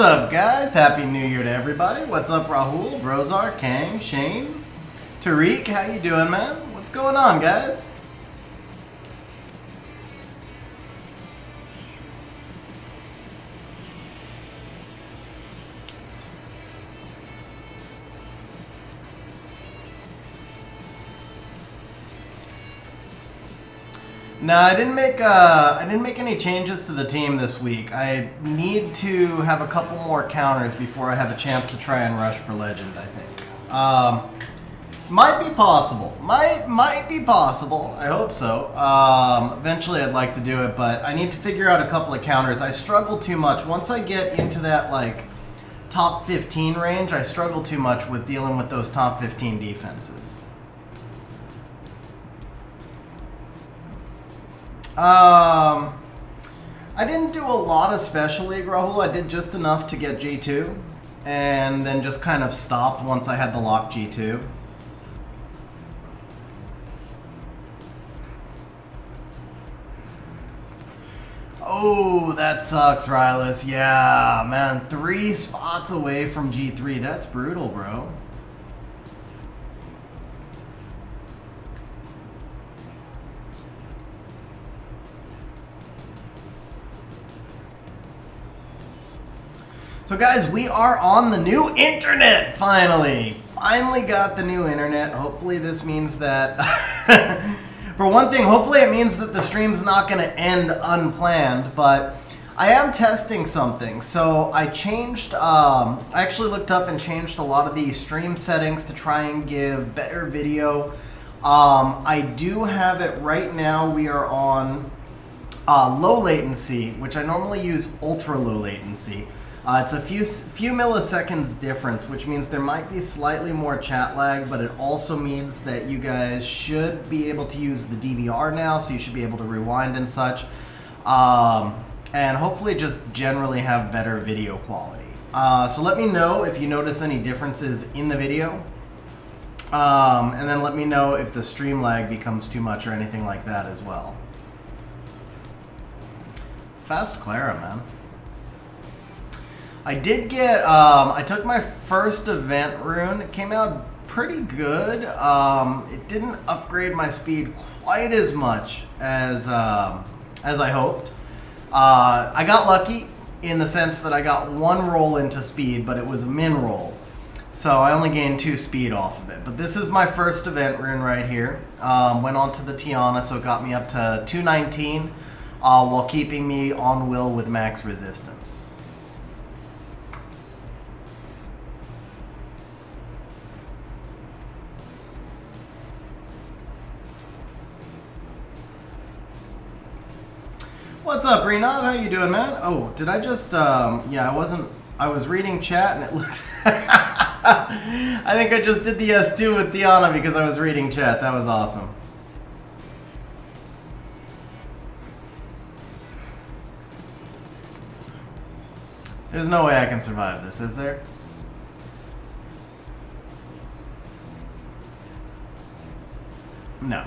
What's up, guys? Happy New Year to everybody. What's up, Rahul, Rosar, Kang, Shane, Tariq? How you doing, man? What's going on, guys? No, I didn't make any changes to the team this week. I need to have a couple more counters before I have a chance to try and rush for legend, I think. Might be possible. Might be possible. I hope so. Eventually I'd like to do it, but I need to figure out a couple of counters. I struggle too much. Once I get into that like top 15 range, I struggle too much with dealing with those top 15 defenses. I didn't do a lot of Special League, Rahul. I did just enough to get G2, and then just kind of stopped once I had the lock G2. Oh, that sucks, Rylus. Yeah, man, 3 spots away from G3. That's brutal, bro. So guys, we are on the new internet, finally. Finally got the new internet. Hopefully this means that, for one thing, hopefully it means that the stream's not gonna end unplanned, but I am testing something. So I changed, I actually looked up and changed a lot of the stream settings to try and give better video. I do have it right now. We are on low latency, which I normally use ultra low latency. It's a few milliseconds difference, which means there might be slightly more chat lag, but it also means that you guys should be able to use the DVR now, so you should be able to rewind and such, and hopefully just generally have better video quality. So let me know if you notice any differences in the video, and then let me know if the stream lag becomes too much or anything like that as well. Fast Clara, man. I did get, I took my first event rune. It came out pretty good. It didn't upgrade my speed quite as much as I hoped. I got lucky in the sense that I got 1 roll into speed, but it was a min roll. So I only gained 2 speed off of it. But this is my first event rune right here. Went on to the Tiana, so it got me up to 219 while keeping me on will with max resistance. What's up, Renov? How you doing, man? Oh, did I just, yeah, I was reading chat and it looks, I think I just did the S2 with Diana because I was reading chat. That was awesome. There's no way I can survive this, is there? No.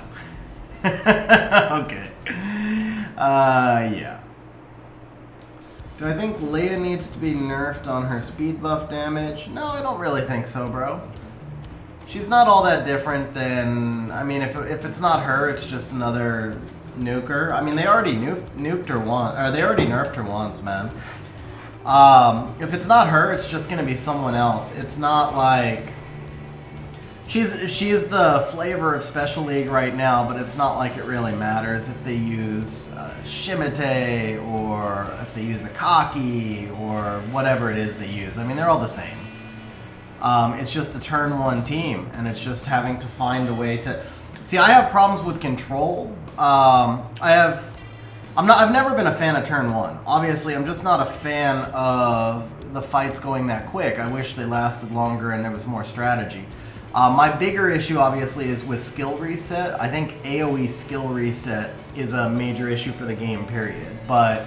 Okay. Yeah. Do I think Leia needs to be nerfed on her speed buff damage? No, I don't really think so, bro. She's not all that different than, I mean, if it's not her, it's just another nuker. I mean, they already nuked her once, or they already nerfed her once, man. If it's not her, it's just gonna be someone else. It's not like, she's the flavor of Special League right now, but it's not like it really matters if they use Shimite or if they use Akaki or whatever it is they use. I mean, they're all the same. It's just a turn 1 team, and it's just having to find a way to... See, I have problems with control. I've never been a fan of turn 1. Obviously, I'm just not a fan of the fights going that quick. I wish they lasted longer and there was more strategy. My bigger issue, obviously, is with skill reset. I think AoE skill reset is a major issue for the game, period. But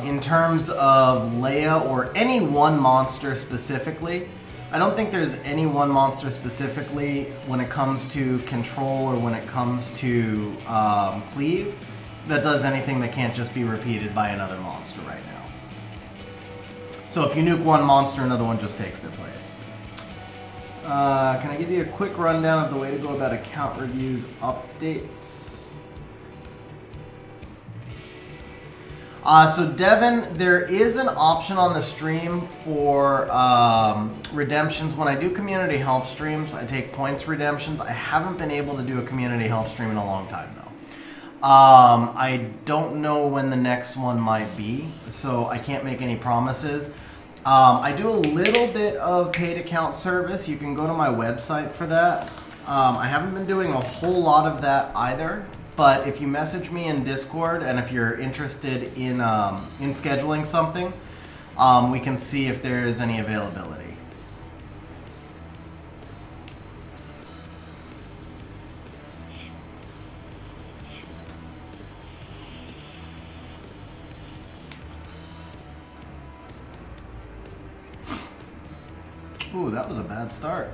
in terms of Leia or any one monster specifically, I don't think there's any one monster specifically when it comes to control or when it comes to cleave that does anything that can't just be repeated by another monster right now. So if you nuke one monster, another one just takes their place. Can I give you a quick rundown of the way to go about account reviews updates? So Devin, there is an option on the stream for redemptions. When I do community help streams, I take points redemptions. I haven't been able to do a community help stream in a long time though. I don't know when the next one might be, so I can't make any promises. I do a little bit of paid account service. You can go to my website for that. I haven't been doing a whole lot of that either. But if you message me in Discord and if you're interested in scheduling something, we can see if there is any availability. Ooh, that was a bad start.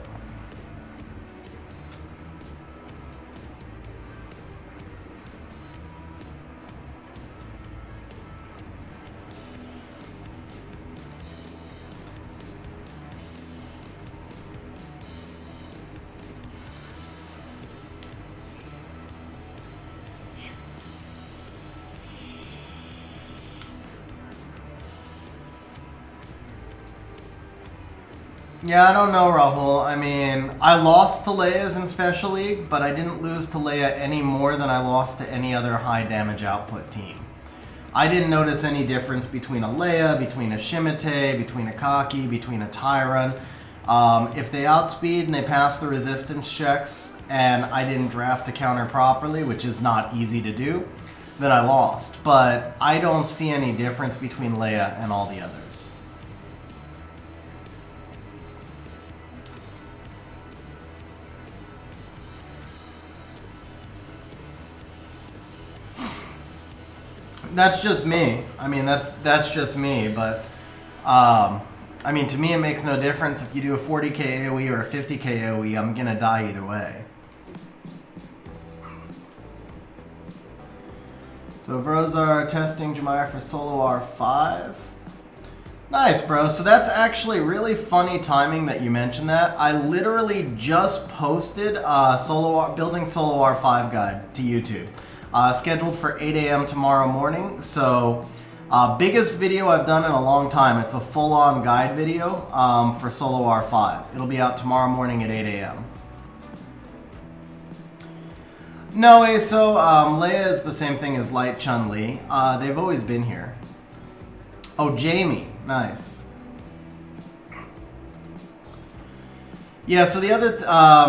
Yeah, I don't know, Rahul. I mean, I lost to Leia's in Special League, but I didn't lose to Leia any more than I lost to any other high damage output team. I didn't notice any difference between a Leia, between a Shimite, between a Kaki, between a Tyron. If they outspeed and they pass the resistance checks and I didn't draft a counter properly, which is not easy to do, then I lost. But I don't see any difference between Leia and all the others. That's just me. I mean, that's just me, but I mean, to me it makes no difference if you do a 40k AoE or a 50k AoE, I'm gonna die either way. So Vrozar testing Jemire for Solo R5. Nice, bro. So that's actually really funny timing that you mentioned that. I literally just posted building Solo R5 guide to YouTube. Scheduled for 8 a.m. tomorrow morning. So biggest video I've done in a long time. It's a full-on guide video for Solo R5. It'll be out tomorrow morning at 8 a.m. No, so Leia is the same thing as Light Chun-Li. They've always been here. Oh, Jamie. Nice. Yeah, so the other,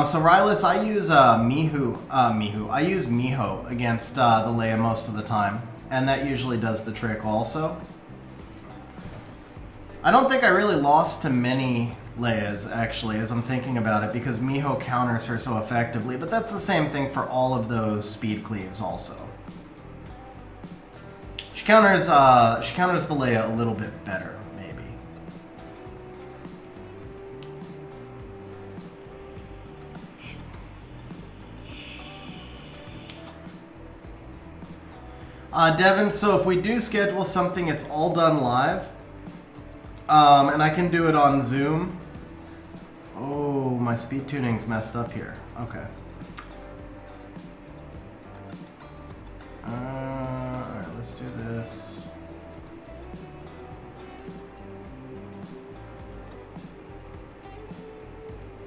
so Rylus, I use I use Miho against the Leia most of the time, and that usually does the trick also. I don't think I really lost to many Leias, actually, as I'm thinking about it, because Miho counters her so effectively, but that's the same thing for all of those speed cleaves also. She counters the Leia a little bit better. Devin, so if we do schedule something, it's all done live. And I can do it on Zoom. Oh, my speed tuning's messed up here. Okay. Alright, let's do this.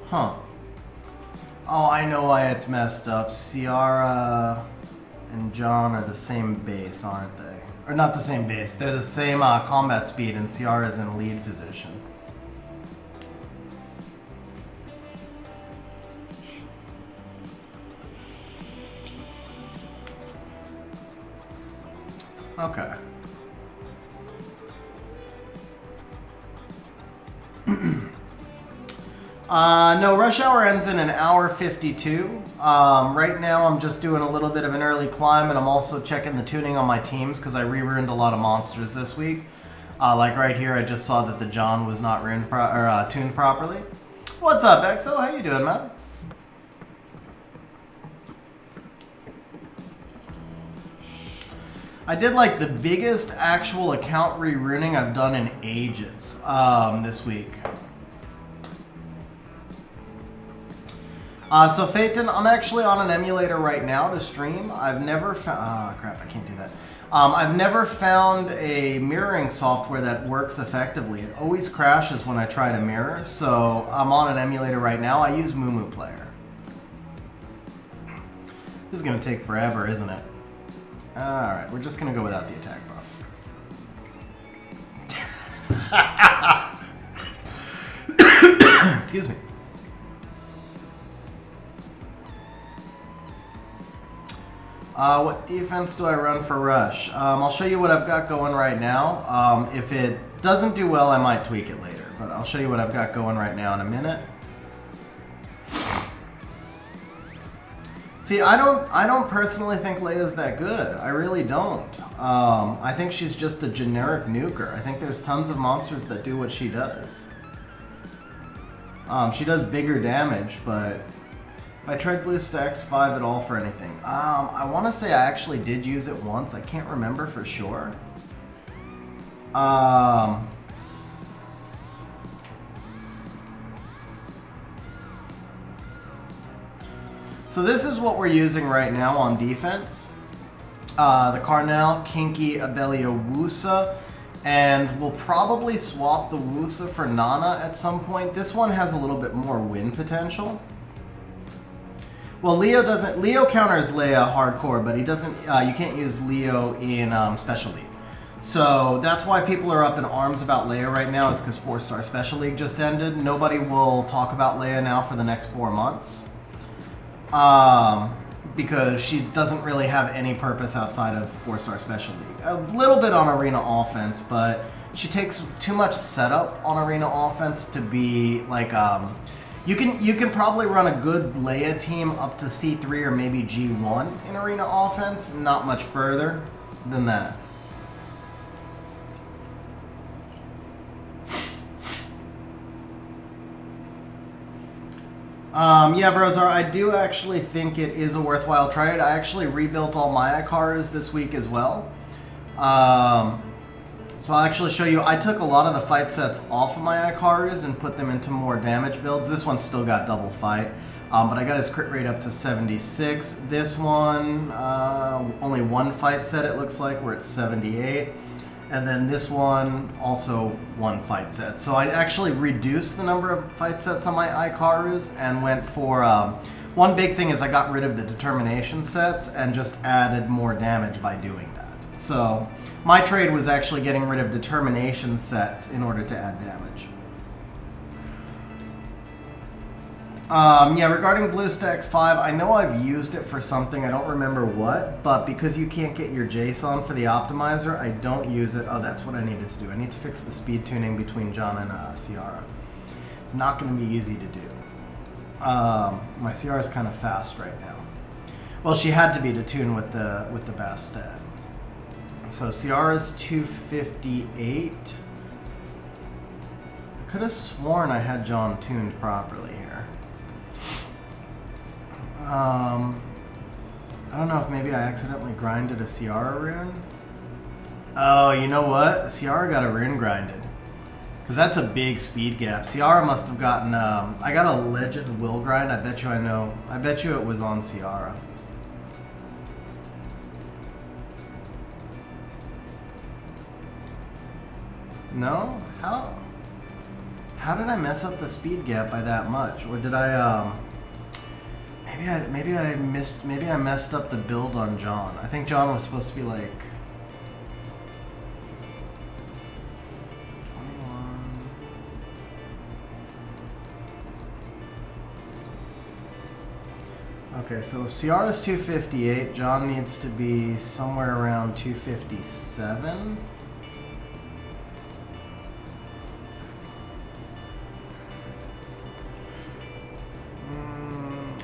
Huh. Oh, I know why it's messed up. Ciara and John are the same base, aren't they? Or not the same base. They're the same combat speed, and Ciara's in lead position. Okay. No, rush hour ends in an hour 52. Right now I'm just doing a little bit of an early climb, and I'm also checking the tuning on my teams because I re-ruined a lot of monsters this week. Like right here, I just saw that the John was not tuned properly. What's up, Exo? How you doing, man? I did like the biggest actual account reruning I've done in ages this week. So Phaeton, I'm actually on an emulator right now to stream. I've never found, crap, I can't do that. I've never found a mirroring software that works effectively. It always crashes when I try to mirror, so I'm on an emulator right now. I use Mumu Player. This is gonna take forever, isn't it? Alright, we're just gonna go without the attack buff. Excuse me. What defense do I run for rush? I'll show you what I've got going right now. If it doesn't do well, I might tweak it later, but I'll show you what I've got going right now in a minute. See, I don't personally think Leia's that good. I really don't. I think she's just a generic nuker. I think there's tons of monsters that do what she does. She does bigger damage, but if I tried BlueStacks 5 at all for anything, I want to say I actually did use it once. I can't remember for sure. So this is what we're using right now on defense. The Carnal, Kinky, Abelio, Wusa, and we'll probably swap the Wusa for Nana at some point. This one has a little bit more win potential. Well, Leo counters Leia hardcore, but he doesn't. You can't use Leo in Special League. So that's why people are up in arms about Leia right now, is because 4-star Special League just ended. Nobody will talk about Leia now for the next 4 months. Because she doesn't really have any purpose outside of 4-star Special League. A little bit on Arena offense, but she takes too much setup on Arena offense to be like, you can probably run a good Leia team up to C3 or maybe G1 in Arena offense, not much further than that. Yeah, Brozar, I do actually think it is a worthwhile trade. I actually rebuilt all my Icarus this week as well. So I'll actually show you. I took a lot of the fight sets off of my Icarus and put them into more damage builds. This one still got double fight, but I got his crit rate up to 76. This one, only one fight set it looks like, where it's 78. And then this one, also one fight set. So I actually reduced the number of fight sets on my Icarus and went for, one big thing is I got rid of the determination sets and just added more damage by doing that. So my trade was actually getting rid of determination sets in order to add damage. Yeah, regarding BlueStacks 5, I know I've used it for something, I don't remember what, but because you can't get your JSON for the optimizer, I don't use it. Oh, that's what I needed to do. I need to fix the speed tuning between John and Ciara. Not going to be easy to do. My Ciara is kind of fast right now. Well, she had to be to tune with the Bastet. So Ciara's 258. I could have sworn I had John tuned properly here. I don't know if maybe I accidentally grinded a Ciara rune. Oh, you know what? Ciara got a rune grinded. Because that's a big speed gap. Ciara must have gotten, I got a legend will grind. I bet you I know. I bet you it was on Ciara. No? How did I mess up the speed gap by that much? Or did I, maybe I messed up the build on John. I think John was supposed to be like 21. Okay, so Ciara's 258. John needs to be somewhere around 257.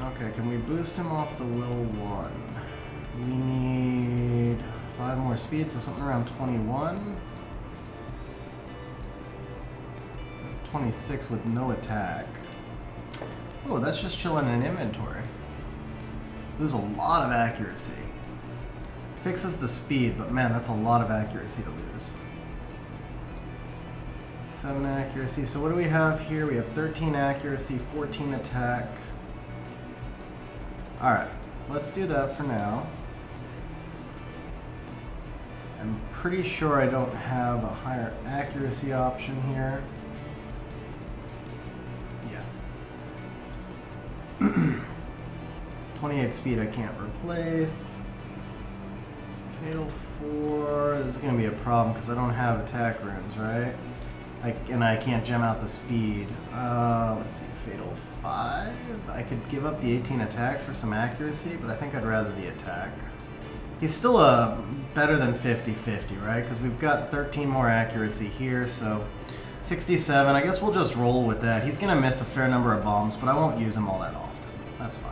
Okay, can we boost him off the will 1? We need 5 more speed, so something around 21. That's 26 with no attack. Oh, that's just chilling in inventory. Lose a lot of accuracy. Fixes the speed, but man, that's a lot of accuracy to lose. 7 accuracy. So what do we have here? We have 13 accuracy, 14 attack. Alright, let's do that for now. I'm pretty sure I don't have a higher accuracy option here. Yeah. 28 speed I can't replace. Fatal 4, this is going to be a problem because I don't have attack runes, right? And I can't gem out the speed. Let's see, Fatal 5. I could give up the 18 attack for some accuracy, but I think I'd rather the attack. He's still better than 50-50, right? Because we've got 13 more accuracy here, so 67. I guess we'll just roll with that. He's going to miss a fair number of bombs, but I won't use him all that often. That's fine.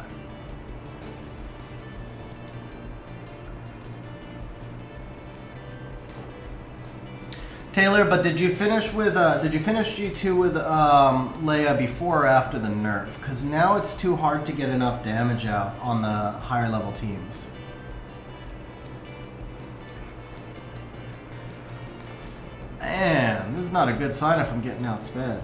Taylor, but did you finish G2 with Leia before or after the nerf? Because now it's too hard to get enough damage out on the higher level teams. Man, this is not a good sign if I'm getting outsped.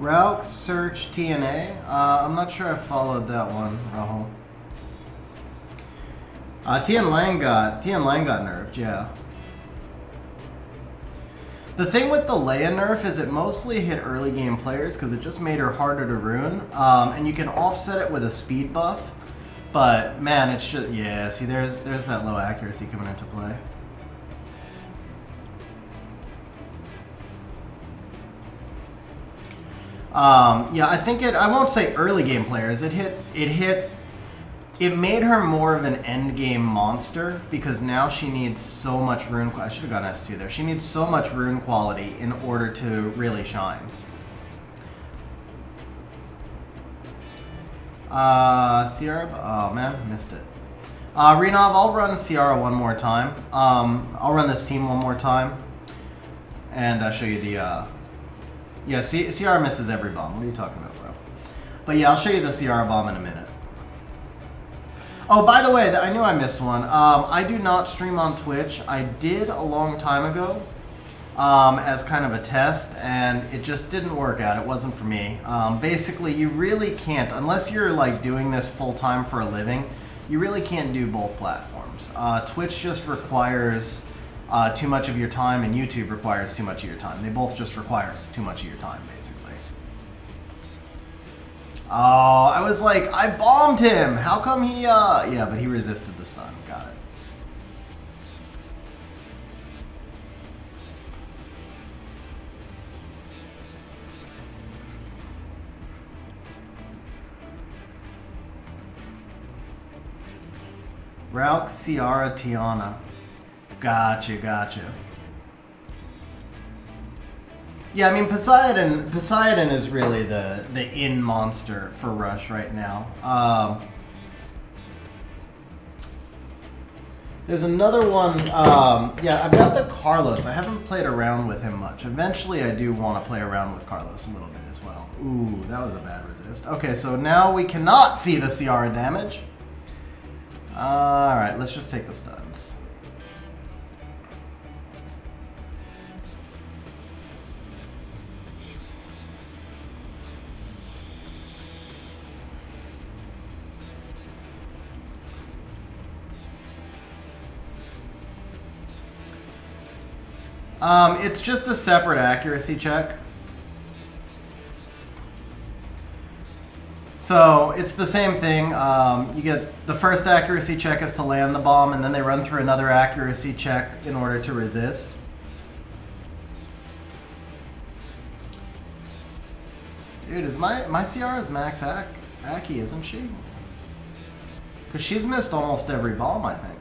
Ralk search TNA. I'm not sure I followed that one, Rahul. Tian Lang got nerfed, yeah. The thing with the Leia nerf is it mostly hit early game players because it just made her harder to rune, and you can offset it with a speed buff. But man, it's just yeah. See, there's that low accuracy coming into play. Yeah, I think I won't say early game players. It made her more of an end game monster because now she needs so much rune. I should have gone S2 there. She needs so much rune quality in order to really shine. Ciara, oh man, missed it. Renov, I'll run Ciara one more time. I'll run this team one more time, and I'll show you the. Yeah, Ciara misses every bomb. What are you talking about, bro? But yeah, I'll show you the Ciara bomb in a minute. Oh, by the way, I knew I missed one. I do not stream on Twitch. I did a long time ago as kind of a test, and it just didn't work out. It wasn't for me. Basically, you really can't, unless you're like doing this full-time for a living, you really can't do both platforms. Twitch just requires too much of your time, and YouTube requires too much of your time. They both just require too much of your time, basically. Oh, I was like, I bombed him! How come he, yeah, but he resisted the stun. Got it. Ralk, Ciara, Tiana. Gotcha. Yeah, I mean Poseidon is really the in monster for Rush right now. There's another one. Yeah, I've got the Carlos. I haven't played around with him much. Eventually, I do want to play around with Carlos a little bit as well. Ooh, that was a bad resist. Okay, so now we cannot see the Ciara damage. All right, let's just take the stuns. It's just a separate accuracy check. So it's the same thing. You get the first accuracy check is to land the bomb, and then they run through another accuracy check in order to resist. Dude, is my Ciara's max Aki, isn't she? Because she's missed almost every bomb, I think.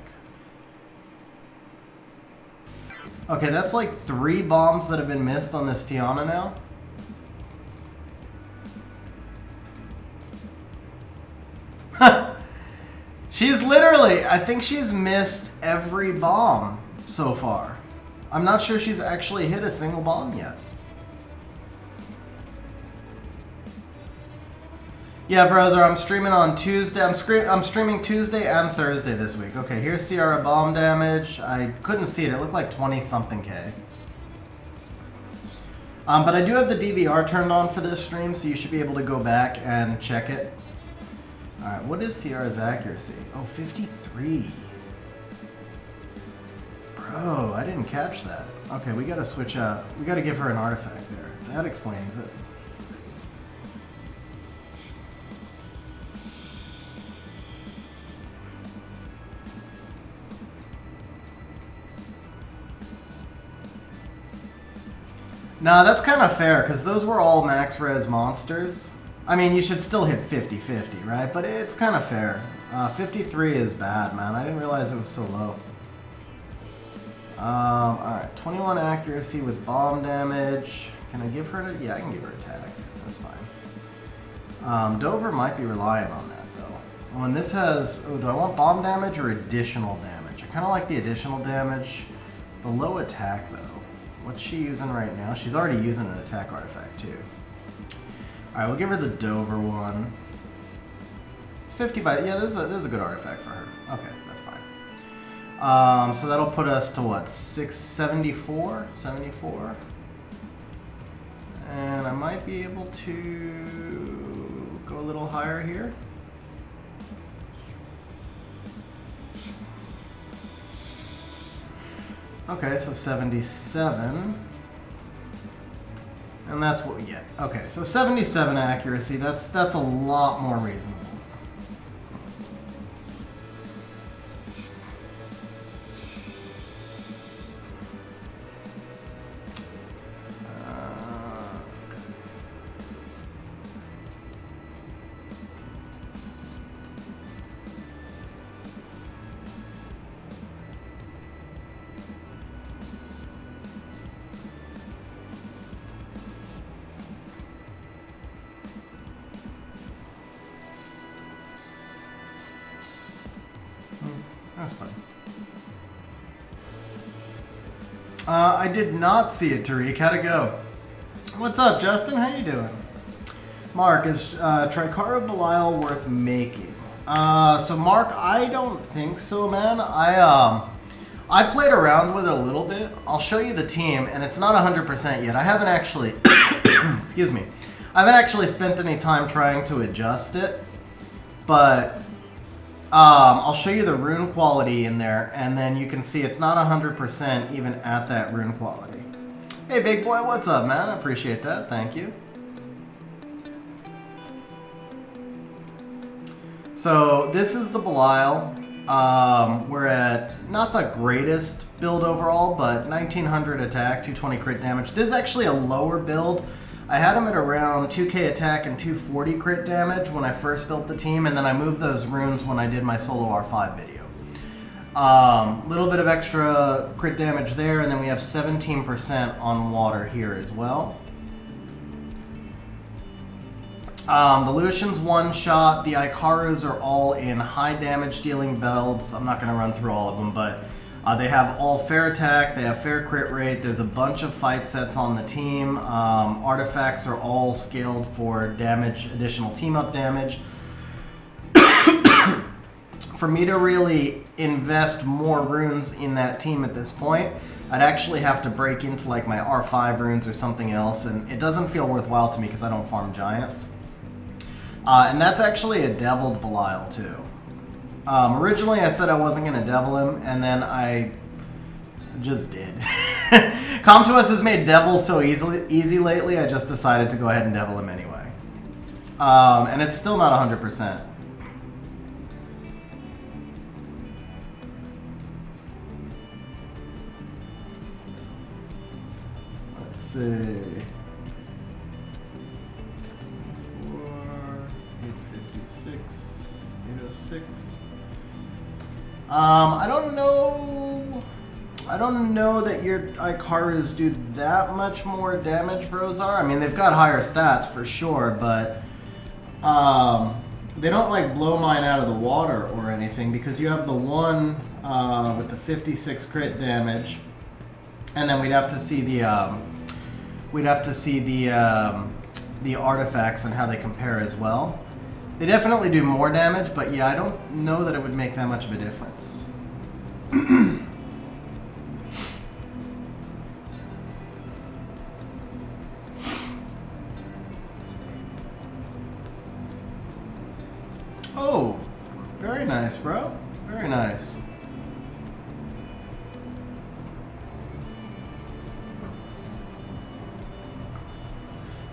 Okay, that's like 3 bombs that have been missed on this Tiana now. She's literally, I think she's missed every bomb so far. I'm not sure she's actually hit a single bomb yet. Yeah, browser, I'm streaming on Tuesday. I'm streaming Tuesday and Thursday this week. Okay, here's Ciara bomb damage. I couldn't see it. It looked like 20-something K. But I do have the DVR turned on for this stream, so you should be able to go back and check it. Alright, what is Ciara's accuracy? Oh, 53. Bro, I didn't catch that. Okay, we gotta switch out. We gotta give her an artifact there. That explains it. Nah, that's kind of fair, because those were all max res monsters. I mean, you should still hit 50-50, right? But it's kind of fair. 53 is bad, man. I didn't realize it was so low. Alright, 21 accuracy with bomb damage. Can I give her a... Yeah, I can give her attack. That's fine. Dover might be relying on that, though. When this has... Oh, do I want bomb damage or additional damage? I kind of like the additional damage. The low attack, though. What's she using right now? She's already using an attack artifact, too. Alright, we'll give her the Dover one. It's 50 by... Yeah, this is a good artifact for her. Okay, that's fine. So that'll put us to, what, 674? 74? And I might be able to go a little higher here. Okay, so 77. And that's what we get. Okay, so 77 accuracy, that's a lot more reasonable. That's fine. I did not see it, Tariq. How'd it go? What's up, Justin? How you doing? Mark, is Tricara Belial worth making? So Mark, I don't think so, man. I played around with it a little bit. I'll show you the team, and it's not 100% yet. I haven't actually, excuse me, I haven't actually spent any time trying to adjust it, but I'll show you the rune quality in there, and then you can see it's not 100% even at that rune quality. Hey, big boy, what's up, man? I appreciate that. Thank you. So this is the Belial. We're at not the greatest build overall, but 1900 attack, 220 crit damage. This is actually a lower build. I had him at around 2k attack and 240 crit damage when I first built the team, and then I moved those runes when I did my solo R5 video. Little bit of extra crit damage there, and then we have 17% on water here as well. The Lucian's one shot, the Ikarus are all in high damage dealing builds. I'm not going to run through all of them, but they have all fair attack, they have fair crit rate, there's a bunch of fight sets on the team. Artifacts are all scaled for damage, additional team up damage. For me to really invest more runes in that team at this point, I'd actually have to break into like my R5 runes or something else, and it doesn't feel worthwhile to me because I don't farm giants. And that's actually a deviled Belial too. Originally I said I wasn't going to devil him, and then I just did. Com2uS has made devils so easy lately, I just decided to go ahead and devil him anyway. And it's still not 100%. Let's see. 856, 806. I don't know. I don't know that your Icarus do that much more damage, Rosar. I mean, they've got higher stats for sure, but they don't like blow mine out of the water or anything because you have the one with the 56 crit damage, and then we'd have to see the artifacts and how they compare as well. They definitely do more damage, but yeah, I don't know that it would make that much of a difference. Oh, very nice, bro. Very nice.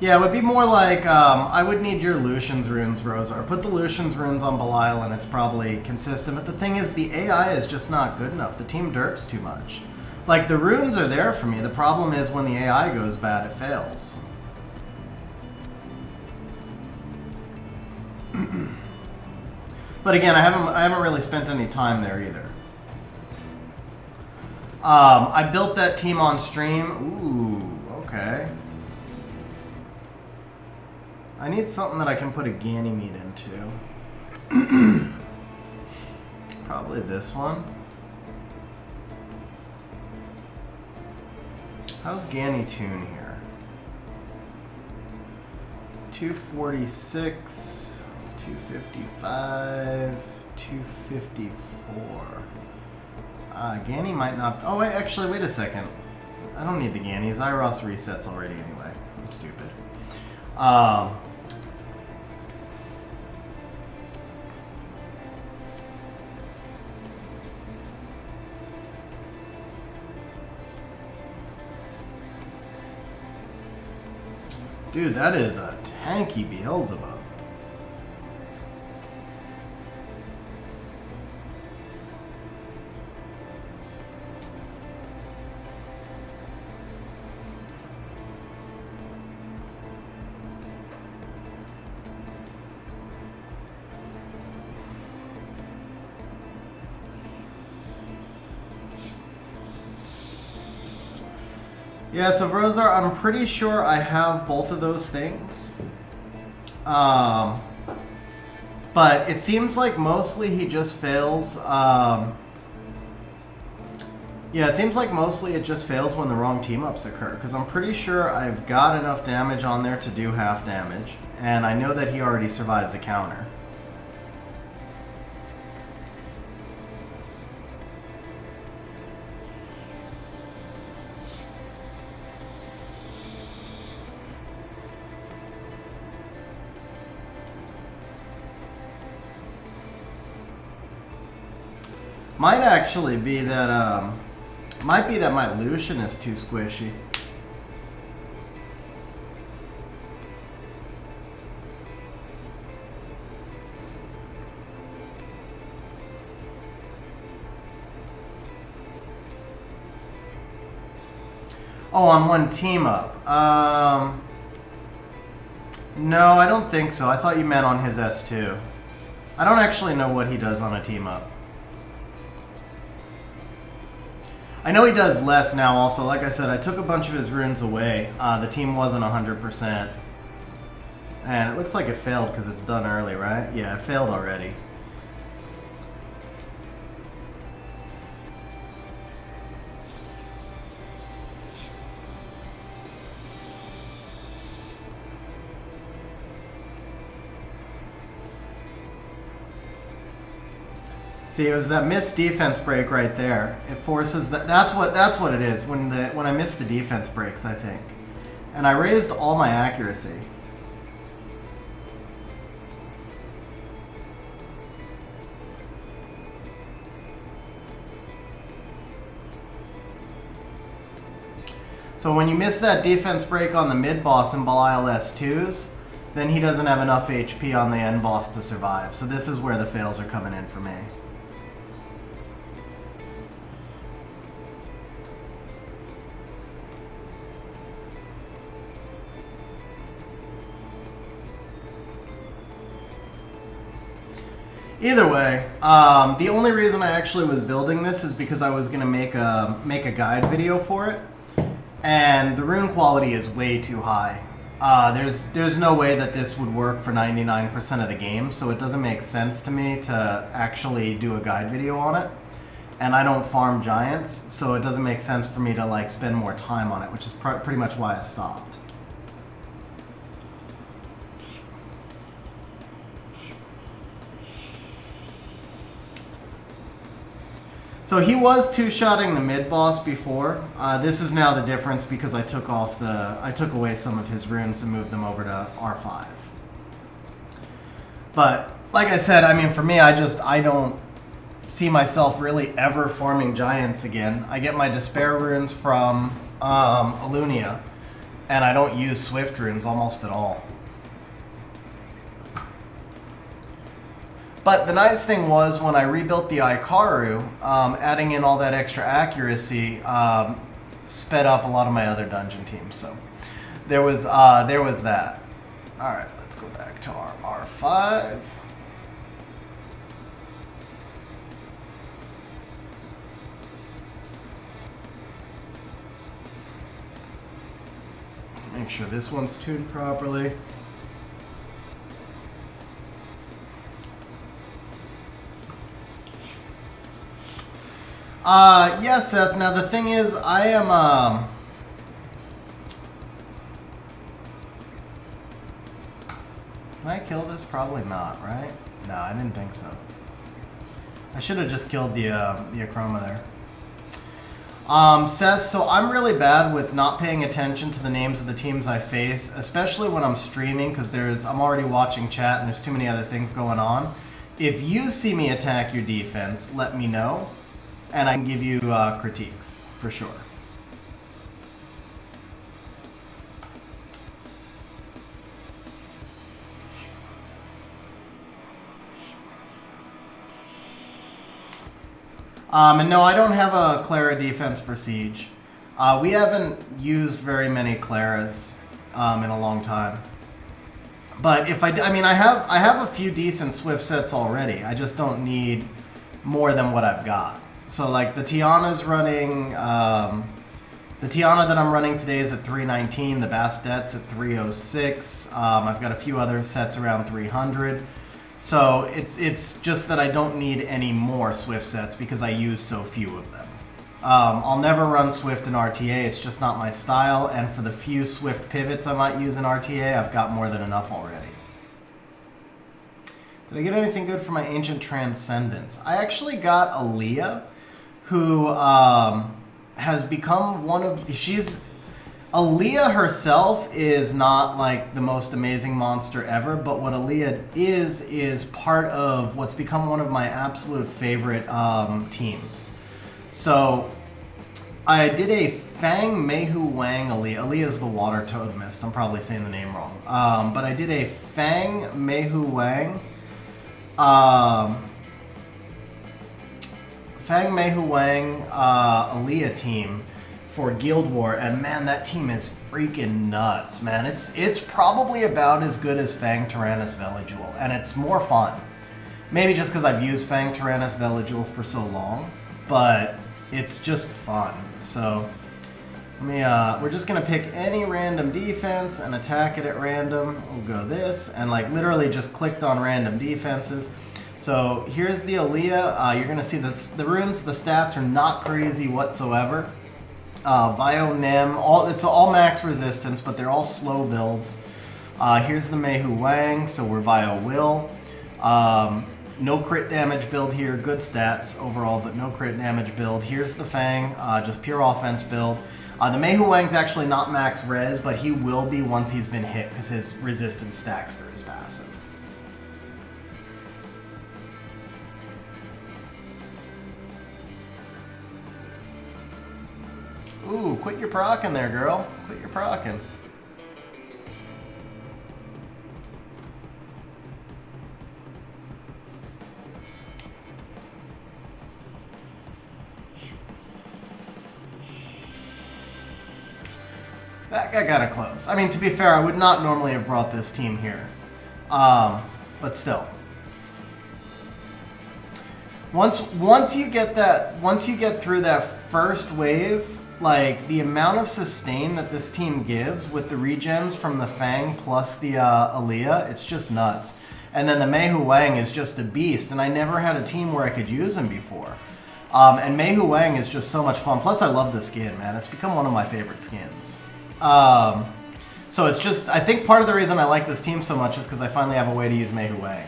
Yeah, it would be more like, I would need your Lucian's runes, Rosar. Put the Lucian's runes on Belial and it's probably consistent. But the thing is, the AI is just not good enough. The team derps too much. Like, the runes are there for me. The problem is when the AI goes bad, it fails. But again, I haven't really spent any time there either. I built that team on stream. Ooh, okay. I need something that I can put a Ganymede into. Probably this one. How's Ganny-tune here? 246, 255, 254. Ganny might not... Oh, wait, actually, wait a second. I don't need the Ganny. Zyros resets already anyway. I'm stupid. Dude, that is a tanky Beelzebub. Yeah, so Rosar, I'm pretty sure I have both of those things. But it seems like mostly he just fails. Yeah, it seems like mostly it just fails when the wrong team-ups occur. Because I'm pretty sure I've got enough damage on there to do half damage. And I know that he already survives a counter. Might actually be that, might be that my Lucian is too squishy. Oh, on one team up. No, I don't think so. I thought you meant on his S2. I don't actually know what he does on a team up. I know he does less now also. Like I said, I took a bunch of his runes away. The team wasn't 100%. And it looks like it failed because it's done early, right? Yeah, it failed already. See, it was that missed defense break right there. It forces that. That's what it is. When I miss the defense breaks, I think, and I raised all my accuracy. So when you miss that defense break on the mid boss in Belial S2s, then he doesn't have enough HP on the end boss to survive. So this is where the fails are coming in for me. Either way, the only reason I actually was building this is because I was going to make a guide video for it, and the rune quality is way too high. There's no way that this would work for 99% of the game, so it doesn't make sense to me to actually do a guide video on it. And I don't farm giants, so it doesn't make sense for me to like spend more time on it, which is pretty much why I stopped. So he was two-shotting the mid-boss before. This is now the difference because I took away some of his runes and moved them over to R5. But like I said, I mean, for me, I don't see myself really ever farming giants again. I get my despair runes from Alunia, and I don't use swift runes almost at all. But the nice thing was when I rebuilt the Ikaru, adding in all that extra accuracy sped up a lot of my other dungeon teams. So there was that. All right, let's go back to our R5. Make sure this one's tuned properly. Yeah, Seth. Now the thing is, I am can I kill this? Probably not, right? No, I didn't think so. I should have just killed the Achroma there. Seth, so I'm really bad with not paying attention to the names of the teams I face, especially when I'm streaming, because I'm already watching chat and there's too many other things going on. If you see me attack your defense, let me know, and I can give you critiques, for sure. And no, I don't have a Clara defense for Siege. We haven't used very many Claras in a long time. But if I have a few decent Swift sets already. I just don't need more than what I've got. So like the Tiana's running, the Tiana that I'm running today is at 319. The Bastet's at 306. I've got a few other sets around 300. So it's just that I don't need any more Swift sets because I use so few of them. I'll never run Swift in RTA, it's just not my style, and for the few Swift pivots I might use in RTA, I've got more than enough already. Did I get anything good for my Ancient Transcendence? I actually got Aaliyah, who has become one of... Aaliyah herself is not like the most amazing monster ever, but what Aaliyah is part of what's become one of my absolute favorite teams. So I did a Fang Mehu Wang Aaliyah. Aaliyah is the Water Toad Mist. I'm probably saying the name wrong. But I did a Fang Mehu Wang. Fang Mehu Wang Aaliyah team for Guild War, and man, that team is freaking nuts, man. It's probably about as good as Fang Tyrannus Veligul, and it's more fun. Maybe just because I've used Fang Tyrannus Veligul for so long, but it's just fun. So we're just gonna pick any random defense and attack it at random. We'll go this, and like literally just clicked on random defenses. So here's the Aaliyah. You're gonna see the runes, the stats are not crazy whatsoever. Vio Nem, it's all max resistance, but they're all slow builds. Here's the Mehu Wang, so we're Vio Will. No crit damage build here, good stats overall, but no crit damage build. Here's the Fang, just pure offense build. The Mehu Wang's actually not max res, but he will be once he's been hit because his resistance stacks through his passive. Ooh, quit your procking there, girl. Quit your procking. That got kind of close. I mean, to be fair, I would not normally have brought this team here. But still. Once you get through that first wave, like the amount of sustain that this team gives with the regens from the Fang plus the Aaliyah, it's just nuts. And then the Mei Hu Wang is just a beast, and I never had a team where I could use him before. And Mei Hu Wang is just so much fun. Plus, I love the skin, man. It's become one of my favorite skins. So it's just, I think part of the reason I like this team so much is because I finally have a way to use Mei Hu Wang.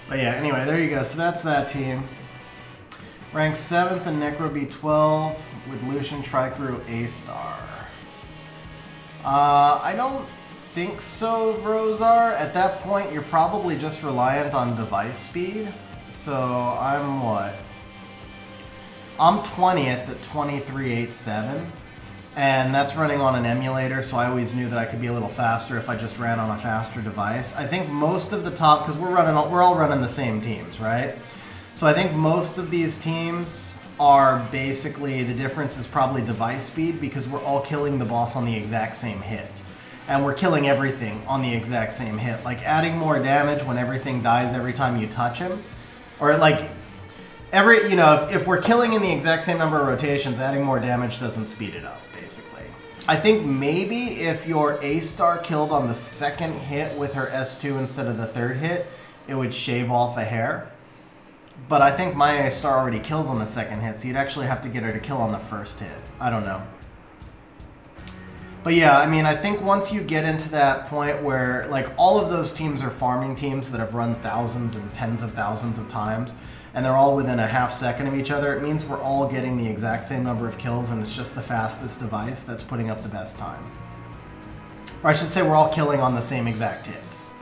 But yeah, anyway, there you go. So that's that team. Ranked 7th in Necro B12 with Lucian Tricrew A-Star. I don't think so, Vrozar. At that point, you're probably just reliant on device speed. So I'm what? I'm 20th at 2387. And that's running on an emulator, so I always knew that I could be a little faster if I just ran on a faster device. I think most of the top, because we're all running the same teams, right? So I think most of these teams are basically, the difference is probably device speed, because we're all killing the boss on the exact same hit. And we're killing everything on the exact same hit. Like adding more damage when everything dies every time you touch him. Or like, if we're killing in the exact same number of rotations, adding more damage doesn't speed it up. I think maybe if your A-Star killed on the second hit with her S2 instead of the third hit, it would shave off a hair. But I think my A-Star already kills on the second hit, so you'd actually have to get her to kill on the first hit. I don't know. But yeah, I mean, I think once you get into that point where, like, all of those teams are farming teams that have run thousands and tens of thousands of times, and they're all within a half second of each other, it means we're all getting the exact same number of kills, and it's just the fastest device that's putting up the best time. Or I should say we're all killing on the same exact hits.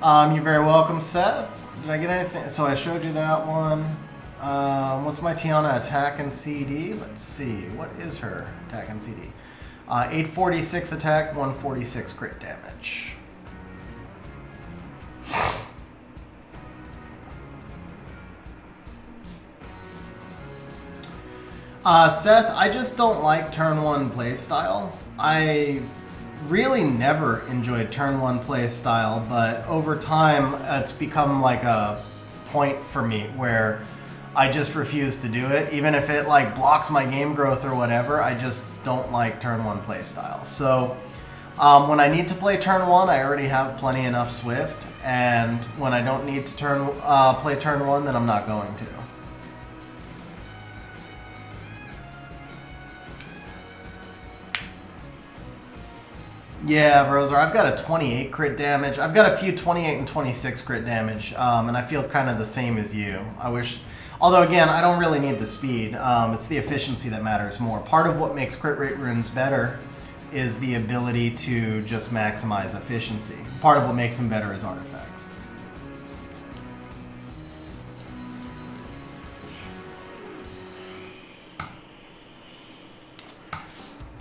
You're very welcome, Seth. Did I get anything? So I showed you that one. What's my Tiana attack and CD? Let's see. What is her attack and CD? 846 attack, 146 crit damage. Seth, I just don't like turn 1 playstyle. I really never enjoyed turn 1 playstyle, but over time it's become like a point for me where I just refuse to do it. Even if it like blocks my game growth or whatever, I just don't like turn 1 playstyle. So when I need to play turn 1, I already have plenty enough Swift, and when I don't need to play turn 1, then I'm not going to. Yeah, Roser, I've got a 28 crit damage. I've got a few 28 and 26 crit damage, and I feel kind of the same as you. I wish, although again, I don't really need the speed. It's the efficiency that matters more. Part of what makes crit rate runes better is the ability to just maximize efficiency. Part of what makes them better is artifacts.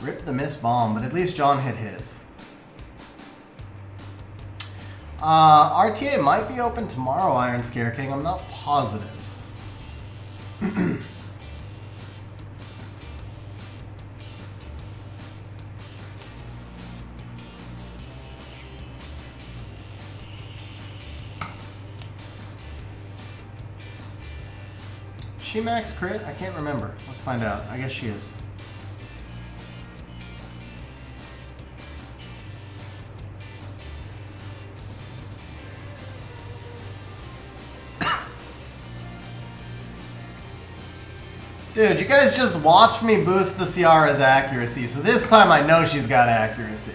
Rip the miss bomb, but at least John hit his. RTA might be open tomorrow, Iron Scare King. I'm not positive. She max crit? I can't remember. Let's find out. I guess she is. Dude, you guys just watched me boost the Ciara's accuracy, so this time I know she's got accuracy.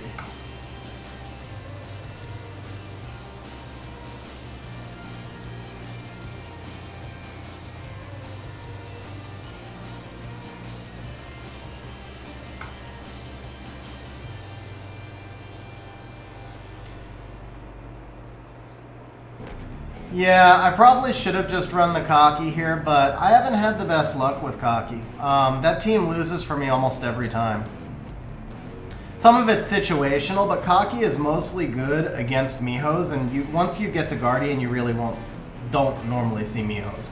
Yeah, I probably should have just run the Cocky here, but I haven't had the best luck with Cocky. That team loses for me almost every time. Some of it's situational, but Cocky is mostly good against Mihos, and once you get to Guardian, you really won't don't normally see Mihos.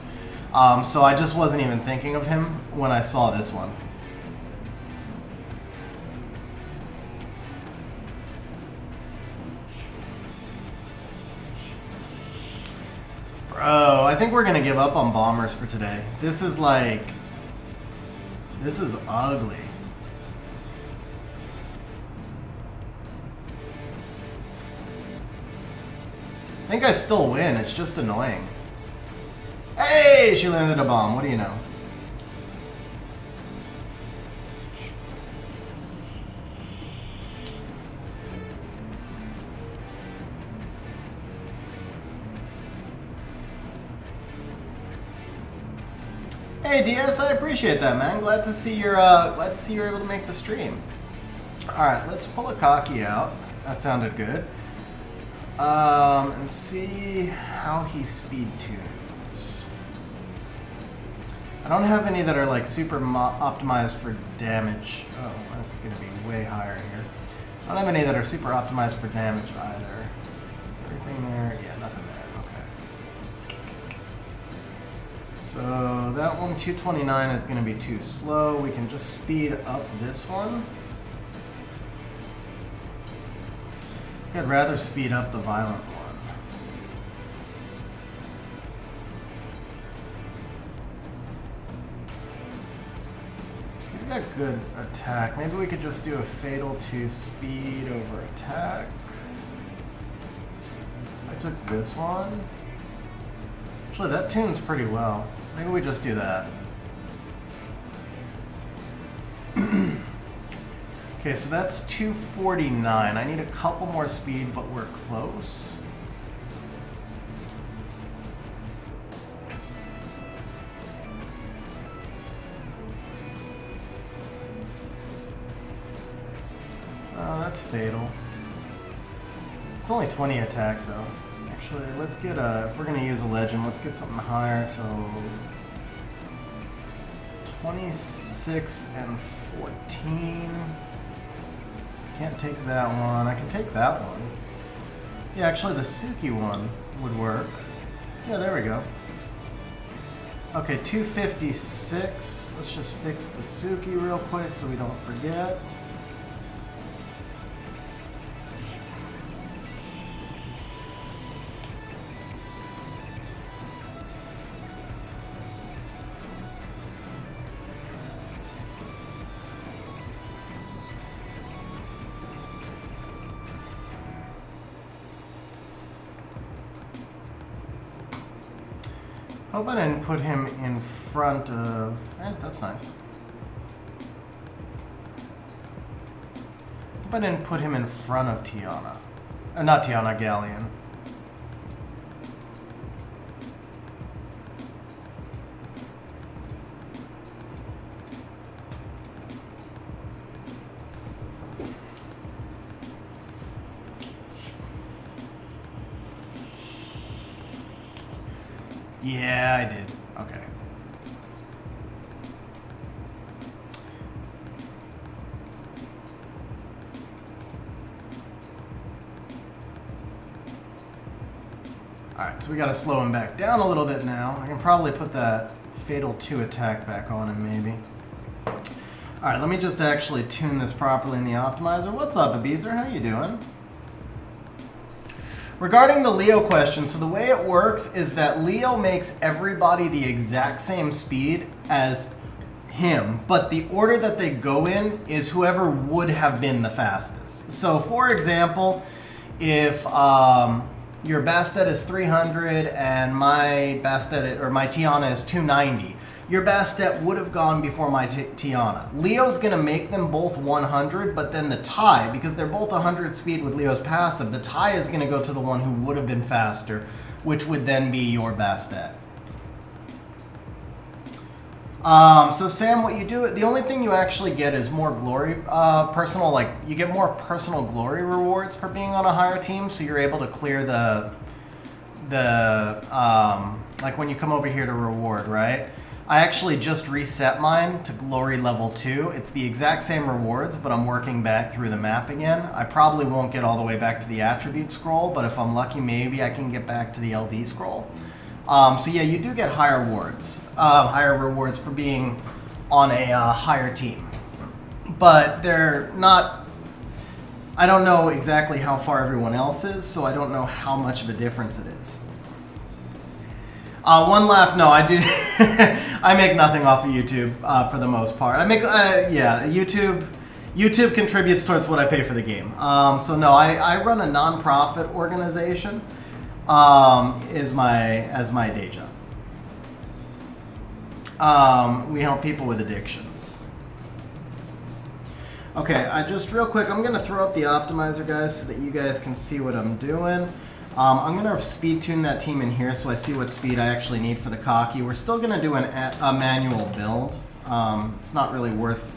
So I just wasn't even thinking of him when I saw this one. Bro, I think we're gonna give up on bombers for today. This is like... This is ugly. I think I still win, it's just annoying. Hey, she landed a bomb, what do you know? Hey DS, I appreciate that, man. Glad to see you're able to make the stream. All right, let's pull a cocky out. That sounded good. And see how he speed tunes. I don't have any that are like super optimized for damage. Oh, that's gonna be way higher here. I don't have any that are super optimized for damage either. Everything there, yeah, nothing there. So that one, 229, is going to be too slow. We can just speed up this one. I'd rather speed up the violent one. He's got good attack. Maybe we could just do a fatal 2 speed over attack. I took this one. Actually, that tunes pretty well. Maybe we just do that. Okay, so that's 249. I need a couple more speed, but we're close. Oh, that's fatal. It's only 20 attack, though. Actually, let's get if we're gonna use a legend, let's get something higher, so 26 and 14. Can't take that one. I can take that one. Yeah, actually the Suki one would work. Yeah, there we go. Okay, 256. Let's just fix the Suki real quick so we don't forget. Hope I didn't put him in front of... that's nice. Hope I didn't put him in front of Tiana. Not Tiana, Galleon. Yeah, I did. Okay. Alright, so we gotta slow him back down a little bit now. I can probably put that Fatal 2 attack back on him, maybe. Alright, let me just actually tune this properly in the optimizer. What's up, Abizer? How you doing? Regarding the Leo question, so the way it works is that Leo makes everybody the exact same speed as him, but the order that they go in is whoever would have been the fastest. So for example, if your Bastet is 300 and my Bastet, or my Tiana is 290, your Bastet would have gone before my Tiana. Leo's gonna make them both 100, but then the tie, because they're both 100 speed with Leo's passive, the tie is gonna go to the one who would have been faster, which would then be your Bastet. So Sam, what you do, the only thing you actually get is more glory, you get more personal glory rewards for being on a higher team, so you're able to clear like when you come over here to reward, right? I actually just reset mine to glory level 2. It's the exact same rewards, but I'm working back through the map again. I probably won't get all the way back to the attribute scroll, but if I'm lucky, maybe I can get back to the LD scroll. So yeah, you do get higher rewards for being on a higher team. But they're not, I don't know exactly how far everyone else is, so I don't know how much of a difference it is. One laugh, no, I do, I make nothing off of YouTube for the most part. I make, yeah, YouTube contributes towards what I pay for the game. So no, I run a non-profit organization as my day job. We help people with addictions. Okay, just real quick, I'm going to throw up the optimizer, guys, so that you guys can see what I'm doing. I'm going to speed tune that team in here so I see what speed I actually need for the cocky. We're still going to do a manual build. It's not really worth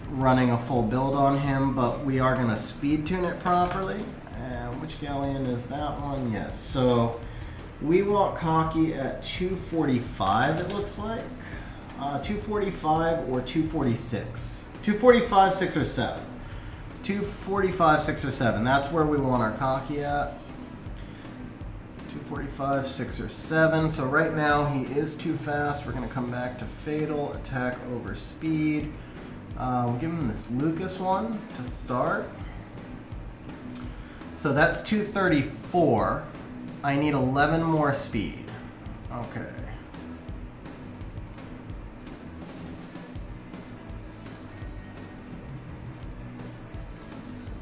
running a full build on him, but we are going to speed tune it properly. And which galleon is that one? Yes. So we want cocky at 245, it looks like. 245 or 246. 245, 6, or 7. 245, 6, or 7. That's where we want our cocky at. 245, 6, or 7. So right now he is too fast. We're going to come back to fatal, attack over speed. We'll give him this Lucas one to start. So that's 234. I need 11 more speed. Okay.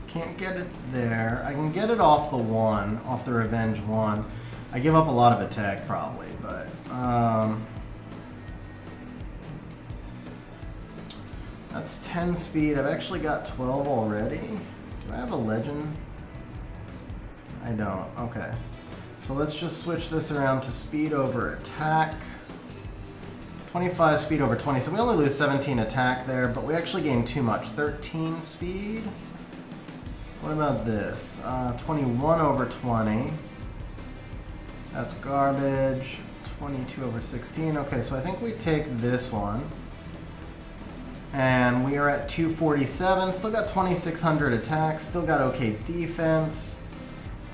Can't get it there. I can get it off the revenge one. I give up a lot of attack probably, but that's 10 speed. I've actually got 12 already. Do I have a legend? I don't. Okay. So let's just switch this around to speed over attack. 25 speed over 20. So we only lose 17 attack there, but we actually gain too much. 13 speed. What about this? 21 over 20. That's garbage. 22 over 16. Okay, so I think we take this one. And we are at 247. Still got 2,600 attack. Still got okay defense.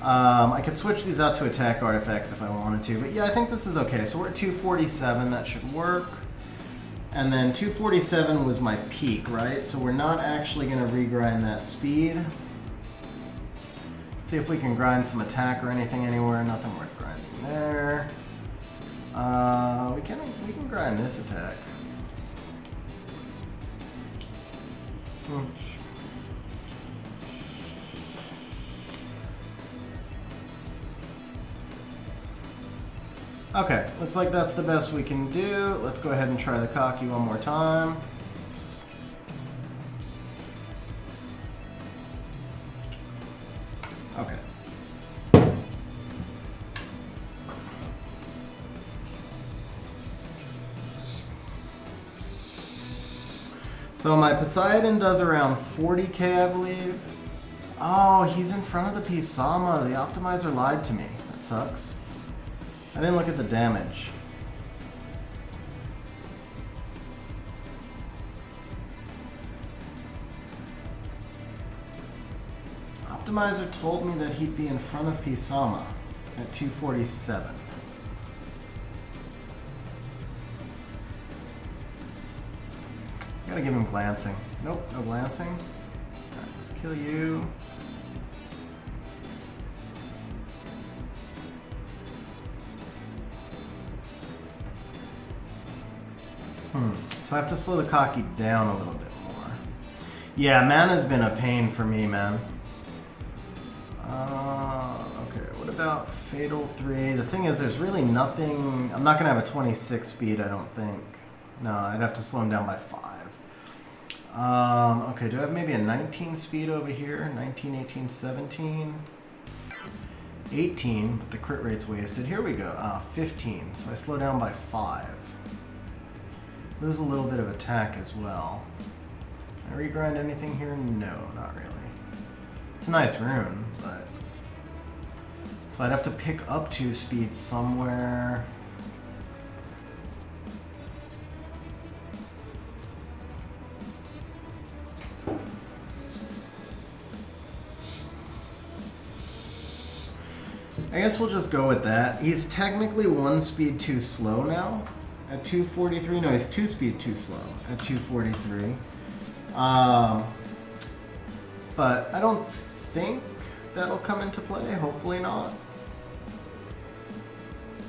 I could switch these out to attack artifacts if I wanted to. But yeah, I think this is okay. So we're at 247. That should work. And then 247 was my peak, right? So we're not actually going to regrind that speed. See if we can grind some attack or anything anywhere. Nothing worth grinding there. We can grind this attack. Okay, looks like that's the best we can do. Let's go ahead and try the cocky one more time. Okay. So my Poseidon does around 40k, I believe. Oh, he's in front of the Pisama. The optimizer lied to me. That sucks. I didn't look at the damage. Optimizer told me that he'd be in front of Pisama at 247. Gotta give him glancing. Nope, no glancing. Alright, let's kill you. So I have to slow the cocky down a little bit more. Yeah, mana's been a pain for me, man. Okay, what about Fatal 3? The thing is, there's really nothing... I'm not going to have a 26 speed, I don't think. No, I'd have to slow him down by 5. Okay, do I have maybe a 19 speed over here? 19, 18, 17? 18, but the crit rate's wasted. Here we go. 15, so I slow down by 5. Lose a little bit of attack as well. Can I regrind anything here? No, not really. It's a nice rune, but... So I'd have to pick up 2 speed somewhere. I guess we'll just go with that. He's technically 1 speed too slow now at 243. No, he's 2 speed too slow at 243. But I don't think that'll come into play. Hopefully not.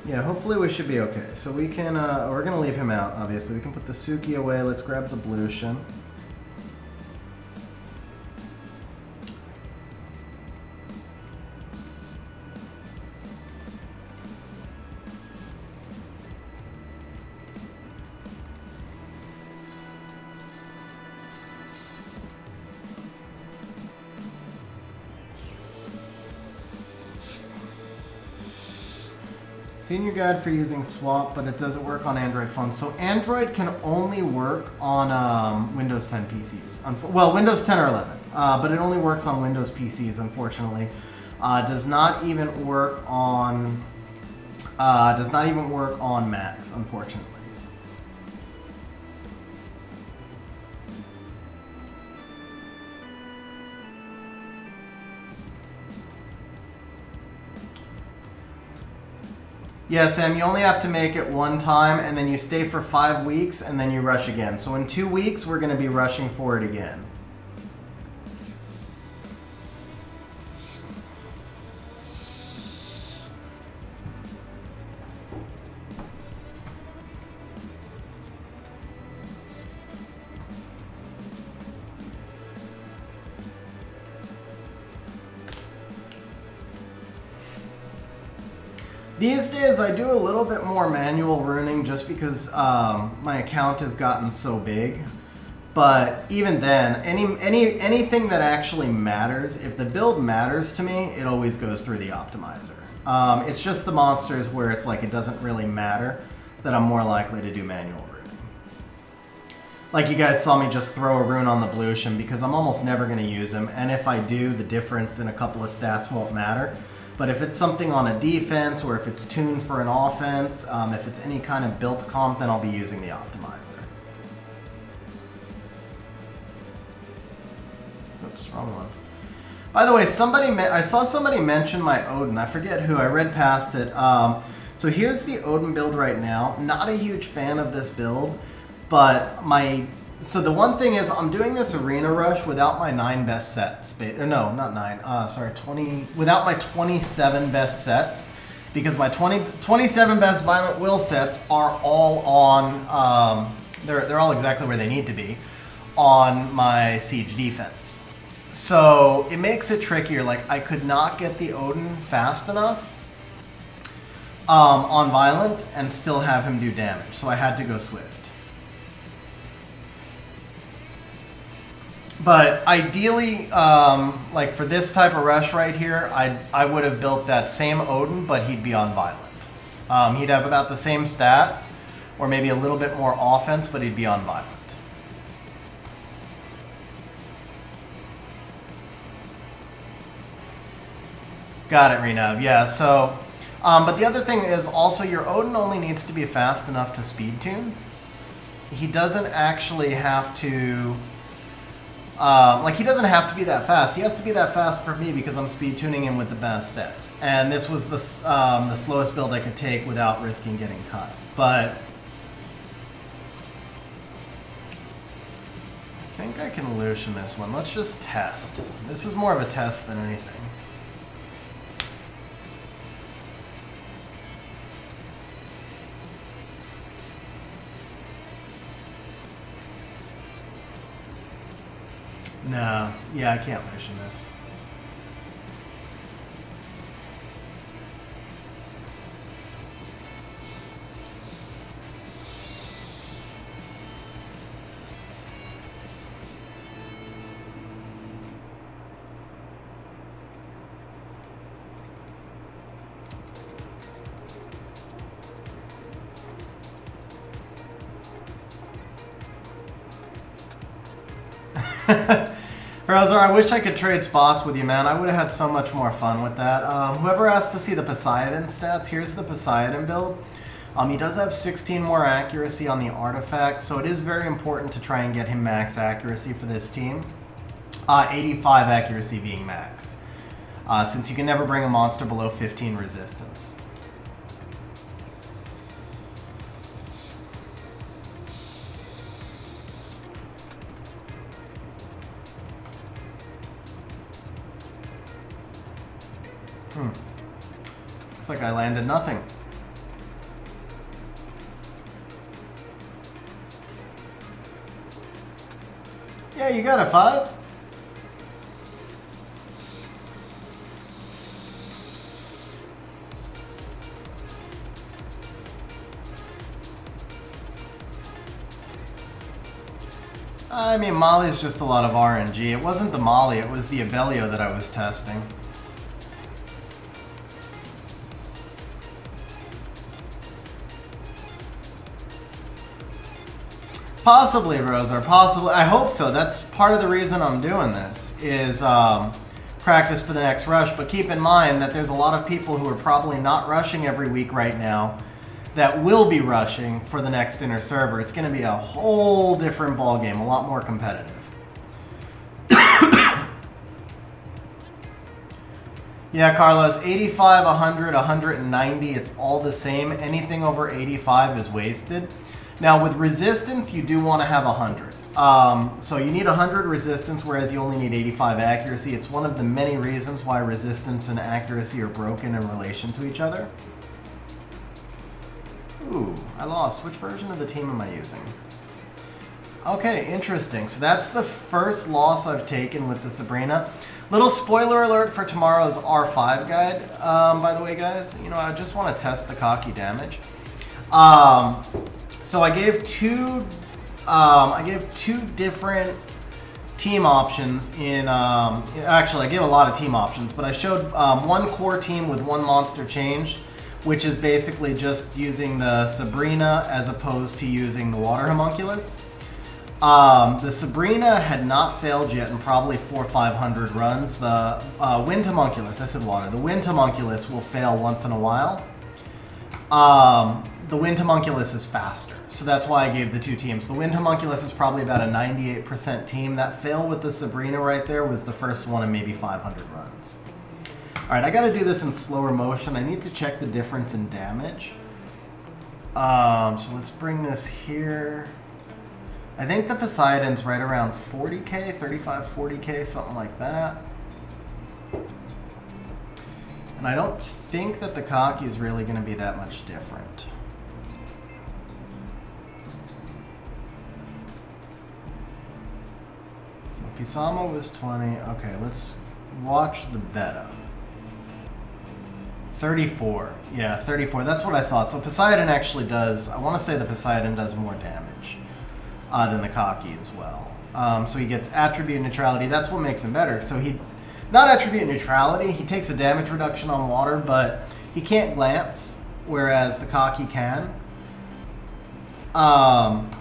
Yeah, hopefully we should be okay. So we can, we're going to leave him out, obviously. We can put the Suki away. Let's grab the Blution. Senior guide for using swap, but it doesn't work on Android phones. So Android can only work on Windows 10 PCs. Well, Windows 10 or 11, but it only works on Windows PCs, unfortunately. Does not even work on Macs, unfortunately. Yeah, Sam, you only have to make it one time, and then you stay for 5 weeks, and then you rush again. So in 2 weeks, we're going to be rushing for it again. These days, I do a little bit more manual runing just because my account has gotten so big. But even then, anything that actually matters, if the build matters to me, it always goes through the optimizer. It's just the monsters where it's like it doesn't really matter that I'm more likely to do manual runing. Like you guys saw me just throw a rune on the Blution because I'm almost never going to use him. And if I do, the difference in a couple of stats won't matter. But if it's something on a defense or if it's tuned for an offense, if it's any kind of built comp, then I'll be using the optimizer. Oops, wrong one. By the way, I saw somebody mention my Odin. I forget who. I read past it. So here's the Odin build right now. Not a huge fan of this build, but so the one thing is I'm doing this arena rush without my 9 best sets. No, not 9. Sorry, 20. Without my 27 best sets, because my 27 best Violent Will sets are all on. They're all exactly where they need to be on my siege defense. So it makes it trickier. Like I could not get the Odin fast enough on Violent and still have him do damage. So I had to go Swift. But ideally, like for this type of rush right here, I would have built that same Odin, but he'd be on Violent. He'd have about the same stats, or maybe a little bit more offense, but he'd be on Violent. Got it, Renav. Yeah, so, but the other thing is also your Odin only needs to be fast enough to speed tune. He doesn't actually have to... he doesn't have to be that fast. He has to be that fast for me because I'm speed tuning him with the best stat. And this was the slowest build I could take without risking getting cut. But I think I can Lucian this one. Let's just test. This is more of a test than anything. No, yeah, I can't Lucian this. Browser, I wish I could trade spots with you, man. I would have had so much more fun with that. Whoever asked to see the Poseidon stats, here's the Poseidon build. He does have 16 more accuracy on the artifact, so it is very important to try and get him max accuracy for this team. 85 accuracy being max. since you can never bring a monster below 15 resistance. Looks like I landed nothing. Yeah, you got a 5. I mean, Molly's just a lot of RNG. It wasn't the Molly, it was the Abellio that I was testing. Possibly, Rosa, possibly. I hope so. That's part of the reason I'm doing this, is practice for the next rush. But keep in mind that there's a lot of people who are probably not rushing every week right now that will be rushing for the next inner server. It's going to be a whole different ballgame, a lot more competitive. Yeah, Carlos, 85, 100, 190, it's all the same. Anything over 85 is wasted. Now, with resistance, you do want to have 100. So you need 100 resistance, whereas you only need 85 accuracy. It's one of the many reasons why resistance and accuracy are broken in relation to each other. Ooh, I lost. Which version of the team am I using? Okay, interesting. So that's the first loss I've taken with the Sabrina. Little spoiler alert for tomorrow's R5 guide, by the way, guys. You know, I just want to test the cocky damage. So I gave two different team options in, actually I gave a lot of team options, but I showed one core team with one monster changed, which is basically just using the Sabrina as opposed to using the water homunculus. The Sabrina had not failed yet in probably 400 or 500 runs. The wind homunculus, I said water, the wind homunculus will fail once in a while. The wind homunculus is faster, so that's why I gave the two teams. The wind homunculus is probably about a 98% team. That fail with the Sabrina right there was the first one in maybe 500 runs. All right, I got to do this in slower motion. I need to check the difference in damage. So let's bring this here. I think the Poseidon's right around 40k, 35, 40k, something like that. And I don't think that the cocky is really going to be that much different. So Pisama was 20. Okay, let's watch the beta. 34. Yeah, 34. That's what I thought. So Poseidon actually does, I want to say the Poseidon does more damage than the cocky as well. So he gets attribute neutrality. That's what makes him better. So he, not attribute neutrality, he takes a damage reduction on water, but he can't glance, whereas the cocky can.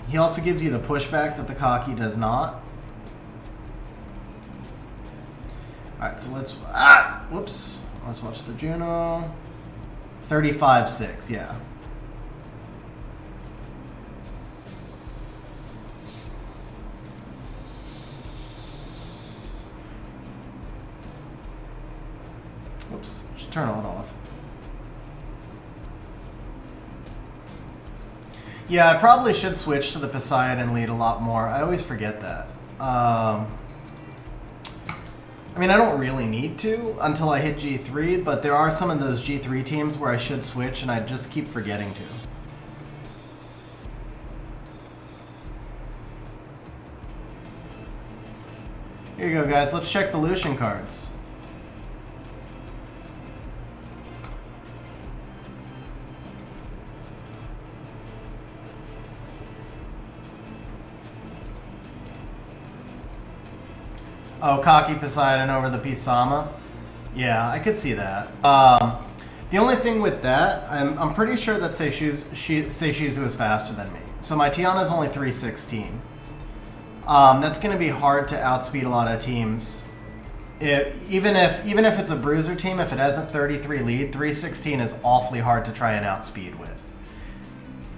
He also gives you the pushback that the cocky does not. Alright, so let's, whoops. Let's watch the Juno. 35-6, yeah. Whoops, should turn all it off. Yeah, I probably should switch to the Poseidon lead a lot more. I always forget that. I mean, I don't really need to until I hit G3, but there are some of those G3 teams where I should switch, and I just keep forgetting to. Here you go, guys. Let's check the Lucian cards. Oh, cocky Poseidon over the Pisama. Yeah, I could see that. The only thing with that, I'm pretty sure that Seishizu is faster than me. So my Tiana is only 316. That's going to be hard to outspeed a lot of teams. Even if it's a bruiser team, if it has a 33 lead, 316 is awfully hard to try and outspeed with.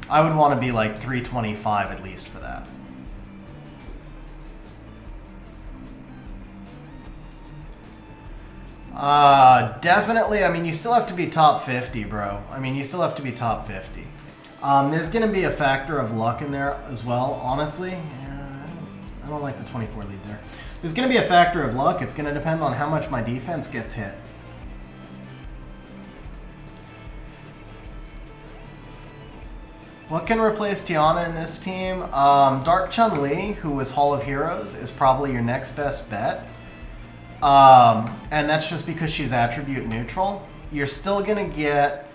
I would want to be like 325 at least for that. Definitely. I mean, you still have to be top 50, bro. I mean, you still have to be top 50. There's going to be a factor of luck in there as well, honestly. Yeah, I don't like the 24 lead there. There's going to be a factor of luck. It's going to depend on how much my defense gets hit. What can replace Tiana in this team? Dark Chun-Li, who was Hall of Heroes, is probably your next best bet. And that's just because she's attribute neutral. You're still going to get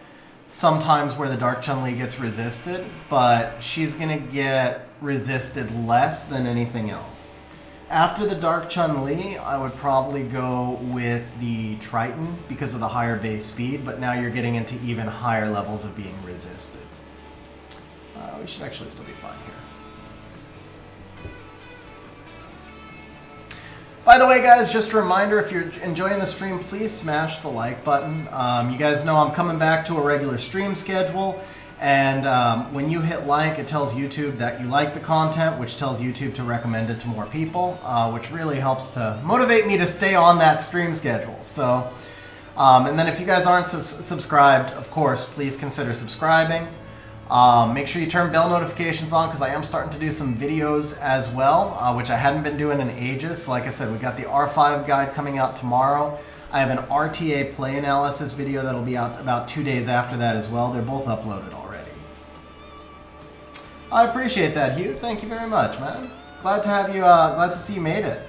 sometimes where the Dark Chun-Li gets resisted, but she's going to get resisted less than anything else. After the Dark Chun-Li, I would probably go with the Triton because of the higher base speed, but now you're getting into even higher levels of being resisted. We should actually still be fine here. By the way, guys, just a reminder, if you're enjoying the stream, please smash the like button. You guys know I'm coming back to a regular stream schedule, and when you hit like, it tells YouTube that you like the content, which tells YouTube to recommend it to more people, which really helps to motivate me to stay on that stream schedule. So, and then if you guys aren't subscribed, of course, please consider subscribing. Make sure you turn bell notifications on because I am starting to do some videos as well, which I hadn't been doing in ages. So like I said, we got the R5 guide coming out tomorrow. I have an RTA play analysis video that'll be out about 2 days after that as well. They're both uploaded already. I appreciate that, Hugh. Thank you very much, man. Glad to have you, glad to see you made it.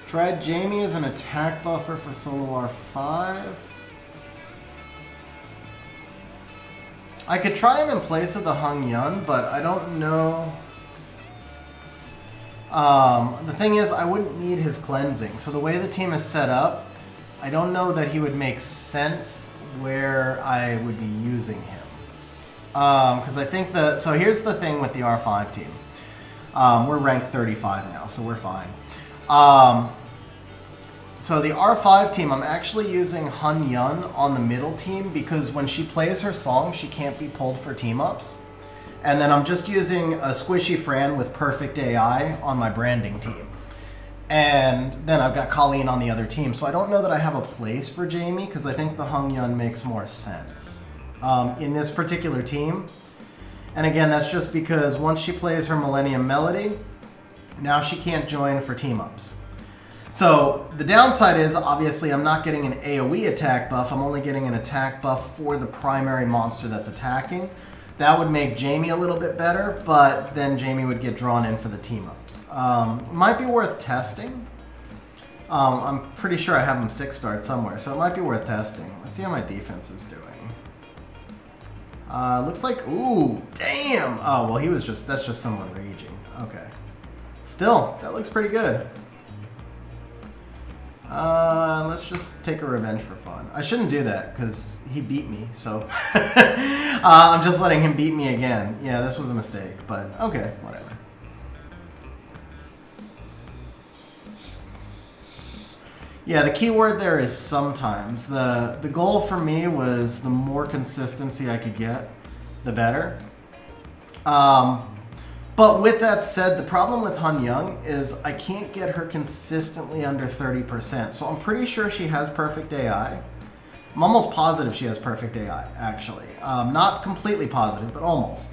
Tried Jamie as an attack buffer for solo R5. I could try him in place of the Hung Yun, but I don't know. The thing is, I wouldn't need his cleansing. So the way the team is set up, I don't know that he would make sense where I would be using him. Because I think so here's the thing with the R5 team. We're ranked 35 now, so we're fine. So the R5 team, I'm actually using Hun Yun on the middle team because when she plays her song, she can't be pulled for team-ups. And then I'm just using a Squishy Fran with Perfect AI on my branding team. And then I've got Colleen on the other team. So I don't know that I have a place for Jamie because I think the Hung Yun makes more sense in this particular team. And again, that's just because once she plays her Millennium Melody, now she can't join for team-ups. So the downside is, obviously, I'm not getting an AoE attack buff. I'm only getting an attack buff for the primary monster that's attacking. That would make Jamie a little bit better, but then Jamie would get drawn in for the team-ups. Might be worth testing. I'm pretty sure I have him 6-starred somewhere, so it might be worth testing. Let's see how my defense is doing. Looks like, ooh, damn! Oh, well, that's just someone raging. Okay. Still, that looks pretty good. Let's just take a revenge for fun. I shouldn't do that because he beat me, so I'm just letting him beat me again. Yeah, this was a mistake, but okay, whatever. Yeah, the key word there is sometimes. The goal for me was the more consistency I could get, the better. But with that said, the problem with Hun Young is I can't get her consistently under 30%. So I'm pretty sure she has perfect AI. I'm almost positive she has perfect AI, actually. Not completely positive, but almost.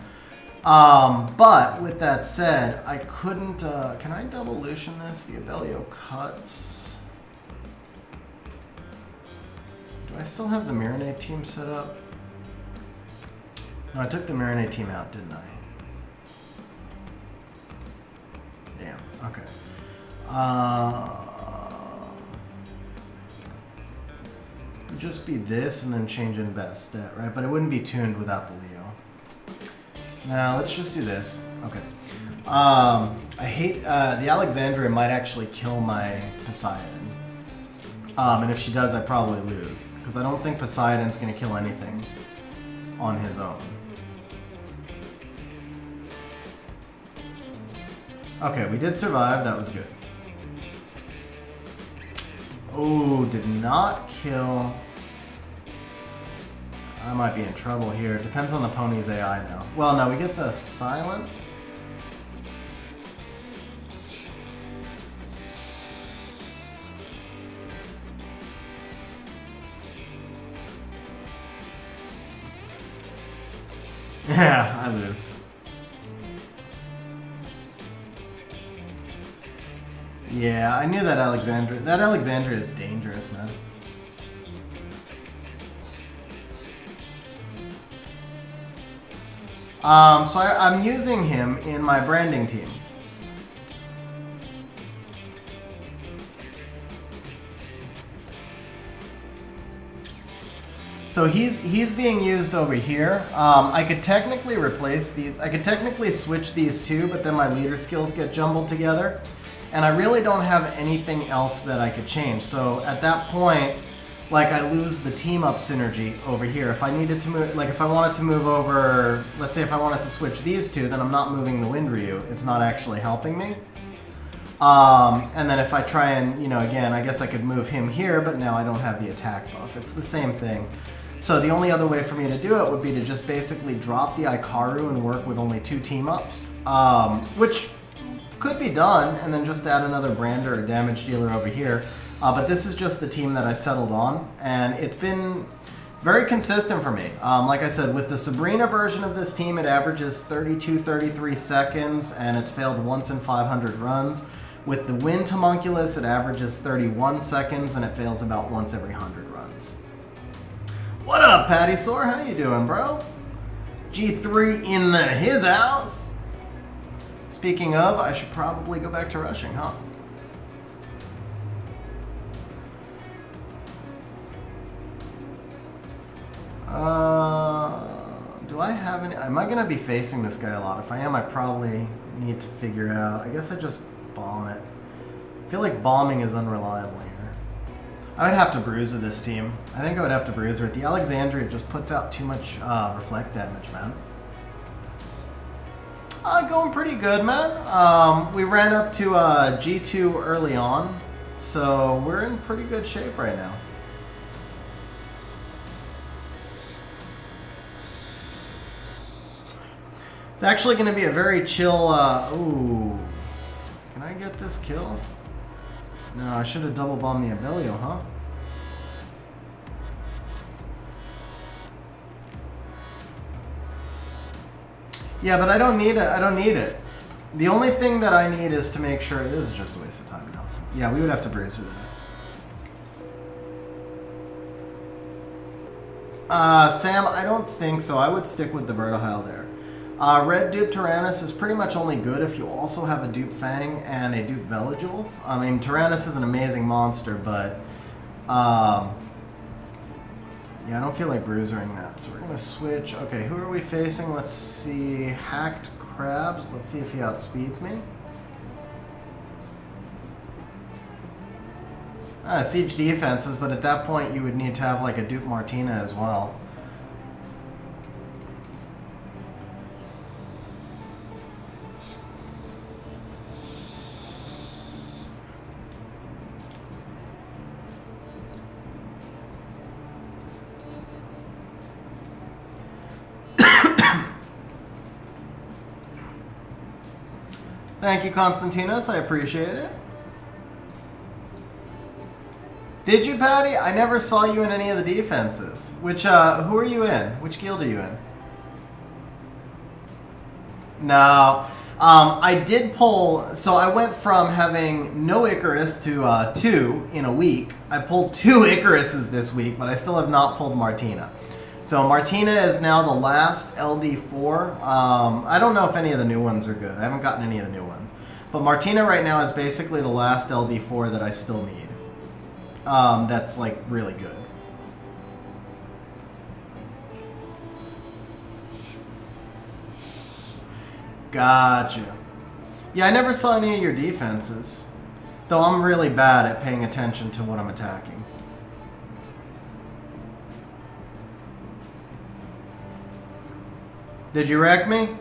But with that said, I couldn't... can I double Lucian this? The Abellio cuts. Do I still have the Marinade team set up? No, I took the Marinade team out, didn't I? Damn, okay. It'd just be this and then change in best stat, right? But it wouldn't be tuned without the Leo. Now, let's just do this. Okay. I hate, the Alexandria might actually kill my Poseidon. And if she does, I probably lose. Because I don't think Poseidon's going to kill anything on his own. Okay, we did survive. That was good. Oh, did not kill. I might be in trouble here. Depends on the pony's AI now. Well, no, we get the silence. Yeah, I lose. Yeah, I knew that Alexandria. That Alexandria is dangerous, man. So I'm using him in my branding team. So he's being used over here. I could technically replace these. I could technically switch these two, but then my leader skills get jumbled together. And I really don't have anything else that I could change. So at that point, like, I lose the team up synergy over here. If I needed to move, like if I wanted to move over, let's say if I wanted to switch these two, then I'm not moving the Wind Ryu. It's not actually helping me. And then if I try and, you know, again, I guess I could move him here, but now I don't have the attack buff. It's the same thing. So the only other way for me to do it would be to just basically drop the Ikaru and work with only 2 team-ups, which could be done, and then just add another brander or damage dealer over here. But this is just the team that I settled on, and it's been very consistent for me. Like I said, with the Sabrina version of this team, it averages 32-33 seconds, and it's failed once in 500 runs. With the Wind Homunculus, it averages 31 seconds, and it fails about once every 100 runs. What up, Patty Sore? How you doing, bro? G3 in his house. Speaking of, I should probably go back to rushing, huh? Do I have any? Am I going to be facing this guy a lot? If I am, I probably need to figure out. I guess I just bomb it. I feel like bombing is unreliable here. I would have to bruiser this team. I think I would have to bruiser it. The Alexandria just puts out too much reflect damage, man. Going pretty good, man. We ran up to G2 early on, so we're in pretty good shape right now. It's actually going to be a very chill... ooh. Can I get this kill? No, I should have double bombed the Abelio, huh? Yeah, but I don't need it. I don't need it. The only thing that I need is to make sure... This is just a waste of time now. Yeah, we would have to bruiser that. Sam, I don't think so. I would stick with the Vertihile there. Red Dupe Tyrannus is pretty much only good if you also have a Dupe Fang and a Dupe Veligil. I mean, Tyrannus is an amazing monster, but... yeah, I don't feel like bruisering that. So we're going to switch. Okay, who are we facing? Let's see. Hacked Crabs. Let's see if he outspeeds me. Siege defenses, but at that point you would need to have like a Dupe Martina as well. Thank you, Constantinos. I appreciate it. Did you, Patty? I never saw you in any of the defenses. Which, who are you in? Which guild are you in? No. I did pull... So I went from having no Icarus to 2 in a week. I pulled 2 Icaruses this week, but I still have not pulled Martina. So Martina is now the last LD4. I don't know if any of the new ones are good. I haven't gotten any of the new ones. But Martina right now is basically the last LD4 that I still need. That's like really good. Gotcha. Yeah, I never saw any of your defenses. Though I'm really bad at paying attention to what I'm attacking. Did you wreck me?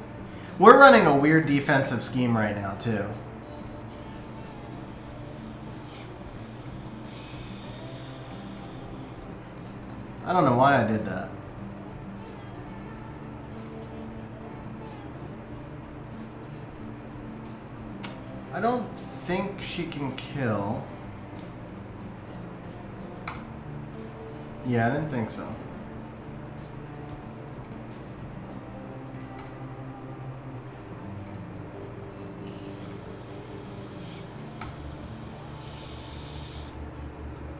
We're running a weird defensive scheme right now, too. I don't know why I did that. I don't think she can kill. Yeah, I didn't think so.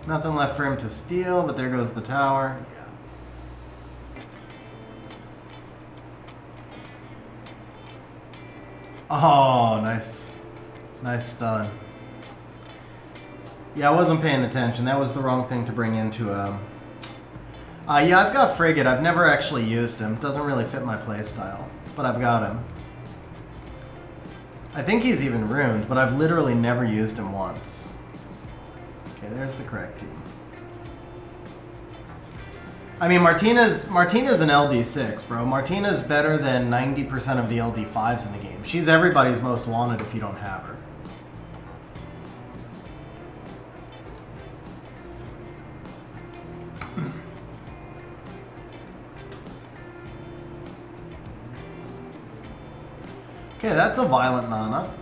Nothing left for him to steal, but there goes the tower. Yeah. Oh, nice. Nice stun. Yeah, I wasn't paying attention. That was the wrong thing to bring into yeah, I've got Frigate. I've never actually used him. Doesn't really fit my playstyle, but I've got him. I think he's even ruined, but I've literally never used him once. Okay, there's the correct team. I mean, Martina's an LD6, bro. Martina's better than 90% of the LD5s in the game. She's everybody's most wanted if you don't have her. Okay, that's a violent Nana.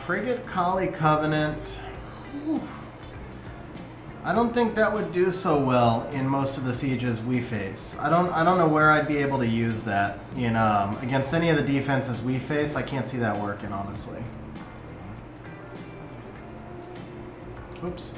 Frigate Kali Covenant. Whew. I don't think that would do so well in most of the sieges we face. I don't know where I'd be able to use that in against any of the defenses we face. I can't see that working, honestly. Oops.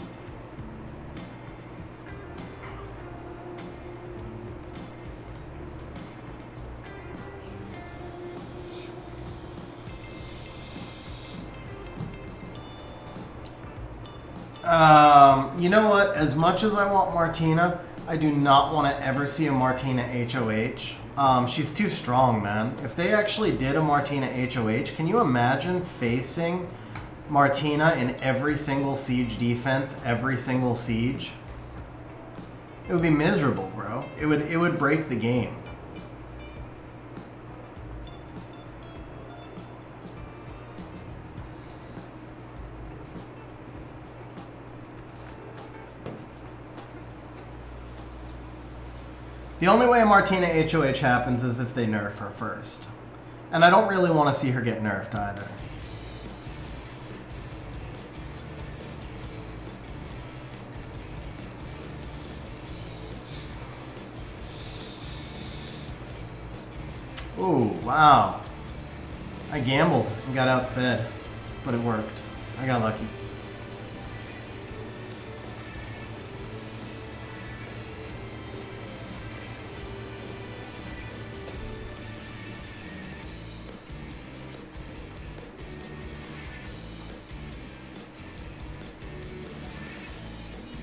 You know what? As much as I want Martina, I do not want to ever see a Martina HOH. She's too strong, man. If they actually did a Martina HOH, can you imagine facing Martina in every single siege defense, every single siege? It would be miserable, bro. It would break the game. The only way a Martina HOH happens is if they nerf her first. And I don't really want to see her get nerfed either. Ooh, wow. I gambled and got outsped, but it worked. I got lucky.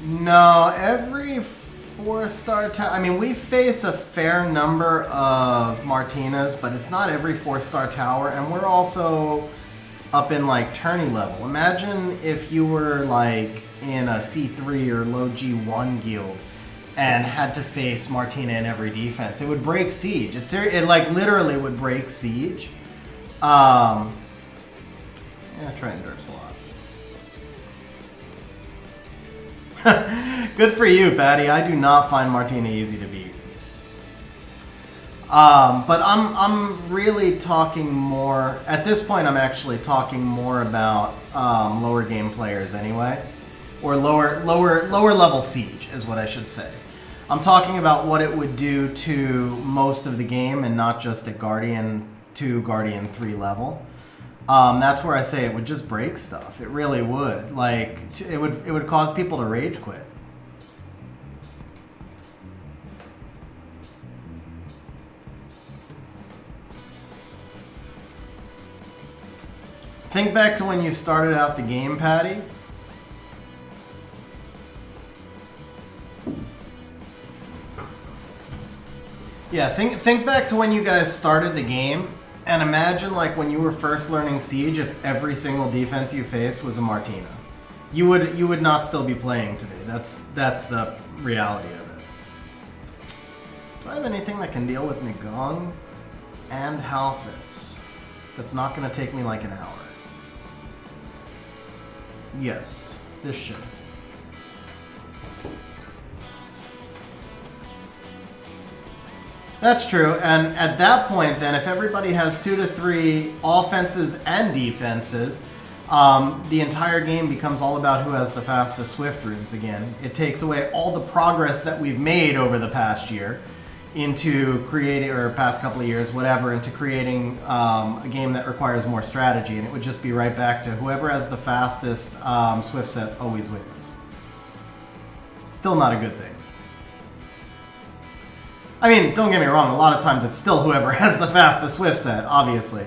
No, every 4-star tower. I mean, we face a fair number of Martinas, but it's not every 4-star tower, and we're also up in like tourney level. Imagine if you were like in a C3 or low G1 guild and had to face Martina in every defense. It would break siege. It like literally would break siege. Yeah, Trident nerfs a lot. Good for you, Patty. I do not find Martina easy to beat. But I'm really talking more at this point. I'm actually talking more about lower game players anyway, or lower level siege is what I should say. I'm talking about what it would do to most of the game and not just at Guardian 2, Guardian 3 level. That's where I say it would just break stuff. It really would. Like, it would cause people to rage quit. Think back to when you started out the game, Patty. Yeah, think back to when you guys started the game. And imagine, like, when you were first learning Siege, if every single defense you faced was a Martina. You would not still be playing today. That's the reality of it. Do I have anything that can deal with Nagong and Halfis? That's not going to take me like an hour. Yes, this should. That's true, and at that point then, if everybody has 2 to 3 offenses and defenses, the entire game becomes all about who has the fastest Swift rooms again. It takes away all the progress that we've made over the past year into creating, or past couple of years, whatever, into creating a game that requires more strategy. And it would just be right back to whoever has the fastest Swift set always wins. Still not a good thing. I mean, don't get me wrong, a lot of times it's still whoever has the fastest Swift set, obviously.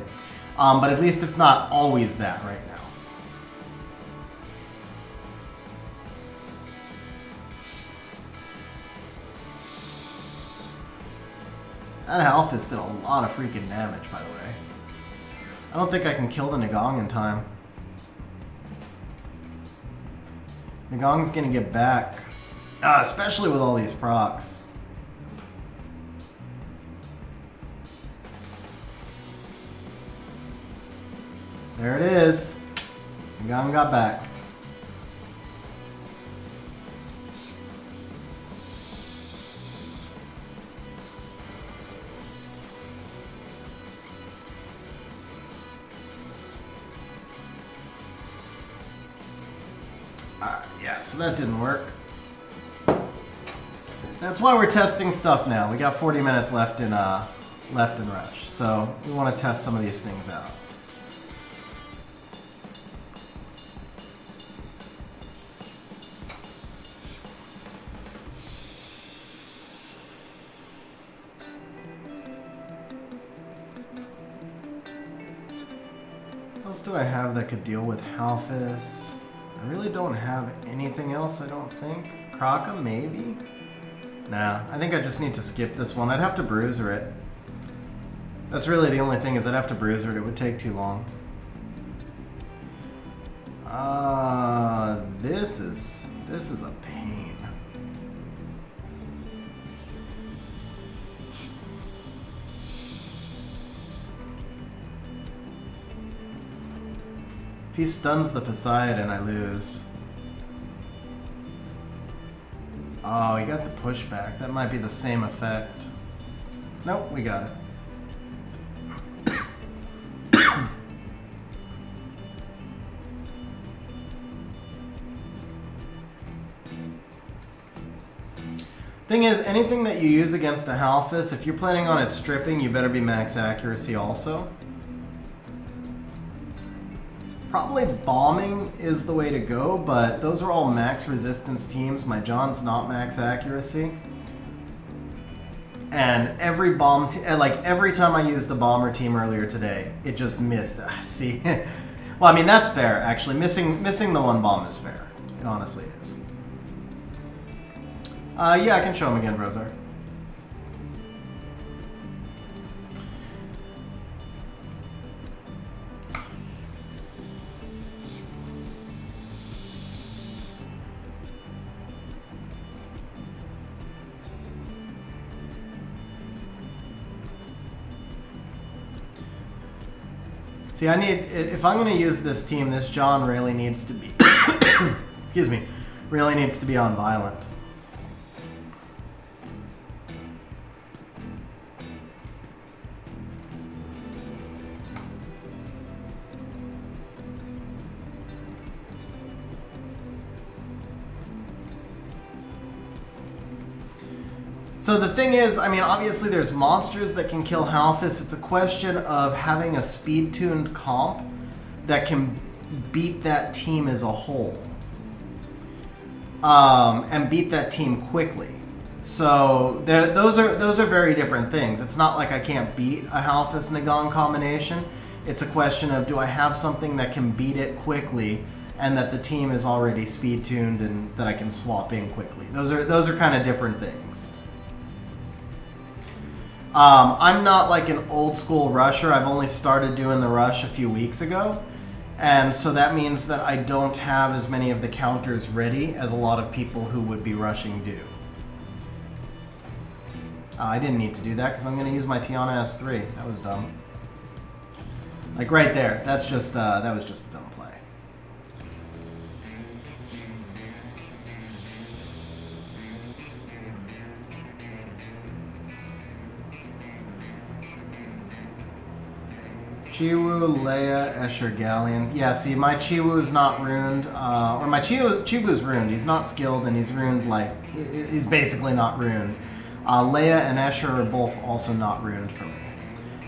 But at least it's not always that right now. That Halfist did a lot of freaking damage, by the way. I don't think I can kill the Nagong in time. Nagong's gonna get back. Especially with all these procs. There it is. Nagong got back. Yeah, so that didn't work. That's why we're testing stuff now. We got 40 minutes left in Rush, so we want to test some of these things out. What else do I have that could deal with Halfist? I really don't have anything else, I don't think. Kraka, maybe? Nah, I think I just need to skip this one. I'd have to bruiser it. That's really the only thing, is I'd have to bruiser it. It would take too long. This is a pain. If he stuns the Poseidon, I lose. Oh, he got the pushback. That might be the same effect. Nope, we got it. Thing is, anything that you use against a Halfist, if you're planning on it stripping, you better be max accuracy also. Probably bombing is the way to go, but those are all max resistance teams. My John's not max accuracy. And every bomb, like every time I used a bomber team earlier today, it just missed. See? Well, I mean, that's fair, actually. Missing the one bomb is fair. It honestly is. Yeah, I can show him again, Rosar. See, if I'm going to use this team, this John really needs to be, excuse me, really needs to be on violent. So the thing is, I mean, obviously there's monsters that can kill Halfist. It's a question of having a speed-tuned comp that can beat that team as a whole. And beat that team quickly. So those are very different things. It's not like I can't beat a Halfist Nagong combination. It's a question of, do I have something that can beat it quickly and that the team is already speed-tuned and that I can swap in quickly. Those are kind of different things. I'm not like an old school rusher. I've only started doing the rush a few weeks ago. And so that means that I don't have as many of the counters ready as a lot of people who would be rushing do. I didn't need to do that because I'm going to use my Tiana S3. That was dumb. Like right there. That's just, that was just a dumb play. Chiwu, Leia, Escher, Galleon. Yeah, see, my Chiwu's not ruined. Or my Chiwu's ruined. He's not skilled, and he's ruined, like, he's basically not ruined. Leia and Escher are both also not ruined for me.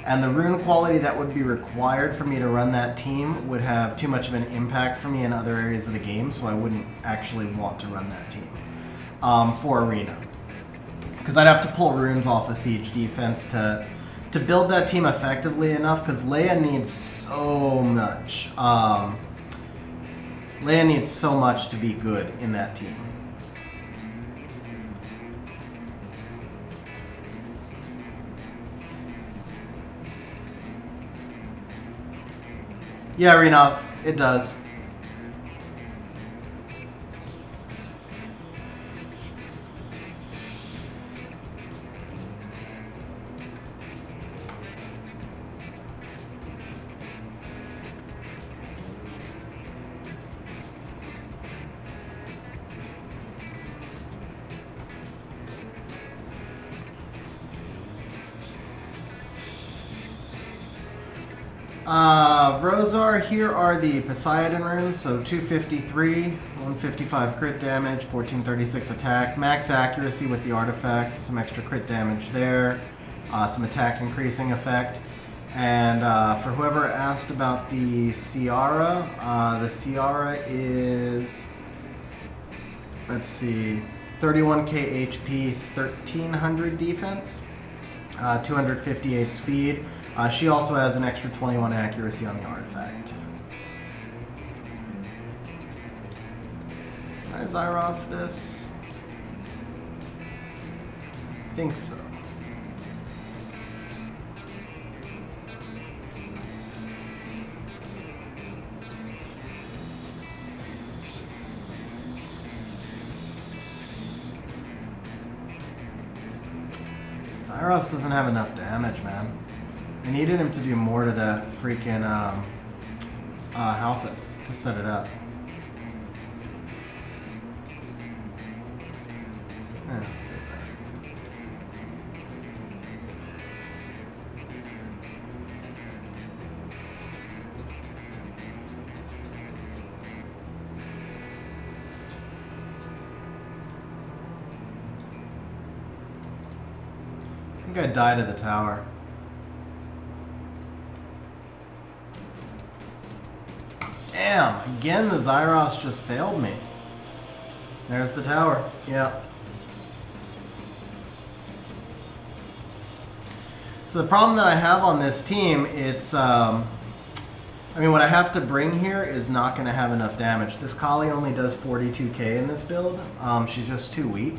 And the rune quality that would be required for me to run that team would have too much of an impact for me in other areas of the game, so I wouldn't actually want to run that team for Arena. Because I'd have to pull runes off of Siege defense to build that team effectively enough, because Leia needs so much. Leia needs so much to be good in that team. Yeah, Renov, it does. Rosar, here are the Poseidon runes, so 253, 155 crit damage, 1436 attack, max accuracy with the artifact, some extra crit damage there, some attack increasing effect. And for whoever asked about the Ciara is, let's see, 31k HP, 1300 defense, 258 speed. She also has an extra 21 accuracy on the artifact. Can I Zyros this? I think so. Zyros doesn't have enough damage, man. I needed him to do more to that freaking Halphus to set it up. Let's save that. I think I died at the tower. Damn, again the Zyros just failed me. There's the tower. Yeah. So the problem that I have on this team, it's, I mean, what I have to bring here is not going to have enough damage. This Kali only does 42k in this build. She's just too weak.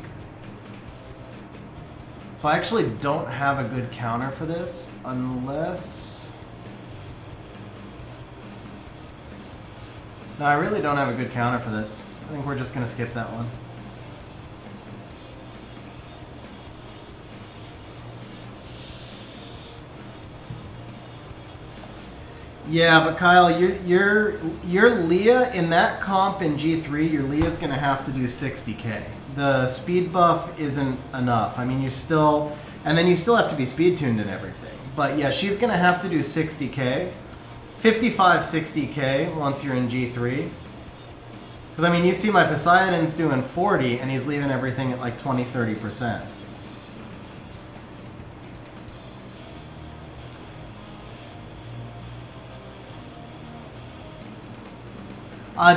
So I actually don't have a good counter for this, unless... No, I really don't have a good counter for this. I think we're just going to skip that one. Yeah, but Kyle, your Leah in that comp in G3, your Leah's going to have to do 60k. The speed buff isn't enough. I mean, you still, and then you still have to be speed tuned and everything. But yeah, she's going to have to do 60k. 55, 60k once you're in G3. Because, I mean, you see my Poseidon's doing 40, and he's leaving everything at like 20, 30%.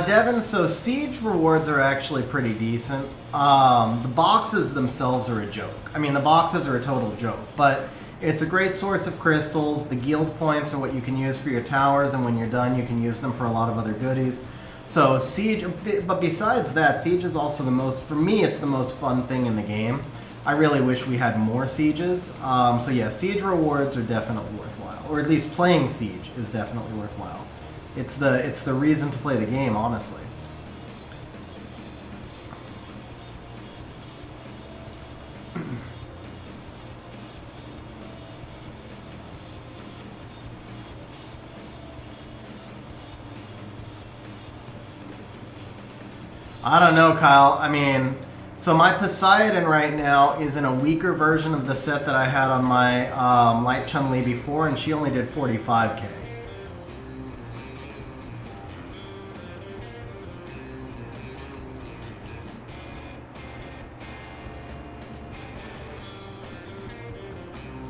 Devin, so Siege rewards are actually pretty decent. The boxes themselves are a joke. I mean, the boxes are a total joke, but it's a great source of crystals. The guild points are what you can use for your towers, and when you're done, you can use them for a lot of other goodies. So Siege, but besides that, Siege is also the most, for me, it's the most fun thing in the game. I really wish we had more Sieges. So yeah, Siege rewards are definitely worthwhile, or at least playing Siege is definitely worthwhile. It's the reason to play the game, honestly. I don't know, Kyle. I mean, so my Poseidon right now is in a weaker version of the set that I had on my Light Chun-Li before, and she only did 45k.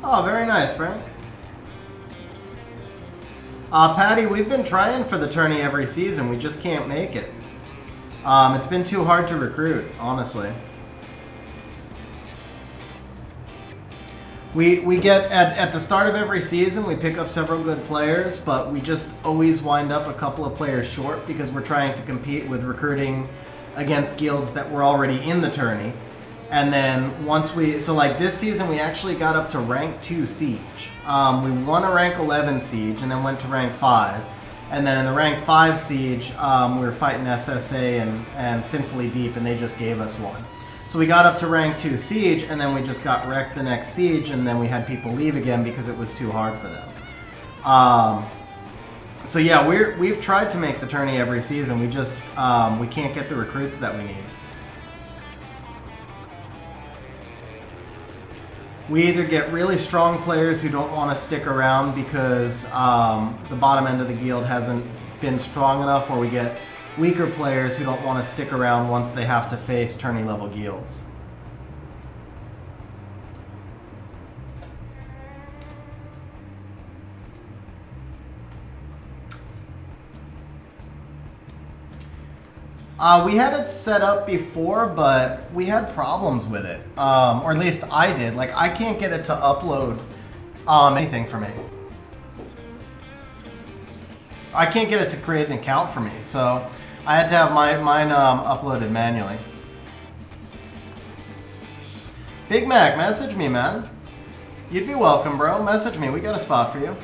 Oh, very nice, Frank. Patty, we've been trying for the tourney every season. We just can't make it. It's been too hard to recruit, honestly. We get, at the start of every season, we pick up several good players, but we just always wind up a couple of players short because we're trying to compete with recruiting against guilds that were already in the tourney. And then once so like this season, we actually got up to rank 2 siege. We won a rank 11 siege and then went to rank 5. And then in the rank 5 siege, we were fighting SSA and Sinfully Deep, and they just gave us one. So we got up to rank 2 siege, and then we just got wrecked the next siege, and then we had people leave again because it was too hard for them. So yeah, we've tried to make the tourney every season. We just we can't get the recruits that we need. We either get really strong players who don't want to stick around because the bottom end of the guild hasn't been strong enough, or we get weaker players who don't want to stick around once they have to face tourney level guilds. We had it set up before, but we had problems with it. Or at least I did. Like, I can't get it to upload anything for me. I can't get it to create an account for me, so I had to have mine uploaded manually. Big Mac, message me, man. You'd be welcome, bro. Message me. We got a spot for you.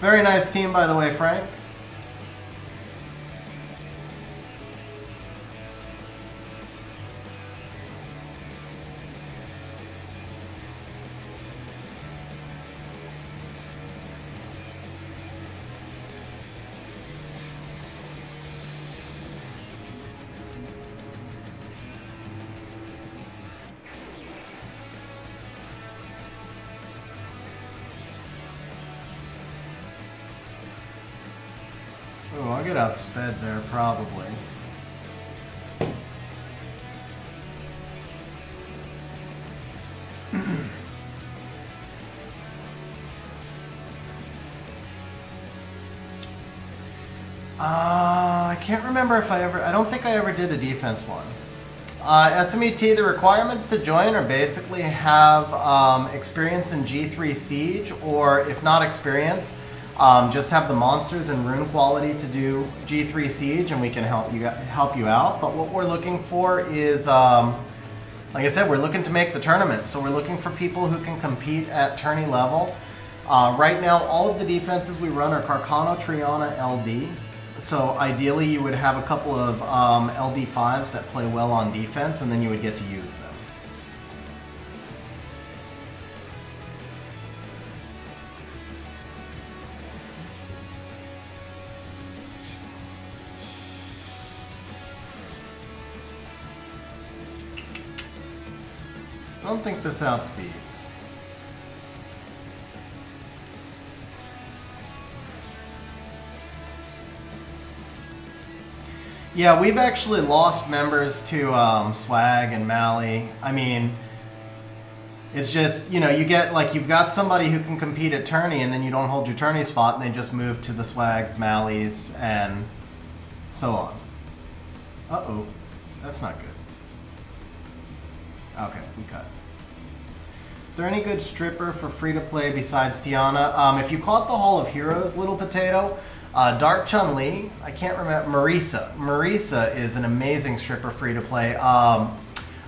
Very nice team, by the way, Frank. Oh, I'll get outsped there, probably. I can't remember if I don't think I ever did a defense one. SMET, the requirements to join are basically have experience in G3 Siege, or if not experience, just have the monsters and rune quality to do G3 Siege, and we can help you out. But what we're looking for is, like I said, we're looking to make the tournament. So we're looking for people who can compete at tourney level. Right now, all of the defenses we run are Carcano, Triana, LD. So ideally, you would have a couple of LD5s that play well on defense, and then you would get to use them. I don't think this outspeeds. Yeah, we've actually lost members to Swag and Mally. I mean, it's just, you know, you get, like, you've got somebody who can compete at tourney, and then you don't hold your tourney spot, and they just move to the Swags, Mallies, and so on. Uh-oh. That's not good. Okay, we cut. Is there any good stripper for free-to-play besides Tiana? If you caught the Hall of Heroes, Little Potato, Dark Chun-Li, I can't remember, Marisa. Marisa is an amazing stripper free-to-play.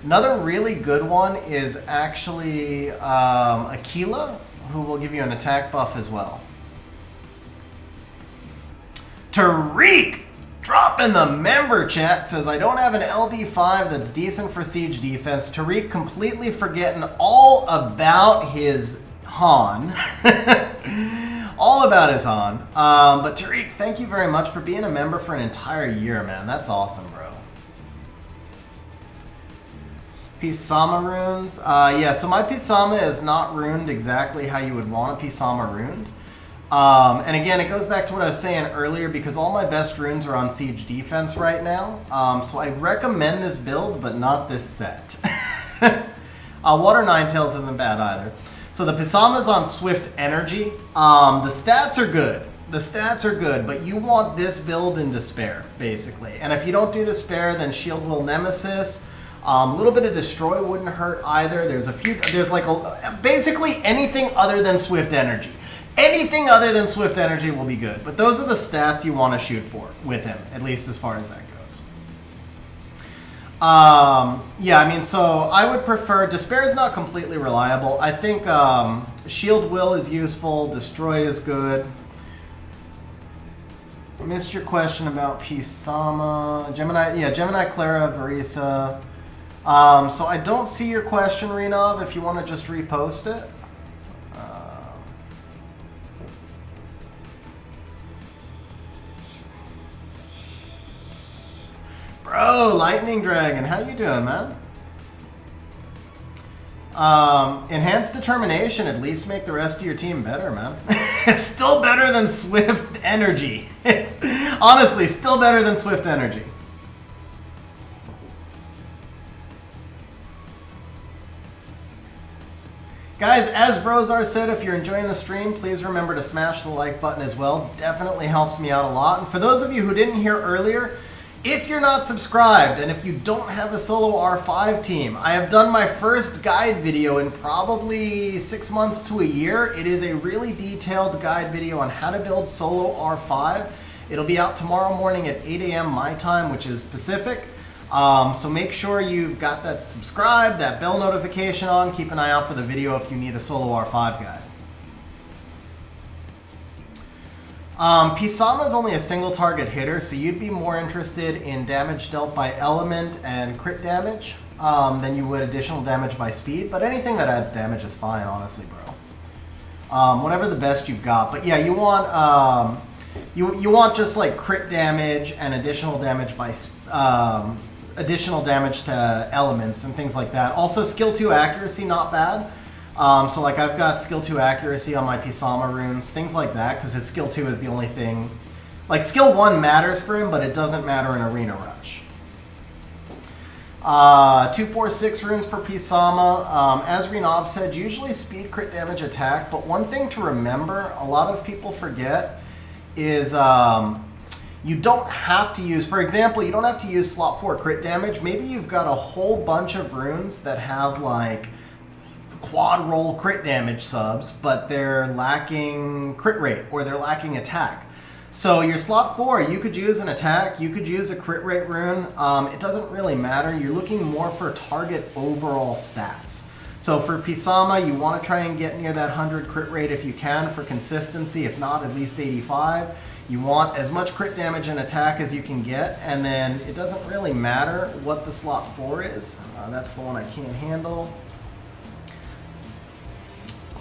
Another really good one is actually Aquila, who will give you an attack buff as well. Tariq! Drop in the member chat, says, I don't have an LD5 that's decent for siege defense. Tariq completely forgetting all about his Han. All about his Han. But Tariq, thank you very much for being a member for an entire year, man. That's awesome, bro. Pisama runes. Yeah, so my Pisama is not runed exactly how you would want a Pisama runed. And again, it goes back to what I was saying earlier, because all my best runes are on siege defense right now. So I recommend this build, but not this set. Water Ninetales isn't bad either. So the Pisama's on Swift Energy. The stats are good. The stats are good, but you want this build in Despair, basically. And if you don't do Despair, then Shield Will Nemesis. A little bit of Destroy wouldn't hurt either. There's like basically anything other than Swift Energy. Anything other than Swift Energy will be good. But those are the stats you want to shoot for with him, at least as far as that goes. Yeah, I mean, so I would prefer... Despair is not completely reliable. I think Shield Will is useful. Destroy is good. Missed your question about Pisama. Gemini, Clara, Varisa. So I don't see your question, Renov, if you want to just repost it. Bro, Lightning Dragon, how you doing, man? Enhanced Determination, at least make the rest of your team better, man. It's still better than Swift Energy. It's honestly still better than Swift Energy. Guys, as Brozar said, if you're enjoying the stream, please remember to smash the like button as well. Definitely helps me out a lot. And for those of you who didn't hear earlier, if you're not subscribed and if you don't have a solo R5 team, I have done my first guide video in probably 6 months to a year. It is a really detailed guide video on how to build solo R5. It'll be out tomorrow morning at 8 a.m. my time, which is Pacific. So make sure you've got that subscribe, that bell notification on. Keep an eye out for the video if you need a solo R5 guide. Pisama is only a single target hitter, so you'd be more interested in damage dealt by element and crit damage than you would additional damage by speed. But anything that adds damage is fine, honestly, bro. Whatever the best you've got. But yeah, you want you want just like crit damage and additional damage by additional damage to elements and things like that. Also, skill 2 accuracy, not bad. So like I've got skill 2 accuracy on my Pisama runes, things like that, because his skill 2 is the only thing. Like skill 1 matters for him, but it doesn't matter in Arena Rush. 2, 4, 6 runes for Pisama. As Renov said, usually speed, crit damage, attack, but one thing to remember, a lot of people forget, is you don't have to use, for example, you don't have to use slot 4 crit damage. Maybe you've got a whole bunch of runes that have like quad roll crit damage subs, but they're lacking crit rate or they're lacking attack. So your slot 4, you could use an attack, you could use a crit rate rune. It doesn't really matter. You're looking more for target overall stats. So for Pisama, you want to try and get near that 100 crit rate if you can for consistency, if not at least 85. You want as much crit damage and attack as you can get, and then it doesn't really matter what the slot 4 is. That's the one I can't handle.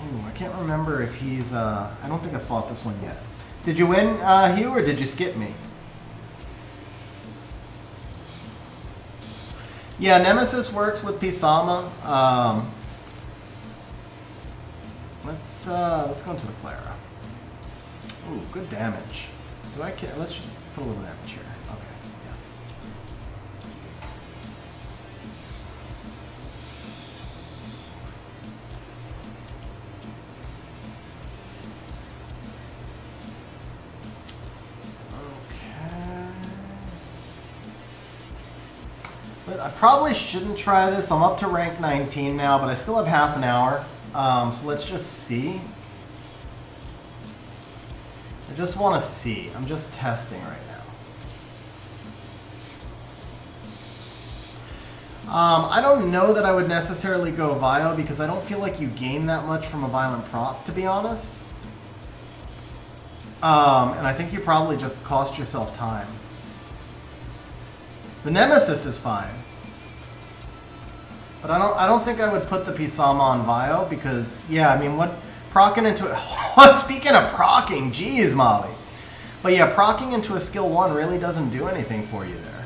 Ooh, I can't remember if he's, I don't think I fought this one yet. Did you win, Hugh, or did you skip me? Yeah, Nemesis works with Pisama. Let's go into the Clara. Ooh, good damage. Do I care? Let's just put a little damage here. Okay, yeah. But I probably shouldn't try this. I'm up to rank 19 now, but I still have half an hour. So let's just see. I just want to see. I'm just testing right now. I don't know that I would necessarily go Vio because I don't feel like you gain that much from a violent proc, to be honest. And I think you probably just cost yourself time. The Nemesis is fine. But I don't think I would put the Pisama on Vio because, yeah, I mean, what procking into it. Speaking of procking, geez, Molly. But yeah, procking into a skill 1 really doesn't do anything for you there.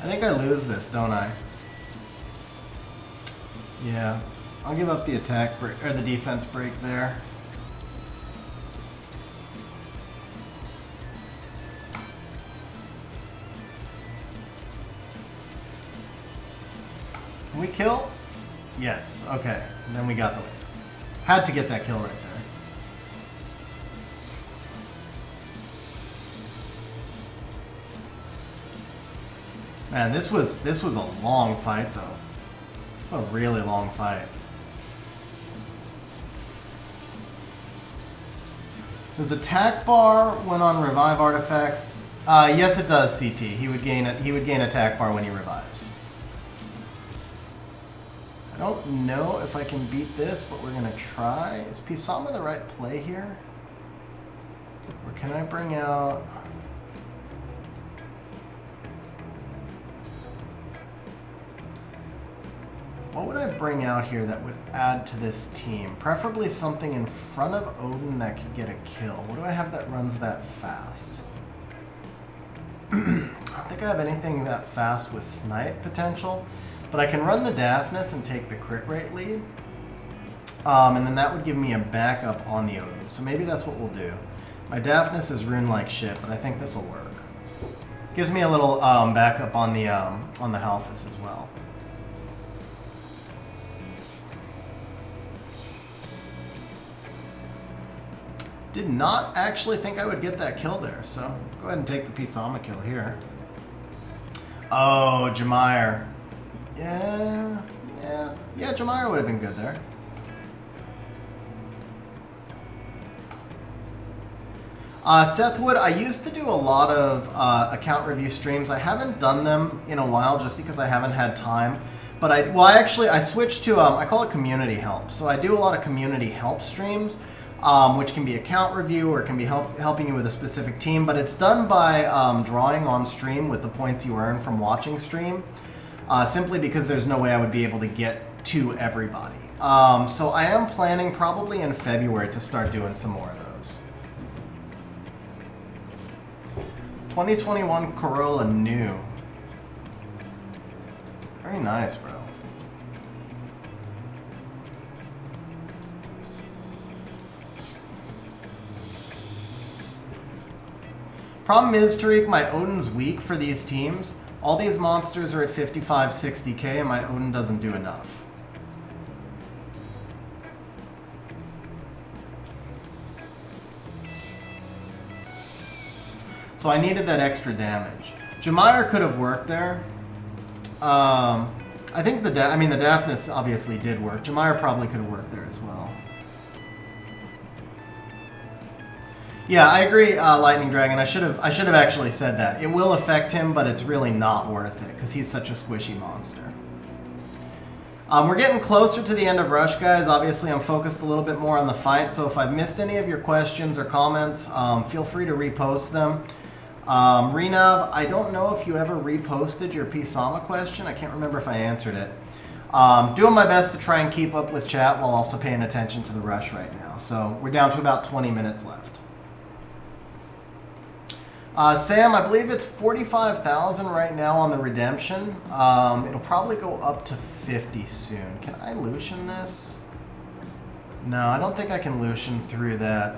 I think I lose this, don't I? Yeah. I'll give up the attack break, or the defense break there. Can we kill? Yes, okay. And then we got the win. Had to get that kill right there. Man, this was a long fight though. It's a really long fight. Does attack bar when on revive artifacts? Yes, it does. CT. He would gain attack bar when he revives. I don't know if I can beat this, but we're gonna try. Is Pisama the right play here? Or can I bring out? What would I bring out here that would add to this team? Preferably something in front of Odin that could get a kill. What do I have that runs that fast? I don't think I have anything that fast with snipe potential, but I can run the Daphnis and take the crit rate lead. And then that would give me a backup on the Odin. So maybe that's what we'll do. My Daphnis is rune like shit, but I think this will work. Gives me a little backup on the Halphus as well. Did not actually think I would get that kill there, so go ahead and take the Pisama kill here. Oh, Jamire. Yeah, Jamire would have been good there. Seth Wood, I used to do a lot of account review streams. I haven't done them in a while just because I haven't had time. But I switched to, I call it community help. So I do a lot of community help streams. Which can be account review or can be helping you with a specific team, but it's done by drawing on stream with the points you earn from watching stream, simply because there's no way I would be able to get to everybody. So I am planning probably in February to start doing some more of those. 2021 Corolla new. Very nice, bro. Problem is, Tariq, my Odin's weak for these teams. All these monsters are at 55, 60k, and my Odin doesn't do enough. So I needed that extra damage. Jamire could have worked there. I think the Daphnis obviously did work. Jamire probably could have worked there as well. Yeah, I agree, Lightning Dragon. I should have actually said that. It will affect him, but it's really not worth it because he's such a squishy monster. We're getting closer to the end of Rush, guys. Obviously, I'm focused a little bit more on the fight, so if I've missed any of your questions or comments, feel free to repost them. Renab, I don't know if you ever reposted your Pisama question. I can't remember if I answered it. Doing my best to try and keep up with chat while also paying attention to the Rush right now. So we're down to about 20 minutes left. Sam, I believe it's 45,000 right now on the redemption. It'll probably go up to 50 soon. Can I Lucian this? No, I don't think I can Lucian through that.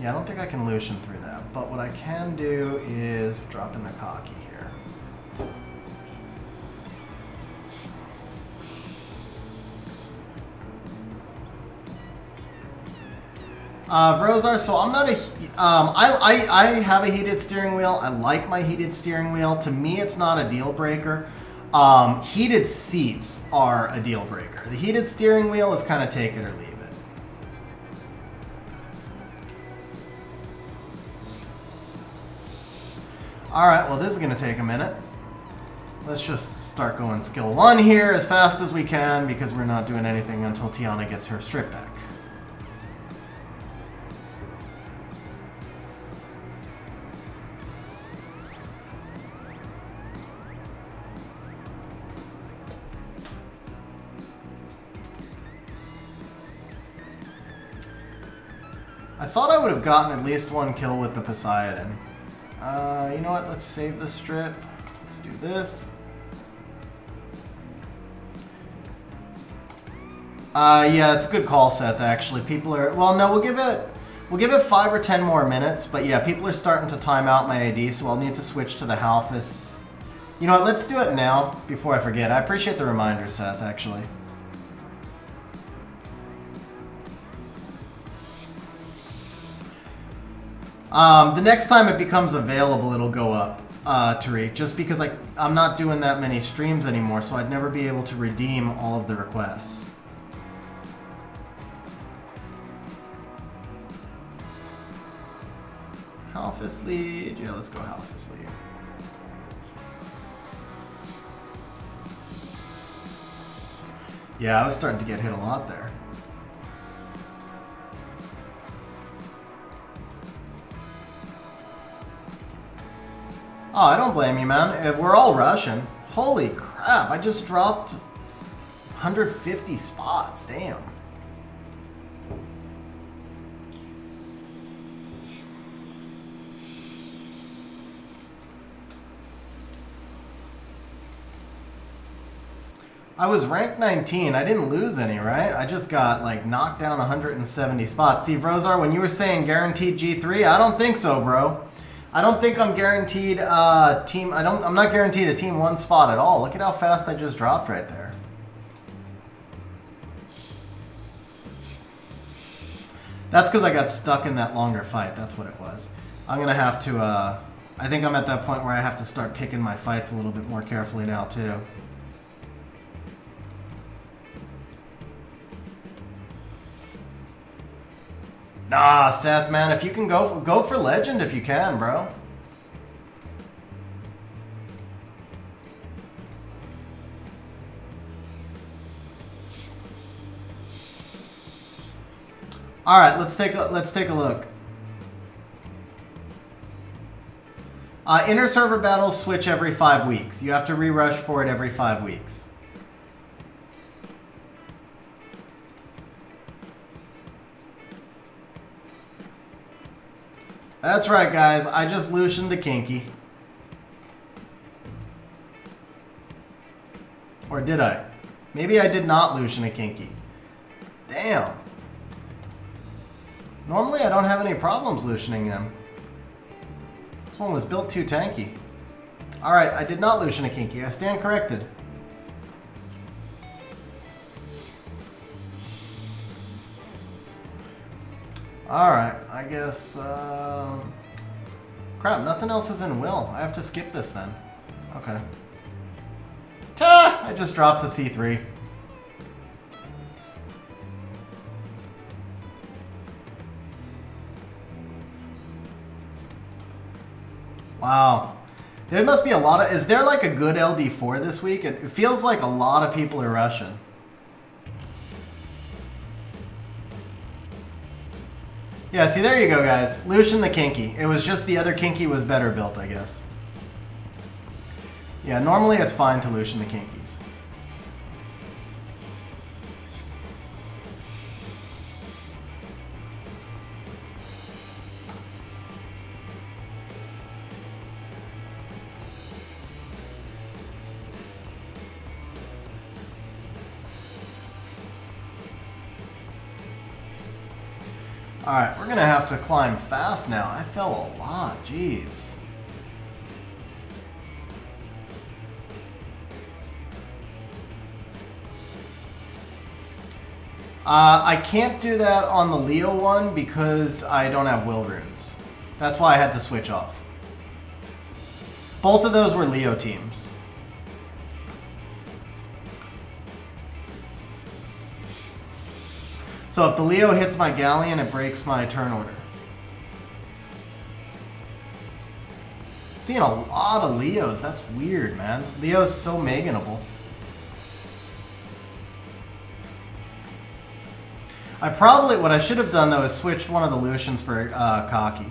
Yeah, I don't think I can Lucian through that. But what I can do is drop in the cocky here. Vrozar, so I'm not a... I have a heated steering wheel. I like my heated steering wheel. To me, it's not a deal breaker. Heated seats are a deal breaker. The heated steering wheel is kind of take it or leave it. Alright, well this is going to take a minute. Let's just start going skill 1 here as fast as we can because we're not doing anything until Tiana gets her strip back. I thought I would have gotten at least one kill with the Poseidon. You know what? Let's save the strip. Let's do this. Yeah, it's a good call, Seth, actually. People are... Well, no, we'll give it 5 or 10 more minutes. But yeah, people are starting to time out my AD, so I'll need to switch to the Halphus. You know what? Let's do it now before I forget. I appreciate the reminder, Seth, actually. The next time it becomes available, it'll go up, Tariq, just because I'm not doing that many streams anymore, so I'd never be able to redeem all of the requests. Halphus lead. Yeah, let's go Halphus lead. Yeah, I was starting to get hit a lot there. Oh, I don't blame you, man. We're all rushing. Holy crap, I just dropped 150 spots. Damn. I was ranked 19. I didn't lose any, right? I just got like knocked down 170 spots. Steve Rosar, when you were saying guaranteed G3, I don't think so, bro. I don't think I'm guaranteed team. I'm not guaranteed a team 1 spot at all. Look at how fast I just dropped right there. That's because I got stuck in that longer fight. That's what it was. I'm gonna have to. I think I'm at that point where I have to start picking my fights a little bit more carefully now too. Nah, Seth, man, if you can go for legend if you can, bro. All right, let's take a look. Inner server battles switch every 5 weeks. You have to re-rush for it every 5 weeks. That's right, guys. I just Lucianed a Kinky. Or did I? Maybe I did not Lucian a Kinky. Damn. Normally I don't have any problems Lucianing them. This one was built too tanky. Alright, I did not Lucian a Kinky. I stand corrected. Alright, I guess, crap, nothing else is in Will. I have to skip this then. Okay. I just dropped to C3. Wow. There must be a lot of... Is there like a good LD4 this week? It feels like a lot of people are rushing. Yeah, see, there you go, guys. Lucian the Kinky. It was just the other Kinky was better built, I guess. Yeah, normally it's fine to Lucian the Kinkies. Alright, we're going to have to climb fast now. I fell a lot, jeez. I can't do that on the Leo one because I don't have will runes. That's why I had to switch off. Both of those were Leo teams. So if the Leo hits my Galleon, it breaks my turn order. Seeing a lot of Leos. That's weird, man. Leo's so Meganable. What I should have done, though, is switched one of the Lucians for Cocky.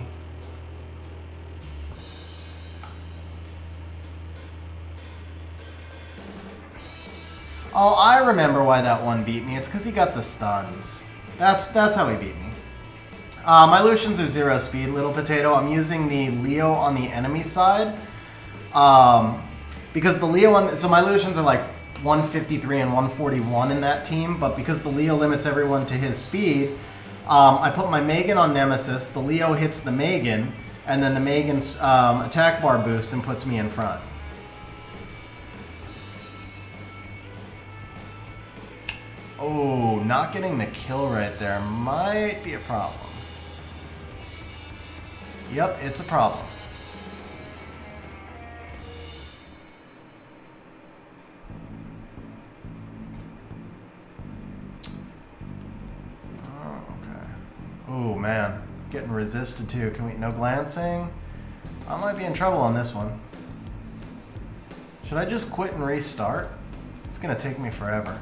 Oh, I remember why that one beat me. It's because he got the stuns. That's how he beat me. My Lucians are 0 speed, Little Potato. I'm using the Leo on the enemy side. because the Leo one. So my Lucians are like 153 and 141 in that team, but because the Leo limits everyone to his speed, I put my Megan on Nemesis. The Leo hits the Megan, and then the Megan's attack bar boosts and puts me in front. Oh, not getting the kill right there might be a problem. Yep, it's a problem. Oh, okay. Oh, man. Getting resisted too. Can we... No glancing? I might be in trouble on this one. Should I just quit and restart? It's gonna take me forever.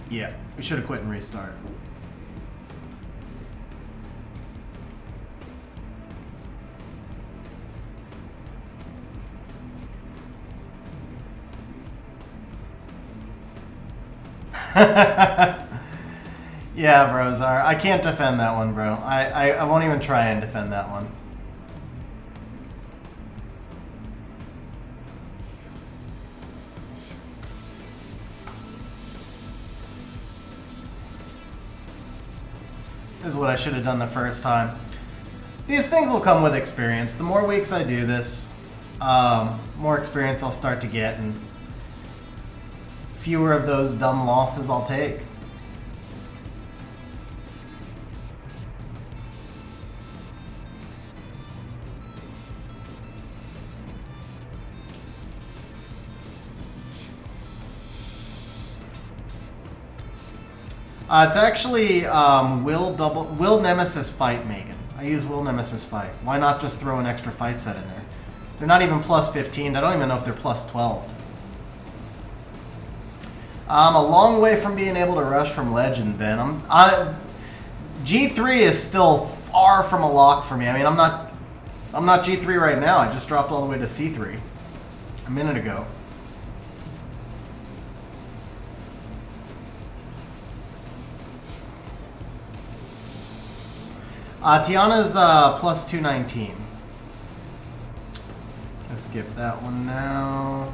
Yeah, we should have quit and restart. Yeah, Brozar. I can't defend that one, bro. I won't even try and defend that one. This is what I should have done the first time. These things will come with experience. The more weeks I do this, more experience I'll start to get, and fewer of those dumb losses I'll take. It's actually Will Nemesis Fight Megan. I use Will Nemesis Fight. Why not just throw an extra fight set in there? They're not even plus 15. I don't even know if they're plus 12. I'm a long way from being able to rush from Legend, Ben. G3 is still far from a lock for me. I mean, I'm not G3 right now. I just dropped all the way to C3 a minute ago. Tiana's plus 219. Let's skip that one now.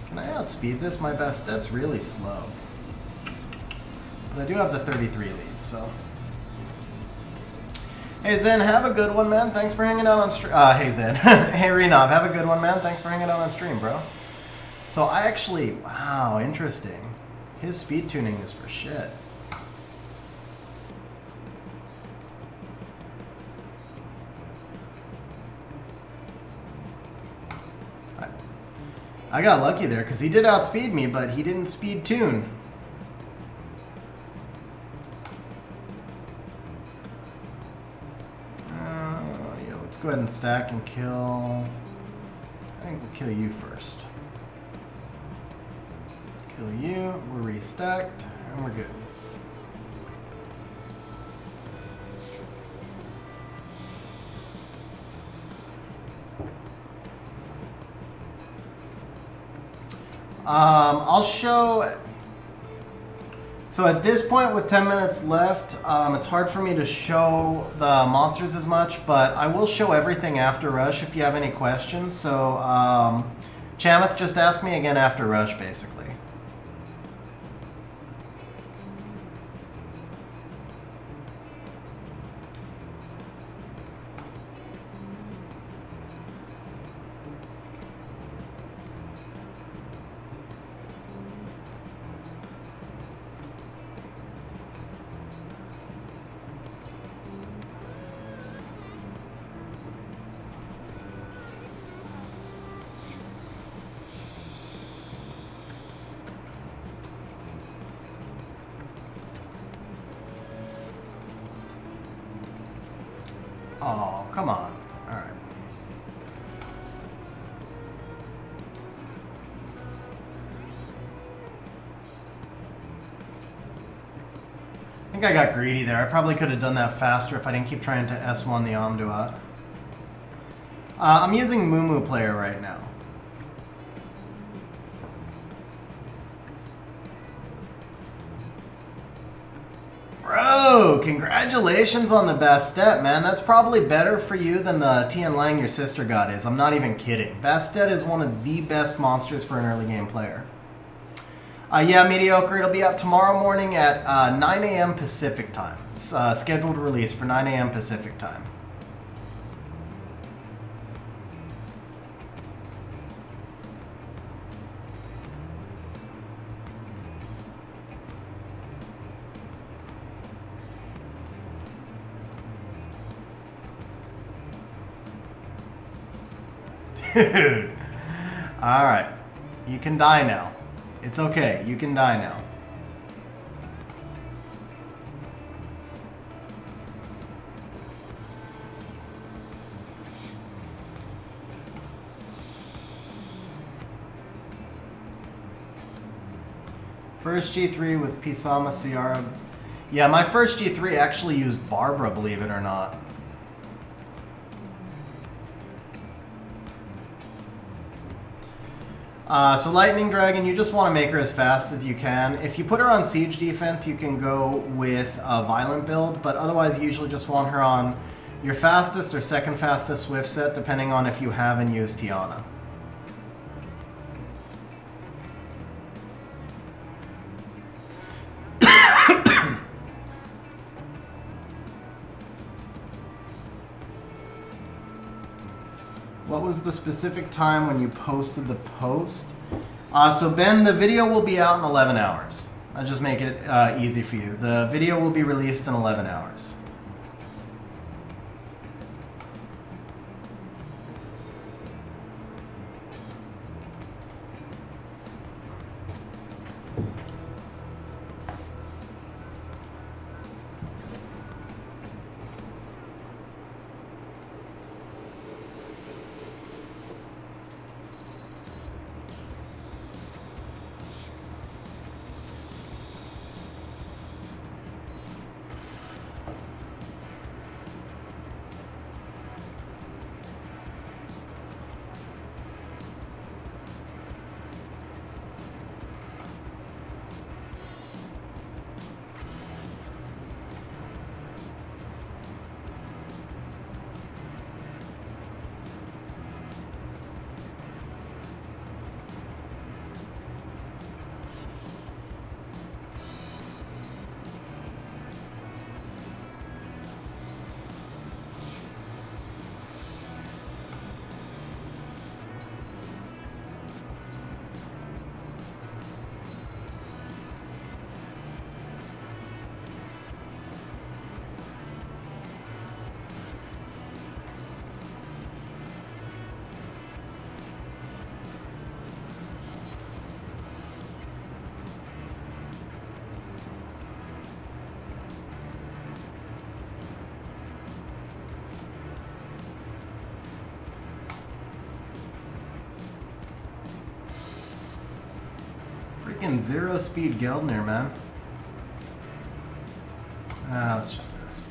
Can I outspeed this? My best stet's really slow. But I do have the 33 lead, so. Hey Zen, have a good one, man. Thanks for hanging out on stream. Hey Zen. Hey Renov, have a good one, man. Thanks for hanging out on stream, bro. So I actually, wow, interesting. His speed tuning is for shit. I got lucky there because he did outspeed me, but he didn't speed tune. Yeah, let's go ahead and stack and kill. I think we'll kill you first. Kill you. We're restacked and we're good. I'll show. So at this point, with 10 minutes left, it's hard for me to show the monsters as much, but I will show everything after Rush if you have any questions. So, Chamath, just ask me again after Rush, basically. Oh, come on. All right. think I got greedy there. I probably could have done that faster if I didn't keep trying to S1 the Amduat. I'm using Moo Player right now. Bro, congratulations on the Bastet, man. That's probably better for you than the Tian Lang your sister got is. I'm not even kidding. Bastet is one of the best monsters for an early game player. Yeah, Mediocre. It'll be out tomorrow morning at 9 a.m. Pacific time. It's scheduled release for 9 a.m. Pacific time. Dude. Alright. You can die now. It's okay. You can die now. First G3 with Pisama Ciara. Yeah, my first G3 actually used Barbara, believe it or not. So Lightning Dragon, you just want to make her as fast as you can. If you put her on Siege Defense, you can go with a Violent build, but otherwise you usually just want her on your fastest or second fastest Swift set, depending on if you have and use Tiana. What was the specific time when you posted the post? So Ben, the video will be out in 11 hours. I'll just make it easy for you. The video will be released in 11 hours. Freaking zero speed Geldner, man. Let's just do this.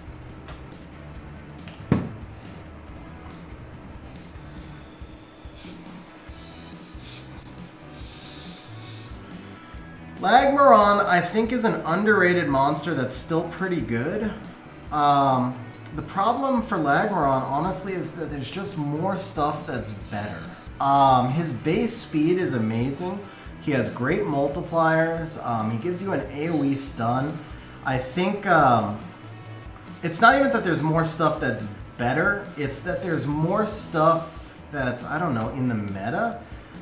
Lagmaron, I think, is an underrated monster that's still pretty good. The problem for Lagmaron, honestly, is that there's just more stuff that's better. His base speed is amazing. He has great multipliers. He gives you an AoE stun. I think it's not even that there's more stuff that's better. It's that there's more stuff that's, I don't know, in the meta.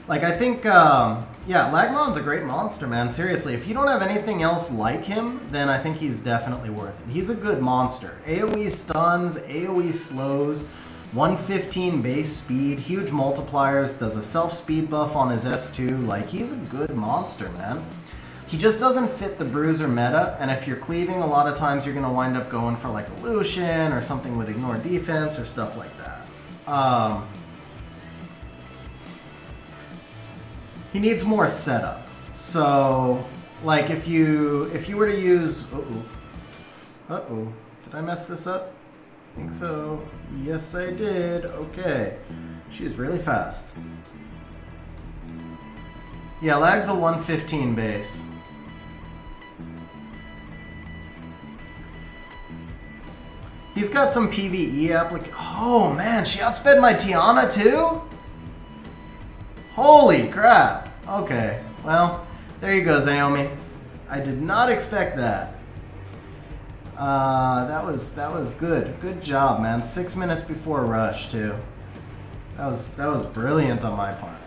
Like, I think, yeah, Lagmaron's a great monster, man. Seriously, if you don't have anything else like him, then I think he's definitely worth it. He's a good monster. AoE stuns, AoE slows, 115 base speed, huge multipliers, does a self-speed buff on his S2. Like, he's a good monster, man. He just doesn't fit the Bruiser meta, and if you're cleaving, a lot of times you're going to wind up going for, like, a Lucian or something with ignore defense or stuff like that. He needs more setup. So, like, if you were to use... Uh-oh. Did I mess this up? I think so. Yes, I did. Okay. She's really fast. Yeah, lag's a 115 base. He's got some PvE Oh man, she outsped my Tiana too? Holy crap. Okay, well, there you go, Zaomi. I did not expect that. That was good. Good job, man. 6 minutes before rush too. That was brilliant on my part.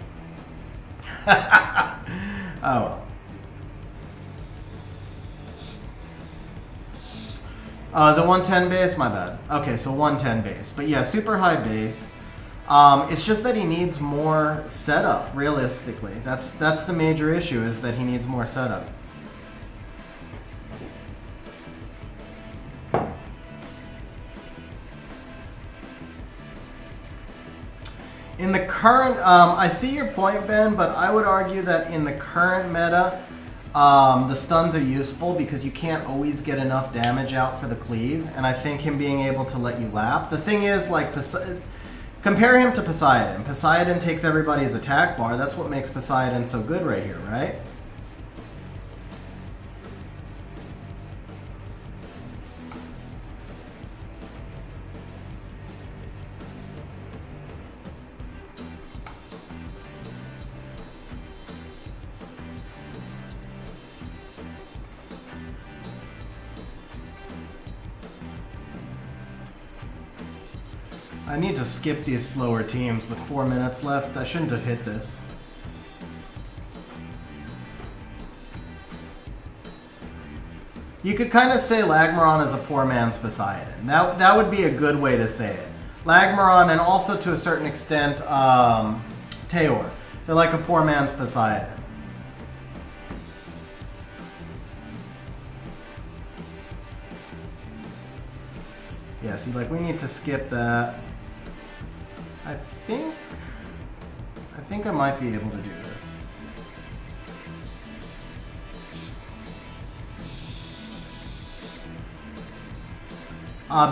Oh well. Oh, is it 110 base? My bad. Okay, so 110 base. But yeah, super high base. It's just that he needs more setup, realistically. That's the major issue, is that he needs more setup. In the current, I see your point, Ben, but I would argue that in the current meta, the stuns are useful because you can't always get enough damage out for the cleave, and I think him being able to let you lap. The thing is, like, compare him to Poseidon. Poseidon takes everybody's attack bar. That's what makes Poseidon so good right here, right? I need to skip these slower teams with 4 minutes left. I shouldn't have hit this. You could kind of say Lagmaron is a poor man's Poseidon. That would be a good way to say it. Lagmaron, and also to a certain extent, Teor. They're like a poor man's Poseidon. Yeah, see, like, we need to skip that. I think I might be able to do this.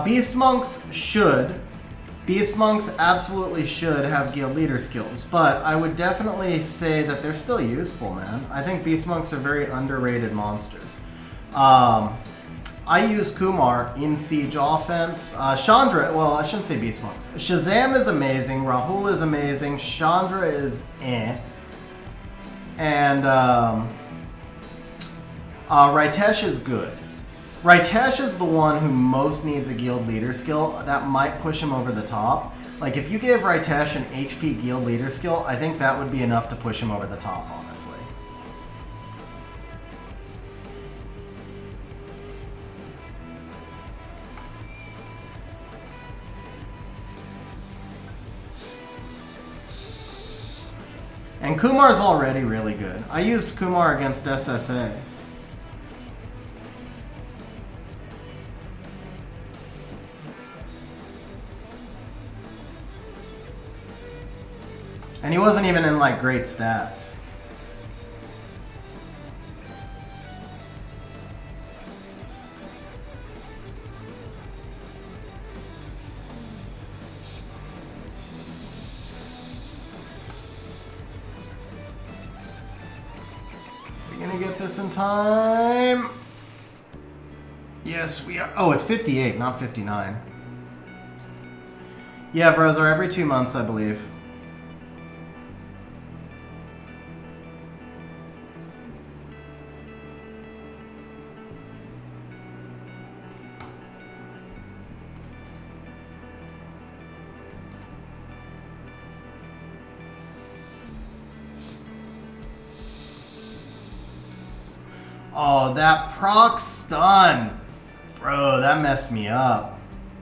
Beast Monks should. Beast Monks absolutely should have guild leader skills, but I would definitely say that they're still useful, man. I think Beast Monks are very underrated monsters. I use Kumar in siege offense. Chandra, well, I shouldn't say Beast Monks. Shazam is amazing. Rahul is amazing. Chandra is eh. And Ritesh is good. Ritesh is the one who most needs a guild leader skill. That might push him over the top. Like, if you gave Ritesh an HP guild leader skill, I think that would be enough to push him over the top, honestly. And Kumar's already really good. I used Kumar against SSA. And he wasn't even in, like, great stats. Get this in time. Yes, we are. Oh, it's 58, not 59. Yeah, Vrozar, every 2 months, I believe. Oh, that proc stun. Bro, that messed me up.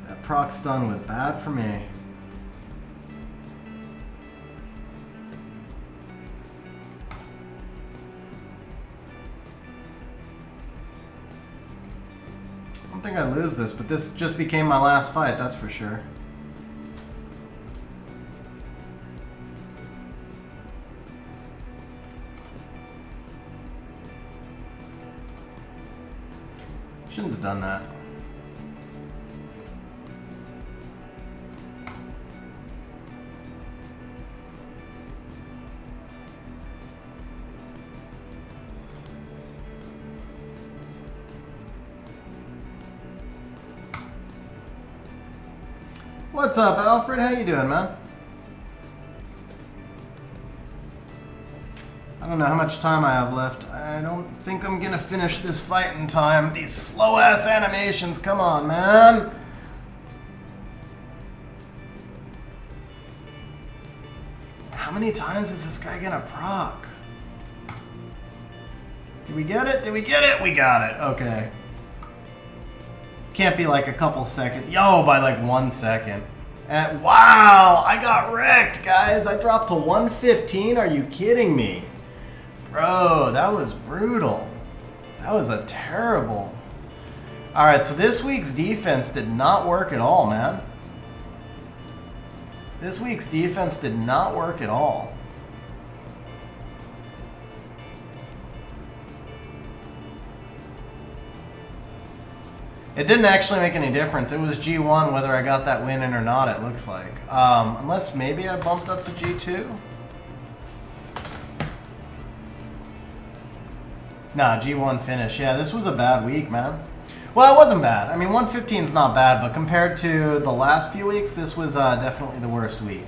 That proc stun was bad for me. I don't think I lose this, but this just became my last fight, that's for sure. Shouldn't have done that. What's up, Alfred? How you doing, man? I don't know how much time I have left. I don't think I'm gonna finish this fight in time. These slow-ass animations, come on, man! How many times is this guy gonna proc? Did we get it? Did we get it? We got it. Okay. Can't be like a couple seconds. Yo, by like 1 second. And wow, I got wrecked, guys. I dropped to 115. Are you kidding me? Bro, that was brutal. That was a terrible. All right, so this week's defense did not work at all, man. This week's defense did not work at all. It didn't actually make any difference. It was G1 whether I got that win in or not, it looks like. Unless maybe I bumped up to G2. Nah, G1 finish. Yeah, this was a bad week, man. Well, it wasn't bad. I mean, 115 is not bad, but compared to the last few weeks, this was definitely the worst week.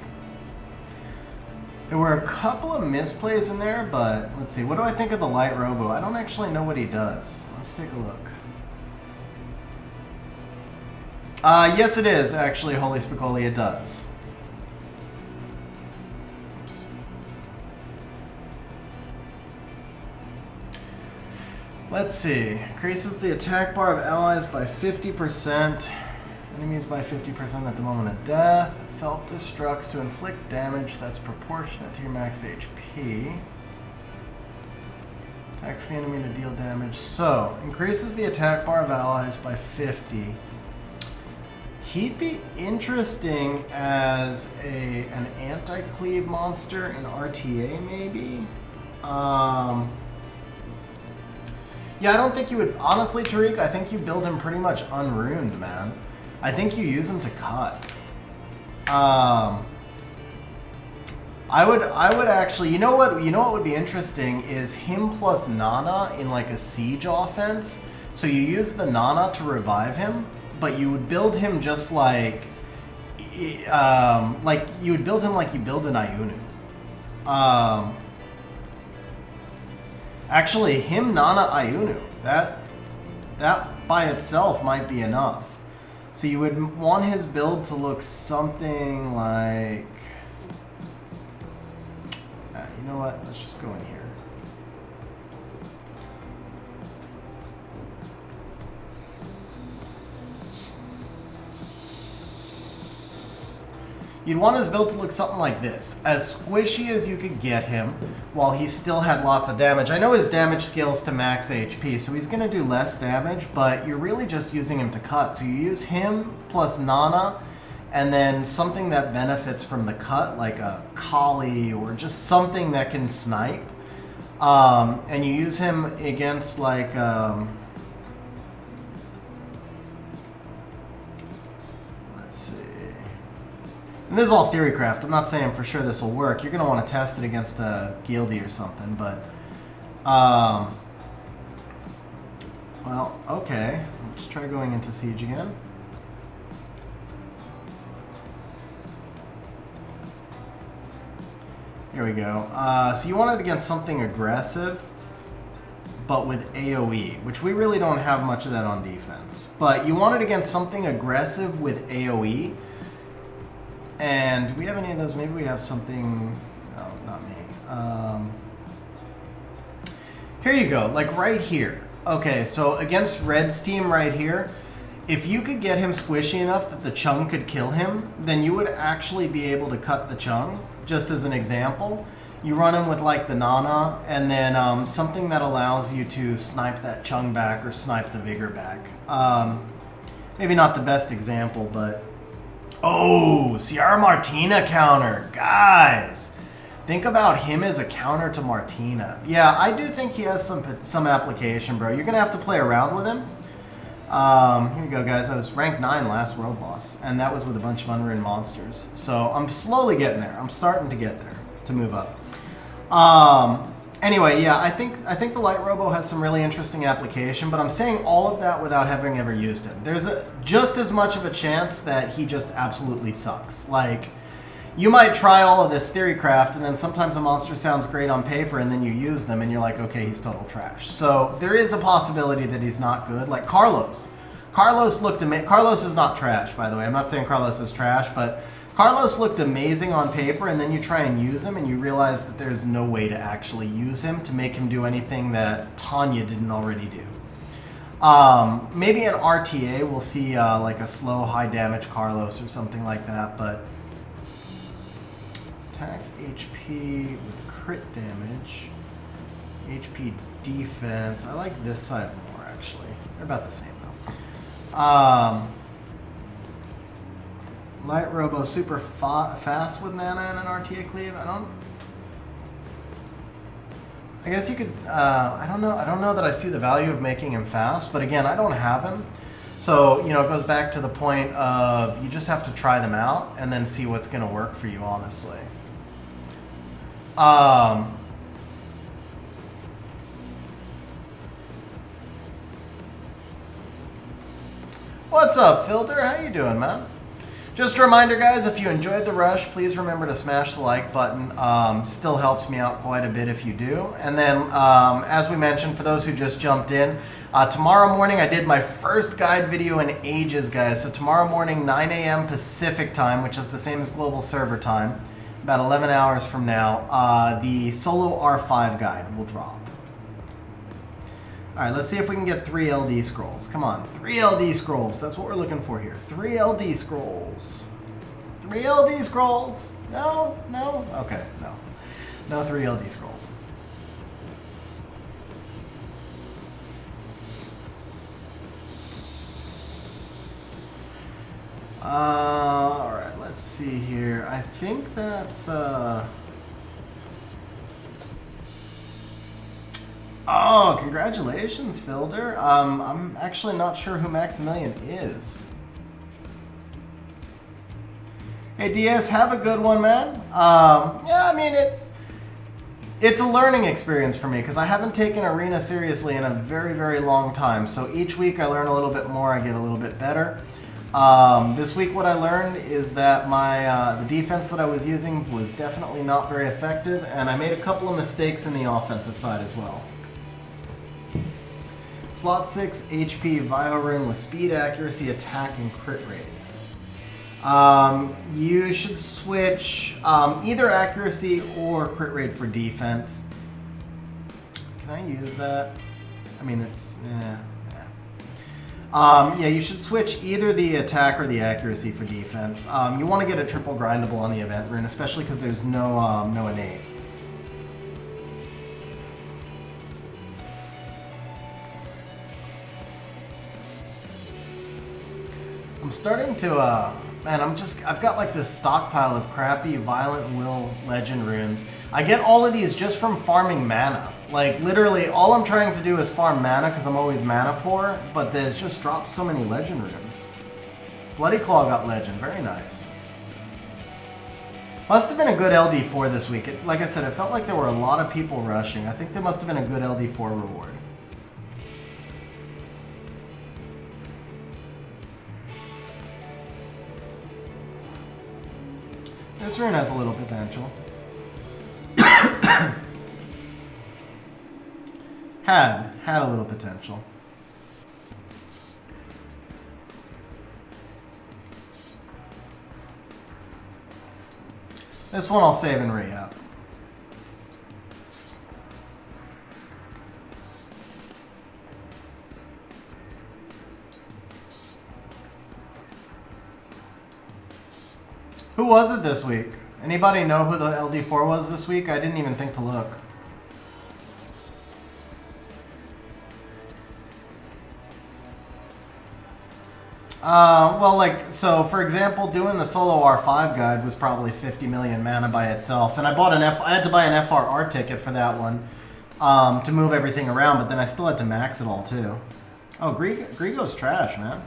There were a couple of misplays in there, but let's see. What do I think of the light robo? I don't actually know what he does. Let's take a look. Yes, it is, actually, Holy Spicoli, it does. Oops. Let's see. Increases the attack bar of allies by 50%. Enemies by 50% at the moment of death. Self-destructs to inflict damage that's proportionate to your max HP. Attacks the enemy to deal damage. So, increases the attack bar of allies by 50. He'd be interesting as an anti-cleave monster in RTA, maybe? Yeah, I don't think you would... Honestly, Tariq, I think you build him pretty much unruined, man. I think you use him to cut. I would actually... You know what would be interesting is him plus Nana in like a siege offense. So you use the Nana to revive him, but you would build him just like you would build him like you build an Ayunu. Actually, him Nana Ayunu, that by itself might be enough. So you would want his build to look something like, you know what? Let's just go in here. You'd want his build to look something like this. As squishy as you could get him while he still had lots of damage. I know his damage scales to max HP, so he's going to do less damage, but you're really just using him to cut. So you use him plus Nana, and then something that benefits from the cut, like a Kali or just something that can snipe. And you use him against like... And this is all theorycraft. I'm not saying for sure this will work. You're going to want to test it against a Guildy or something, but... well, okay. Let's try going into Siege again. Here we go. So you want it against something aggressive, but with AoE, which we really don't have much of that on defense. But you want it against something aggressive with AoE. And do we have any of those? Maybe we have something... Oh, not me. Here you go, like right here. Okay, so against Red's team right here, if you could get him squishy enough that the Chung could kill him, then you would actually be able to cut the Chung, just as an example. You run him with like the Nana, and then something that allows you to snipe that Chung back or snipe the Vigor back. Maybe not the best example, but... Oh, Ciara Martina counter. Guys, think about him as a counter to Martina. Yeah, I do think he has some application, bro. You're going to have to play around with him. Here you go, guys. I was ranked 9 last World Boss, and that was with a bunch of unruined monsters. So I'm slowly getting there. I'm starting to get there, to move up. Anyway, yeah, I think the Light Robo has some really interesting application, but I'm saying all of that without having ever used him. There's just as much of a chance that he just absolutely sucks. Like, you might try all of this theorycraft, and then sometimes a monster sounds great on paper, and then you use them, and you're like, okay, he's total trash. So there is a possibility that he's not good. Like Carlos. Carlos looked amazing. Carlos is not trash, by the way. I'm not saying Carlos is trash, but Carlos looked amazing on paper, and then you try and use him, and you realize that there's no way to actually use him to make him do anything that Tanya didn't already do. Maybe in RTA we'll see like a slow, high damage Carlos or something like that, but attack HP with crit damage, HP defense. I like this side more, actually. They're about the same, though. Light Robo super fast with Nana and an RTA cleave. I guess you could. I don't know that I see the value of making him fast, but again, I don't have him, so it goes back to the point of you just have to try them out and then see what's going to work for you, honestly. What's up, Filter? How you doing, man? Just a reminder, guys, if you enjoyed the rush, please remember to smash the like button. Still helps me out quite a bit if you do. And then, as we mentioned, for those who just jumped in, tomorrow morning I did my first guide video in ages, guys. So tomorrow morning, 9 a.m. Pacific time, which is the same as global server time, about 11 hours from now, the solo R5 guide will drop. All right, let's see if we can get 3 LD scrolls. Come on, 3 LD scrolls. That's what we're looking for here. 3 LD scrolls. 3 LD scrolls. No, no. Okay, no. No 3 LD scrolls. All right, let's see here. I think that's Oh, congratulations, Filder. I'm actually not sure who Maximilian is. Hey, DS, have a good one, man. Yeah, I mean, it's a learning experience for me because I haven't taken Arena seriously in a very, very long time. So each week I learn a little bit more, I get a little bit better. This week what I learned is that the defense that I was using was definitely not very effective, and I made a couple of mistakes in the offensive side as well. Slot 6 HP Viorun with speed, accuracy, attack, and crit rate. You should switch either accuracy or crit rate for defense. Can I use that? I mean, it's... yeah, you should switch either the attack or the accuracy for defense. You want to get a triple grindable on the event rune, especially because there's no innate. I'm starting to, man, I've got like this stockpile of crappy Violent Will Legend runes. I get all of these just from farming mana. Like, literally, all I'm trying to do is farm mana because I'm always mana poor, but there's just dropped so many Legend runes. Bloody Claw got Legend, very nice. Must have been a good LD4 this week. Like I said, it felt like there were a lot of people rushing. I think there must have been a good LD4 reward. This rune has a little potential. Had a little potential. This one I'll save and re-up. Who was it this week? Anybody know who the LD4 was this week? I didn't even think to look. Well, like, so for example, doing the solo R5 guide was probably 50 million mana by itself, and I had to buy an FRR ticket for that one to move everything around, but then I still had to max it all too. Oh, Grigo's trash, man.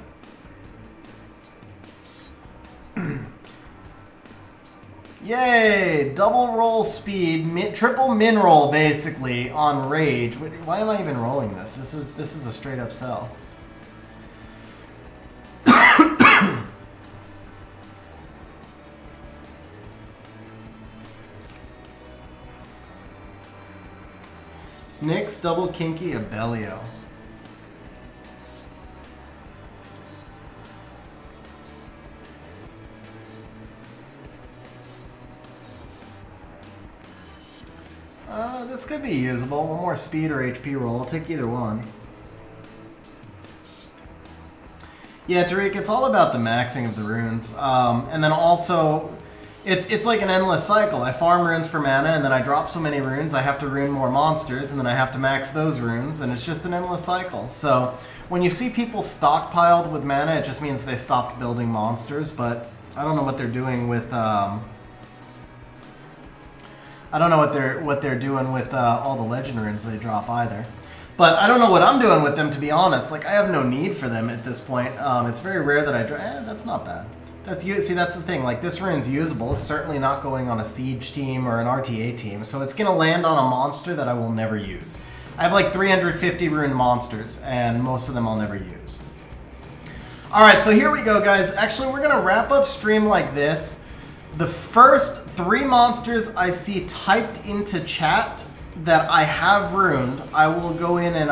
Yay! Double roll speed, triple min roll basically on rage. Why am I even rolling this? This is a straight up sell. Nyx, double kinky, Abellio. This could be usable. One more speed or HP roll. I'll take either one. Yeah, Tariq, it's all about the maxing of the runes. And then also, it's like an endless cycle. I farm runes for mana, and then I drop so many runes, I have to rune more monsters, and then I have to max those runes, and it's just an endless cycle. So when you see people stockpiled with mana, it just means they stopped building monsters, but I don't know what they're doing with... I don't know what they're doing with all the legend runes they drop either. But I don't know what I'm doing with them, to be honest. Like, I have no need for them at this point. It's very rare that I draw... that's not bad. See, that's the thing. Like, this rune's usable. It's certainly not going on a siege team or an RTA team. So it's going to land on a monster that I will never use. I have like 350 rune monsters, and most of them I'll never use. Alright, so here we go, guys. Actually, we're going to wrap up stream like this. The first 3 monsters I see typed into chat that I have ruined, I will go in and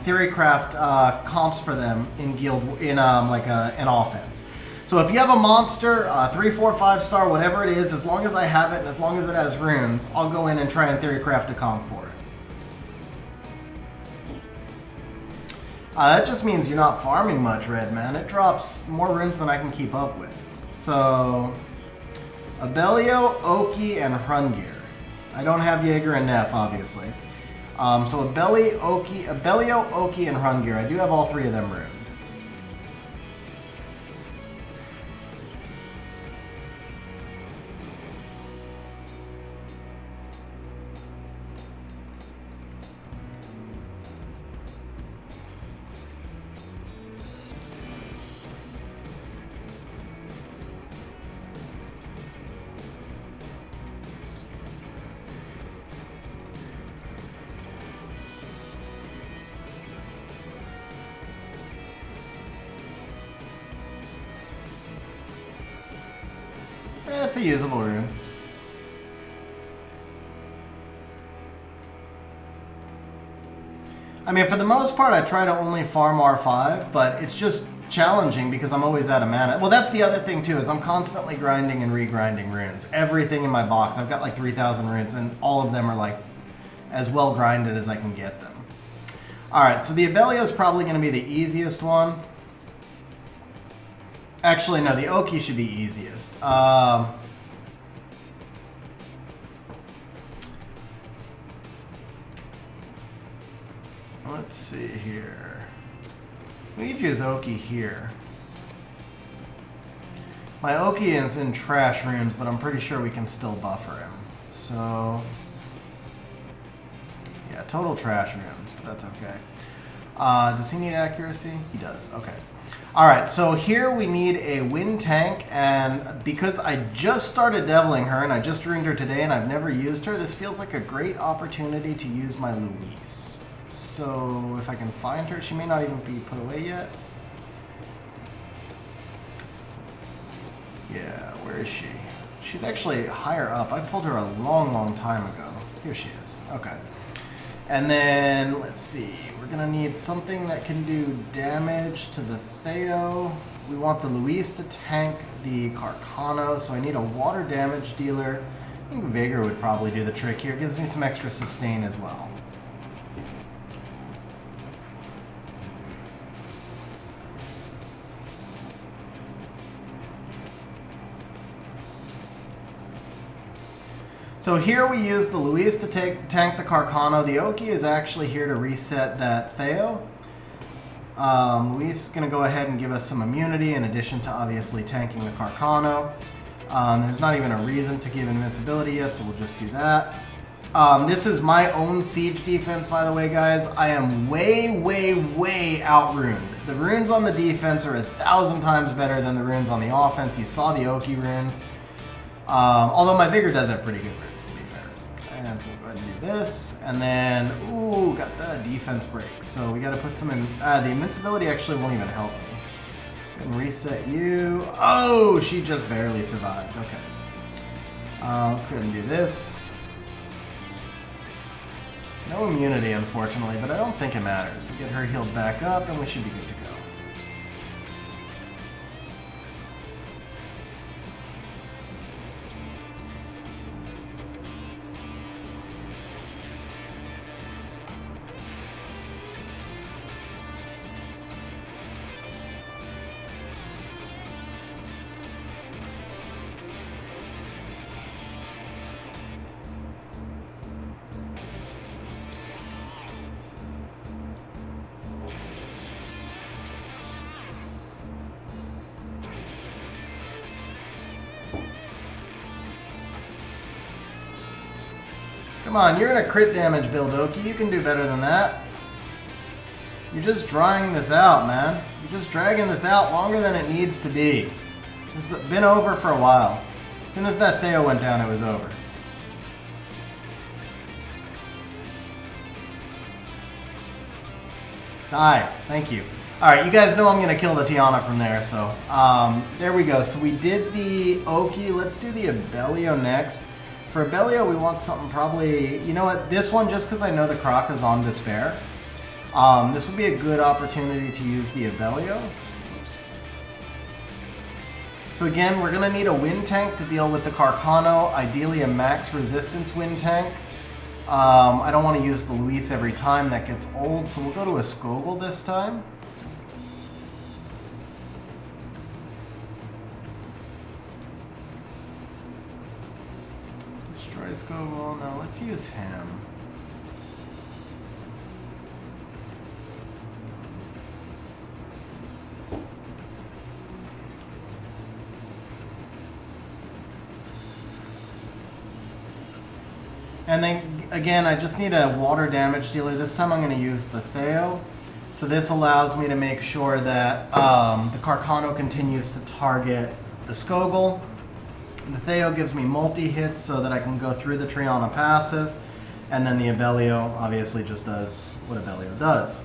theorycraft comps for them in guild in an offense. So if you have a monster, 3, 4, 5 star, whatever it is, as long as I have it and as long as it has runes, I'll go in and try and theorycraft a comp for it. That just means you're not farming much, Red Man. It drops more runes than I can keep up with. So, Abellio, Oki, and Hrungir. I don't have Jaeger and Neff, obviously. So Abellio, Oki, and Hrungir. I do have all 3 of them ruined. It's a usable rune. I mean, for the most part, I try to only farm R5, but it's just challenging because I'm always out of mana. Well, that's the other thing, too, is I'm constantly grinding and regrinding runes. Everything in my box, I've got like 3,000 runes, and all of them are like as well grinded as I can get them. Alright, so the Abellio is probably going to be the easiest one. Actually, no, the Oki should be easiest. Let's see here. We could use Oki here. My Oki is in trash runes, but I'm pretty sure we can still buffer him. So, yeah, total trash runes, but that's okay. Does he need accuracy? He does, okay. Alright, so here we need a wind tank, and because I just started deviling her, and I just ruined her today, and I've never used her, this feels like a great opportunity to use my Luis. So, if I can find her, she may not even be put away yet. Yeah, where is she? She's actually higher up. I pulled her a long, long time ago. Here she is. Okay. And then, let's see. We're going to need something that can do damage to the Theo. We want the Luis to tank the Carcano, so I need a water damage dealer. I think Vigor would probably do the trick here. It gives me some extra sustain as well. So here we use the Luis to tank the Carcano. The Oki is actually here to reset that Theo. Luis is going to go ahead and give us some immunity in addition to obviously tanking the Carcano. There's not even a reason to give invincibility yet, so we'll just do that. This is my own siege defense, by the way, guys. I am way, way, way out-runed. The runes on the defense are 1,000 times better than the runes on the offense. You saw the Oki runes. Although my Vigor does have pretty good roots, to be fair. And so we'll go ahead and do this. And then, ooh, got the defense break. So we got to put some in. The invincibility actually won't even help me. And reset you. Oh, she just barely survived. Okay. Let's go ahead and do this. No immunity, unfortunately, but I don't think it matters. We get her healed back up, and we should be good to go. Come on, you're in a crit damage build, Oki. You can do better than that. You're just drying this out, man. You're just dragging this out longer than it needs to be. This has been over for a while. As soon as that Theo went down, it was over. Die. Thank you. Alright, you guys know I'm going to kill the Tiana from there, so there we go. So we did the Oki. Let's do the Abellio next. For Abellio, we want something probably... You know what? This one, just because I know the Croc is on Despair, this would be a good opportunity to use the Abellio. Oops. So again, we're going to need a wind tank to deal with the Carcano, ideally a max resistance wind tank. I don't want to use the Luis every time, that gets old, so we'll go to a Skogul this time. Destroy Skogul, no, let's use him. And then, again, I just need a water damage dealer. This time I'm going to use the Theo. So this allows me to make sure that the Carcano continues to target the Skogul. The Theo gives me multi-hits so that I can go through the Triana passive. And then the Abellio obviously just does what Abellio does.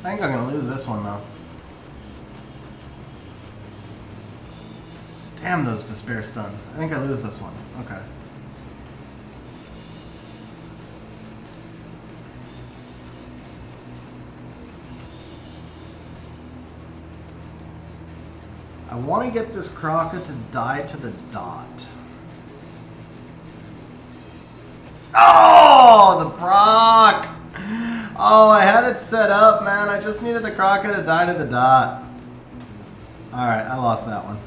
I think I'm going to lose this one, though. Damn those Despair stuns. I think I lose this one. Okay. I want to get this Kraka to die to the dot. Oh, the proc! Oh, I had it set up, man. I just needed the Kraka to die to the dot. Alright, I lost that one.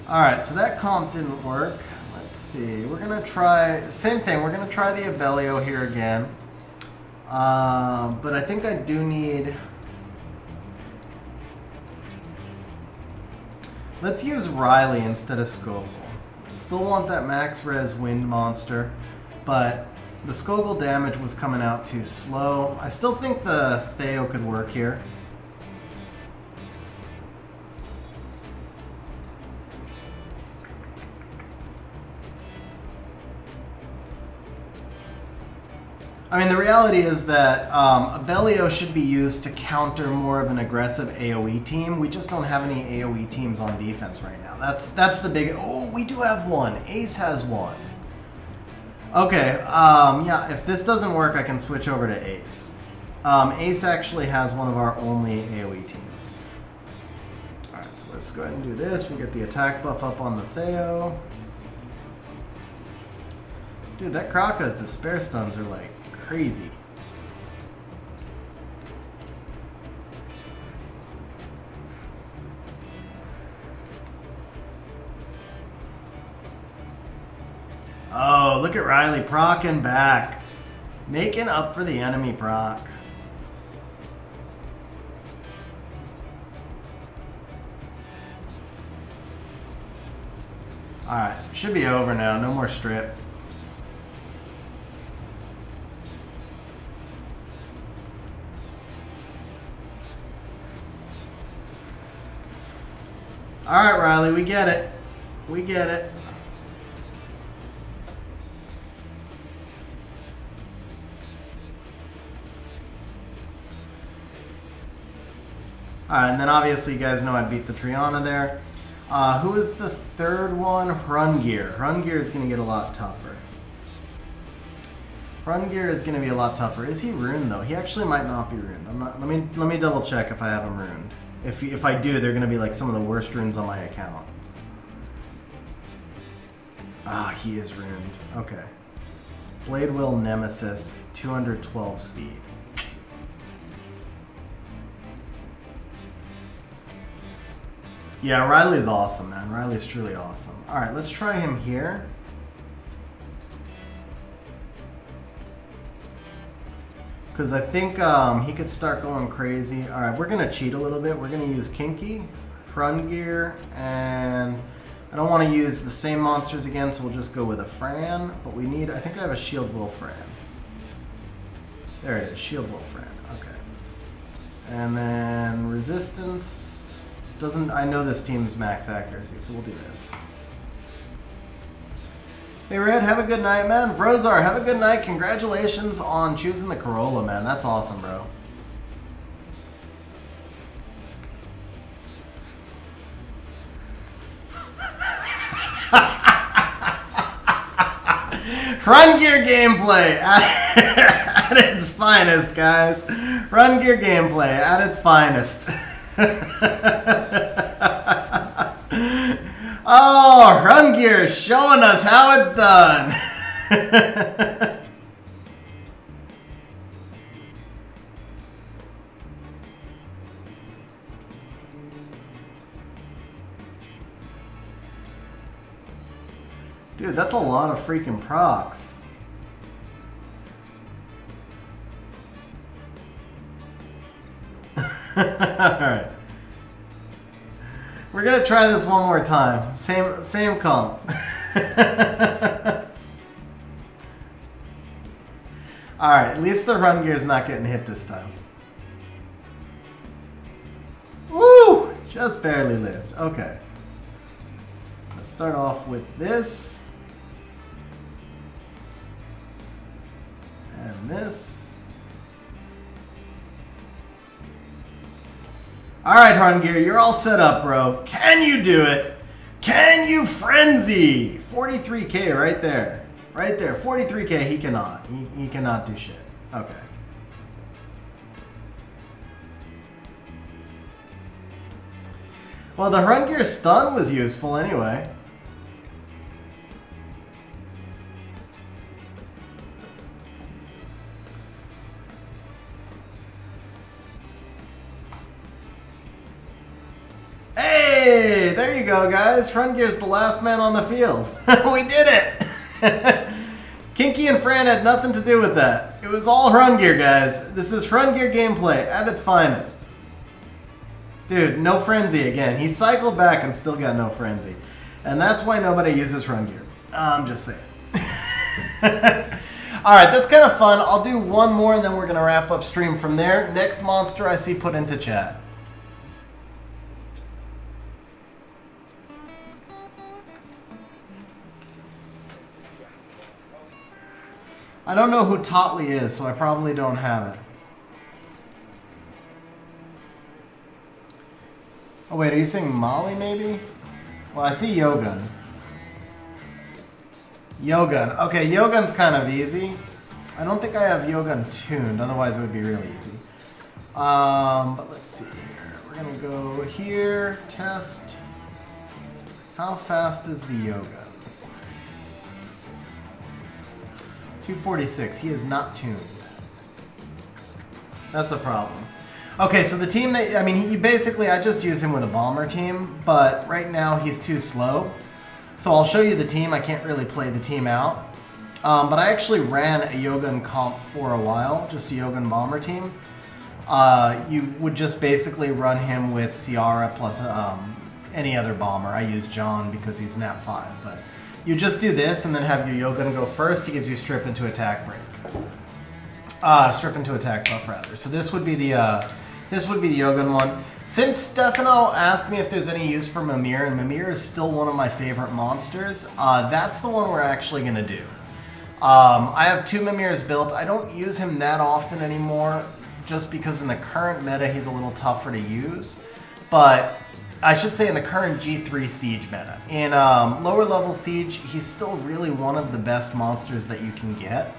Alright, so that comp didn't work. Let's see. We're going to try... Same thing. We're going to try the Abellio here again. But I think I do need... Let's use Riley instead of Skogul. Still want that max res wind monster, but the Skogul damage was coming out too slow. I still think the Theo could work here. I mean, the reality is that Abellio should be used to counter more of an aggressive AoE team. We just don't have any AoE teams on defense right now. That's the big... Oh, we do have one. Ace has one. Okay, yeah, if this doesn't work, I can switch over to Ace. Ace actually has one of our only AoE teams. Alright, so let's go ahead and do this. We'll get the attack buff up on the Theo. Dude, that Kraka's Despair stuns are like crazy. Oh, look at Riley procking back. Making up for the enemy proc. Alright, should be over now. No more strip. Alright, Riley, we get it. We get it. Alright, and then obviously you guys know I beat the Triana there. Who is the third one? Hrungnir. Hrungnir is going to get a lot tougher. Hrungnir is going to be a lot tougher. Is he runed though? He actually might not be runed. I'm not. Let me double check if I have him runed. If I do, they're going to be like some of the worst runes on my account. Ah, he is ruined. Okay. Blade Will Nemesis, 212 speed. Yeah, Riley's awesome, man. Riley's truly awesome. Alright, let's try him here. Because I think he could start going crazy. Alright, we're going to cheat a little bit. We're going to use Kinky, Hrungnir, and I don't want to use the same monsters again, so we'll just go with a Fran. But we need, I think I have a Shield Will Fran. There it is, Shield Will Fran. Okay. And then Resistance. Doesn't, I know this team's max accuracy, so we'll do this. Hey Red, have a good night, man. Vrozar, have a good night. Congratulations on choosing the Corolla, man. That's awesome, bro. Hrungnir gameplay at its finest, guys. Hrungnir gameplay at its finest. Oh, Hrungnir showing us how it's done. Dude, that's a lot of freaking procs. Alright. We're gonna try this one more time. Same comp. Alright, at least the Hrungnir's not getting hit this time. Woo! Just barely lived. Okay. Let's start off with this. And this. Alright, Hrungnir, you're all set up, bro. Can you do it? Can you frenzy? 43k right there. Right there. 43k, he cannot. He cannot do shit. Okay. Well, the Hrungnir stun was useful anyway. Hey, there you go, guys. Hrungnir's the last man on the field. We did it. Kinky and Fran had nothing to do with that. It was all Hrungnir, guys. This is Hrungnir gameplay at its finest. Dude, no frenzy again. He cycled back and still got no frenzy. And that's why nobody uses Hrungnir. I'm just saying. Alright, that's kind of fun. I'll do one more and then we're going to wrap up stream from there. Next monster I see put into chat. I don't know who Totley is, so I probably don't have it. Oh wait, are you saying Molly maybe? Well, I see Yogun. Yogun. Okay, Yogun's kind of easy. I don't think I have Yogun tuned, otherwise it would be really easy. But let's see here. We're gonna go here, test. How fast is the Yogun? 246. He is not tuned. That's a problem. Okay, so the team that, I mean, he basically, I just use him with a bomber team, but right now he's too slow. So I'll show you the team. I can't really play the team out. But I actually ran a Yogun comp for a while, just a Yogun bomber team. You would just basically run him with Ciara plus any other bomber. I use John because he's nat 5, but you just do this and then have your Yogun go first. He gives you strip into attack break. Strip into attack buff rather. So this would be the Yogun one. Since Stefano asked me if there's any use for Mimir, and Mimir is still one of my favorite monsters, that's the one we're actually gonna do. I have 2 Mimirs built. I don't use him that often anymore, just because in the current meta he's a little tougher to use. But I should say in the current G3 Siege meta. In lower level Siege, he's still really one of the best monsters that you can get.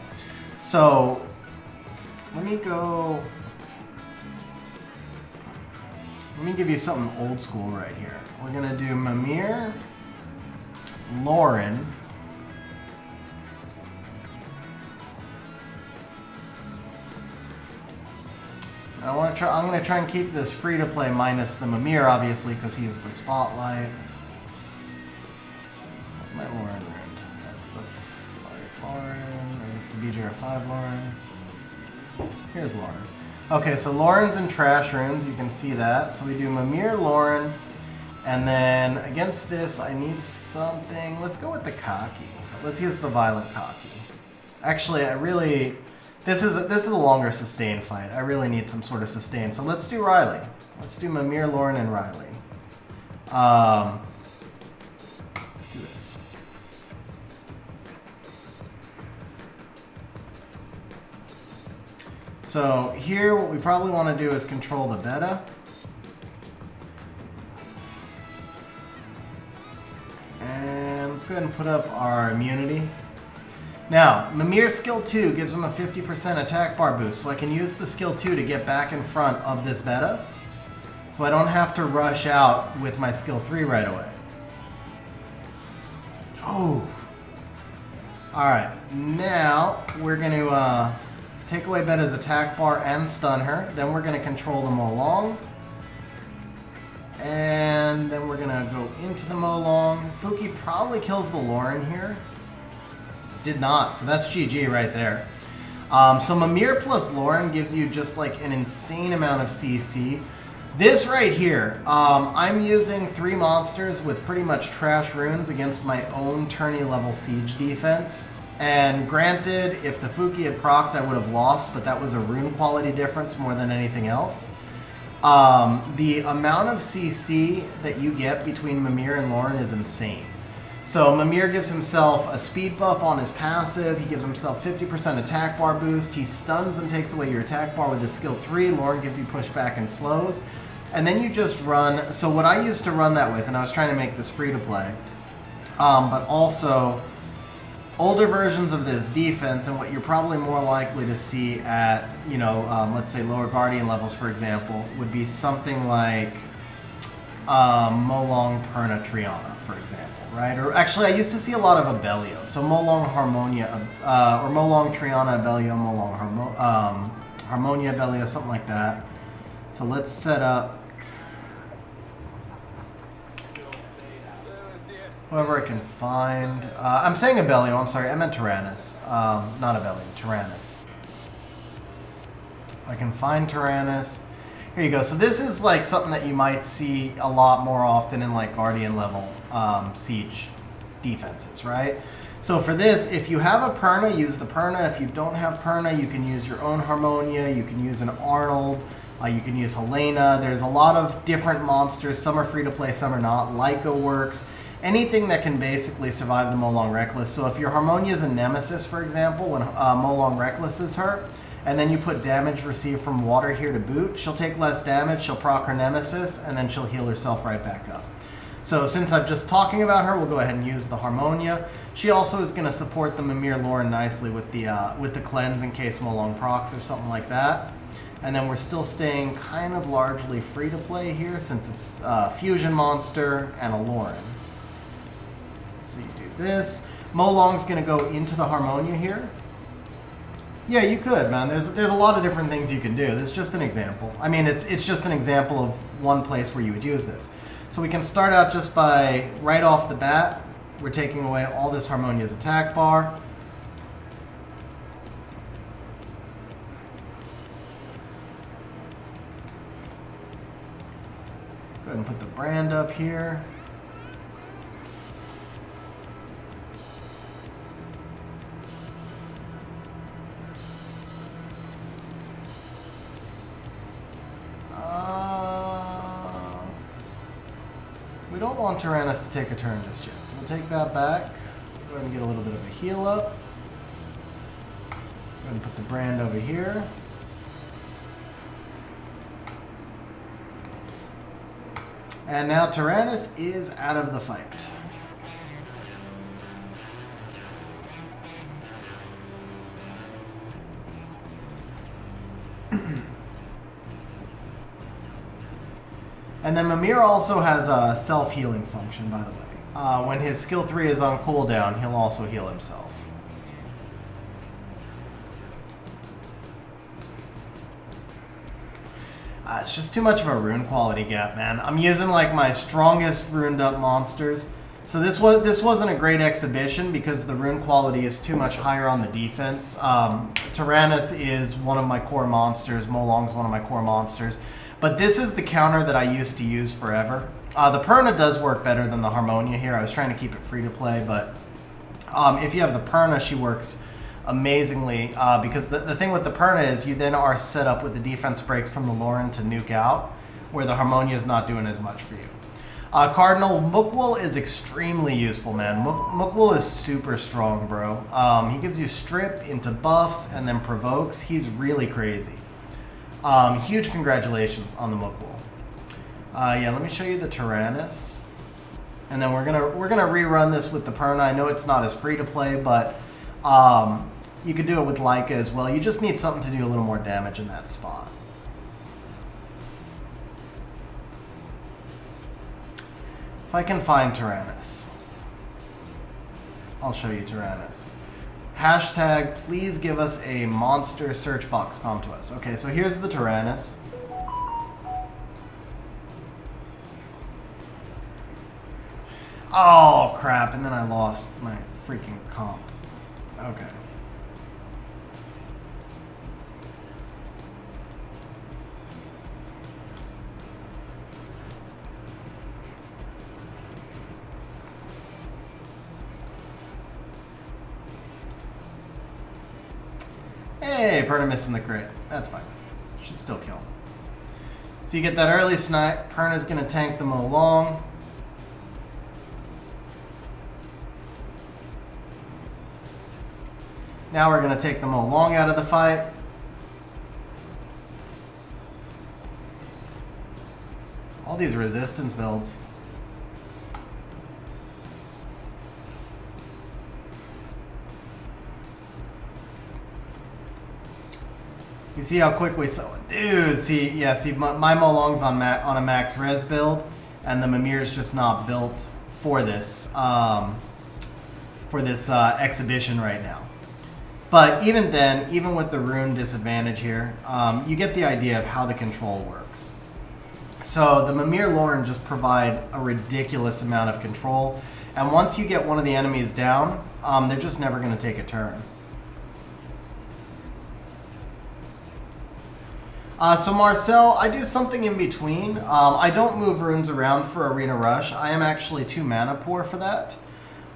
So let me give you something old school right here. We're gonna do Mimir, Lauren, I'm gonna try and keep this free to play minus the Mimir, obviously, because he is the spotlight. Where's my Lauren ruined? That's the 5 Lauren, or that's the BJR 5 Lauren. Here's Lauren. Okay, so Lauren's in trash runes, you can see that. So we do Mimir, Lauren, and then against this I need something. Let's go with the Kaki. Let's use the Violet Kaki. Actually, this is a longer sustain fight. I really need some sort of sustain. So let's do Riley. Let's do Mimir, Lauren, and Riley. Let's do this. So here what we probably want to do is control the beta. And let's go ahead and put up our immunity. Now, Mimir skill 2 gives him a 50% attack bar boost, so I can use the skill 2 to get back in front of this beta, so I don't have to rush out with my skill 3 right away. Oh! Alright, now we're going to take away Beta's attack bar and stun her, then we're going to control the Molong, and then we're going to go into the Molong. Fuki probably kills the Lauren here. Did not, so that's GG right there. So Mimir plus Lauren gives you just like an insane amount of CC. This right here, I'm using 3 monsters with pretty much trash runes against my own tourney level siege defense. And granted, if the Fuki had procced, I would have lost, but that was a rune quality difference more than anything else. The amount of CC that you get between Mimir and Lauren is insane. So Mimir gives himself a speed buff on his passive, he gives himself 50% attack bar boost, he stuns and takes away your attack bar with his skill 3, Lauren gives you pushback and slows, and then you just run, so what I used to run that with, and I was trying to make this free to play, but also older versions of this defense, and what you're probably more likely to see at, you know, let's say lower Guardian levels, for example, would be something like Molong Perna Triana, for example. Right, or actually I used to see a lot of Abellio, so Molong Harmonia, or Molong Triana Abellio, Molong Harmonia Abellio, something like that. So let's set up whoever I can find. I'm saying Abellio, I'm sorry, I meant Tyrannus, not Abellio, Tyrannus. I can find Tyrannus. Here you go. So this is like something that you might see a lot more often in like Guardian level siege defenses, right? So for this, if you have a Perna, use the Perna. If you don't have Perna, you can use your own Harmonia. You can use an Arnold. You can use Helena. There's a lot of different monsters. Some are free to play, some are not. Lyca works. Anything that can basically survive the Molong Reckless. So if your Harmonia is a Nemesis, for example, when Molong Reckless is hurt, and then you put damage received from water here to boot, she'll take less damage, she'll proc her Nemesis, and then she'll heal herself right back up. So since I'm just talking about her, we'll go ahead and use the Harmonia. She also is going to support the Mimir Lauren nicely with the cleanse in case Molong procs or something like that. And then we're still staying kind of largely free to play here since it's a fusion monster and a Lauren. So you do this. Molong's going to go into the Harmonia here. Yeah, you could, man. There's a lot of different things you can do. This is just an example. I mean, it's just an example of one place where you would use this. So we can start out just by, right off the bat, we're taking away all this Harmonia's attack bar. Go ahead and put the brand up here. We don't want Tyrannus to take a turn just yet, so we'll take that back. Go ahead and get a little bit of a heal up. Go ahead and put the brand over here. And now Tyrannus is out of the fight. And then Mimir also has a self-healing function, by the way. When his skill 3 is on cooldown, he'll also heal himself. It's just too much of a rune quality gap, man. I'm using like my strongest runed up monsters. So this wasn't a great exhibition because the rune quality is too much higher on the defense. Tyrannus is one of my core monsters. Molong's one of my core monsters. But this is the counter that I used to use forever. The Perna does work better than the Harmonia here. I was trying to keep it free to play, but if you have the Perna, she works amazingly because the thing with the Perna is you then are set up with the defense breaks from the Lauren to nuke out, where the Harmonia is not doing as much for you. Cardinal, Mookwool is extremely useful, man. Mookwool is super strong, bro. He gives you strip into buffs and then provokes. He's really crazy. Huge congratulations on the Mookwool. Yeah, let me show you the Tyrannus, and then we're gonna rerun this with the Perna. I know it's not as free to play, but you could do it with Leica as well. You just need something to do a little more damage in that spot. If I can find Tyrannus, I'll show you Tyrannus. Hashtag, please give us a monster search box come to us. Okay, so here's the Tyrannus. Oh, crap, and then I lost my freaking comp. Okay. Hey, Perna missing the crit. That's fine. Should still kill. So you get that early snipe. Perna's going to tank them along. Now we're going to take them along out of the fight. All these resistance builds. You see how quick we saw it? Dude, see, yeah, see, my Molong's on a max res build, and the Mimir's just not built for this, exhibition right now. But even then, even with the rune disadvantage here, you get the idea of how the control works. So the Mimir Lauren just provide a ridiculous amount of control, and once you get one of the enemies down, they're just never going to take a turn. So Marcel, I do something in between. I don't move runes around for Arena Rush. I am actually 2 mana poor for that.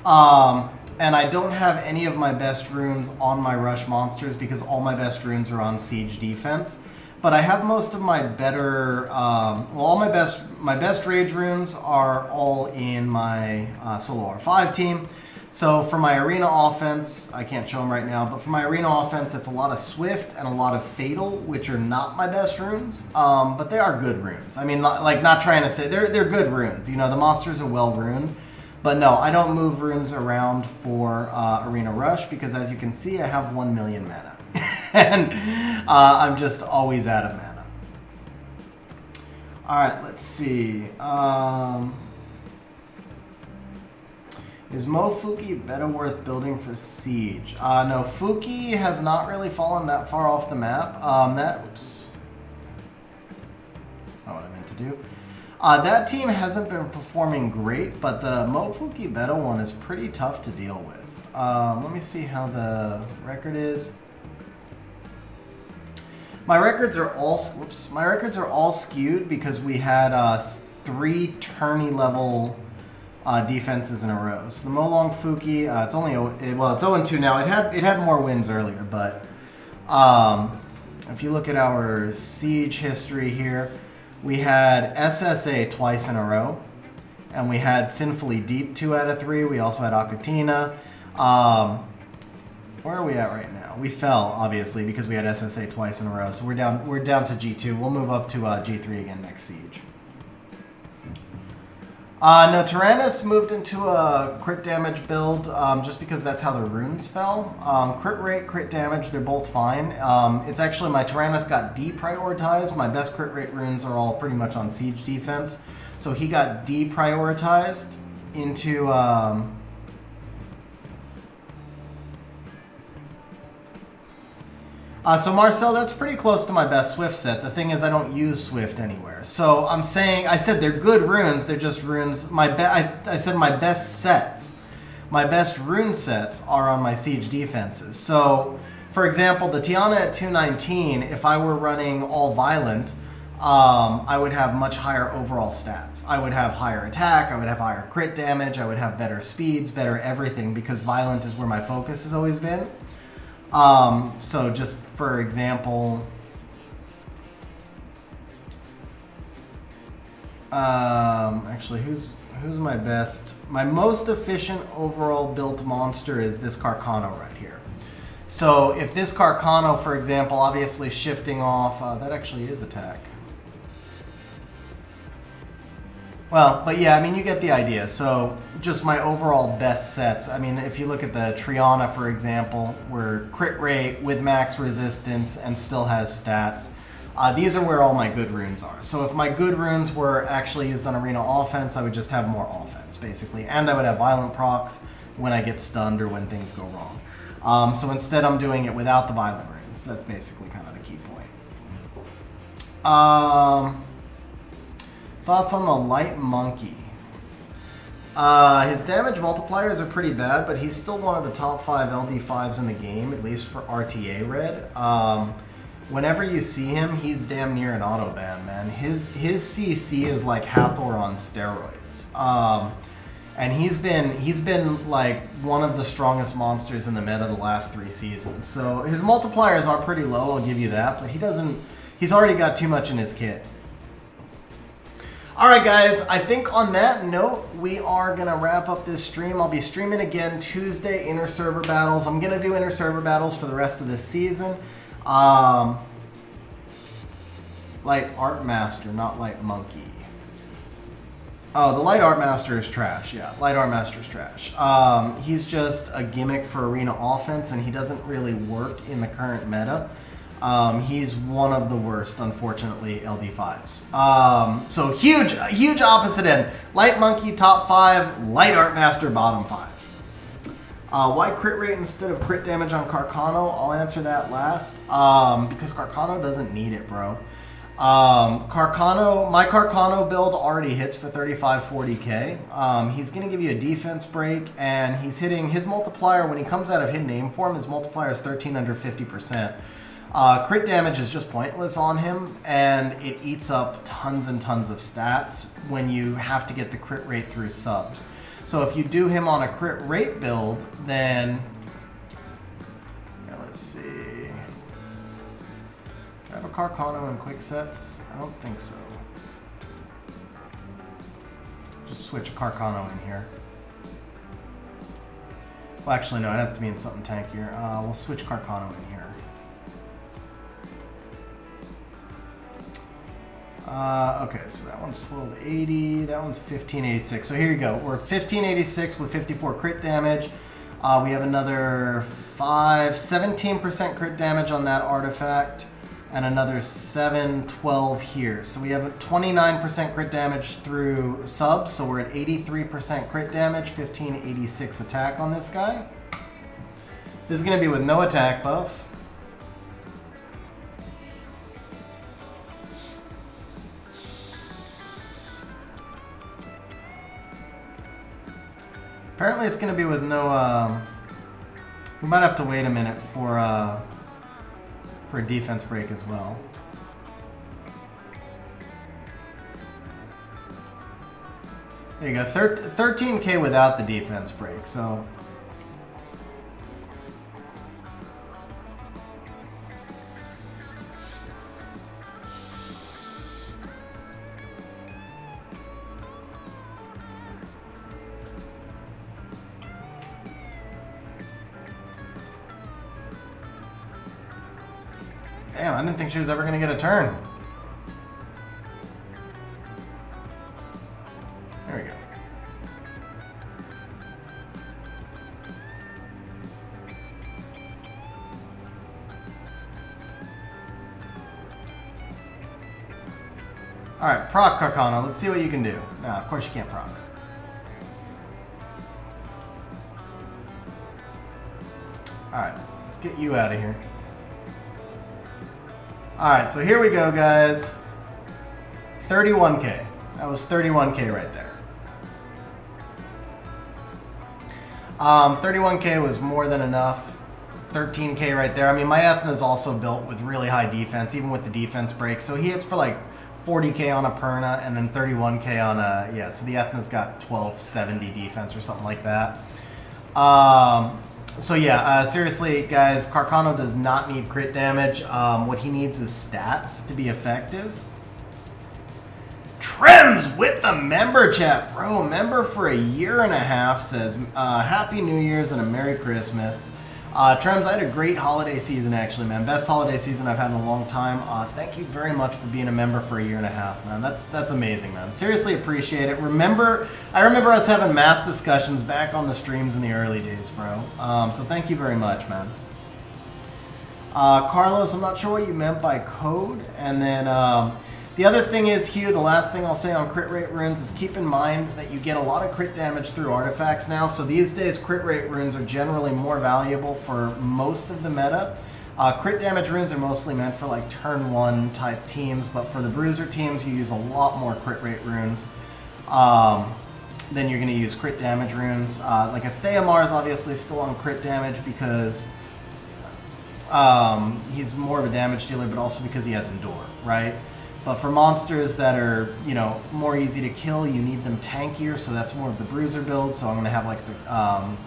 And I don't have any of my best runes on my Rush monsters because all my best runes are on Siege defense. But I have most of my better, all my best Rage runes are all in my Solo R5 team. So for my Arena offense, I can't show them right now, but for my Arena offense, it's a lot of Swift and a lot of Fatal, which are not my best runes, but they are good runes. I mean, not trying to say, they're good runes. You know, the monsters are well runed, but no, I don't move runes around for Arena Rush because as you can see, I have 1 million mana, and I'm just always out of mana. All right, let's see. Is Mofuki better worth building for Siege? No, Fuki has not really fallen that far off the map. Oops. That's not what I meant to do. That team hasn't been performing great, but the Mofuki Beta one is pretty tough to deal with. Let me see how the record is. My records are all skewed because we had 3 tourney level defenses in a row. So the Molong Fuki, it's only it's 0-2 now. It had more wins earlier, but if you look at our siege history here, we had SSA twice in a row, and we had Sinfully Deep 2 out of 3. We also had Akutina. Where are we at right now? We fell, obviously, because we had SSA twice in a row. So we're down to G2. We'll move up to G3 again next siege. No, Tyrannus moved into a crit damage build just because that's how the runes fell. Crit rate, crit damage, they're both fine. It's actually my Tyrannus got deprioritized. My best crit rate runes are all pretty much on siege defense. So he got deprioritized into... So Marcel, that's pretty close to my best Swift set. The thing is, I don't use Swift anywhere. So I'm saying, I said they're good runes. They're just runes. I said my best sets, my best rune sets are on my siege defenses. So, for example, the Tiana at 219. If I were running all violent, I would have much higher overall stats. I would have higher attack. I would have higher crit damage. I would have better speeds, better everything, because violent is where my focus has always been. So just for example, actually, who's my best? My most efficient overall built monster is this Carcano right here. So if this Carcano, for example, obviously shifting off, that actually is attack. Well, but yeah, I mean, you get the idea. So just my overall best sets. I mean, if you look at the Triana, for example, where crit rate with max resistance and still has stats. These are where all my good runes are. So if my good runes were actually used on arena offense, I would just have more offense, basically. And I would have violent procs when I get stunned or when things go wrong. So instead, I'm doing it without the violent runes. That's basically kind of the key point. Thoughts on the Light Monkey? His damage multipliers are pretty bad, but he's still one of the top 5 LD5s in the game, at least for RTA red. Whenever you see him, he's damn near an autoban, man. His CC is like Hathor on steroids. And he's been like one of the strongest monsters in the meta the last 3 seasons. So his multipliers are pretty low, I'll give you that, but he's already got too much in his kit. Alright guys, I think on that note, we are going to wrap up this stream. I'll be streaming again Tuesday, inter-server battles. I'm going to do inter-server battles for the rest of this season. Light Art Master, not Light Monkey. Oh, the Light Art Master is trash, yeah. Light Art Master is trash. He's just a gimmick for arena offense, and he doesn't really work in the current meta. He's one of the worst, unfortunately, LD5s. So huge opposite end. Light Monkey, top 5. Light Art Master, bottom 5. Why crit rate instead of crit damage on Carcano? I'll answer that last. Because Carcano doesn't need it, bro. My Carcano build already hits for 35-40k. He's going to give you a defense break, and he's hitting his multiplier when he comes out of hidden aim form. His multiplier is 13 under 50%. Crit damage is just pointless on him, and it eats up tons and tons of stats when you have to get the crit rate through subs. So if you do him on a crit rate build, then... let's see... Do I have a Carcano in quick sets? I don't think so. Just switch a Carcano in here. Well, actually, no, it has to be in something tankier. We'll switch Carcano in here. Okay, so that one's 1280, that one's 1586. So here you go. We're 1586 with 54 crit damage. We have another 17% crit damage on that artifact, and another 712 here. So we have 29% crit damage through subs, so we're at 83% crit damage, 1586 attack on this guy. This is going to be with no attack buff. Apparently it's going to be with no, we might have to wait a minute for a defense break as well. There you go, 13k without the defense break, so... Damn, I didn't think she was ever going to get a turn. There we go. Alright, proc Carcano. Let's see what you can do. No, of course you can't proc. Alright, let's get you out of here. Alright, so here we go, guys. 31k. That was 31k right there. 31k was more than enough. 13k right there. I mean, my Ethna is also built with really high defense, even with the defense break. So he hits for like 40k on a Perna and then 31k on a... Yeah, so the Ethna's got 1270 defense or something like that. So yeah, seriously, guys, Carcano does not need crit damage. What he needs is stats to be effective. Trems with the member chat. Bro, member for a year and a half says, Happy New Year's and a Merry Christmas. Trems, I had a great holiday season, actually, man. Best holiday season I've had in a long time. Thank you very much for being a member for a year and a half, man. That's amazing, man. Seriously appreciate it. I remember us having math discussions back on the streams in the early days, bro. So thank you very much, man. Carlos, I'm not sure what you meant by code. And then the other thing is, Hugh, the last thing I'll say on crit rate runes is keep in mind that you get a lot of crit damage through artifacts now. So these days, crit rate runes are generally more valuable for most of the meta. Crit damage runes are mostly meant for like turn 1 type teams, but for the bruiser teams, you use a lot more crit rate runes. Then you're going to use crit damage runes. Like a Theamar is obviously still on crit damage because he's more of a damage dealer, but also because he has Endure, right? But for monsters that are, you know, more easy to kill, you need them tankier, so that's more of the bruiser build. So I'm going to have like the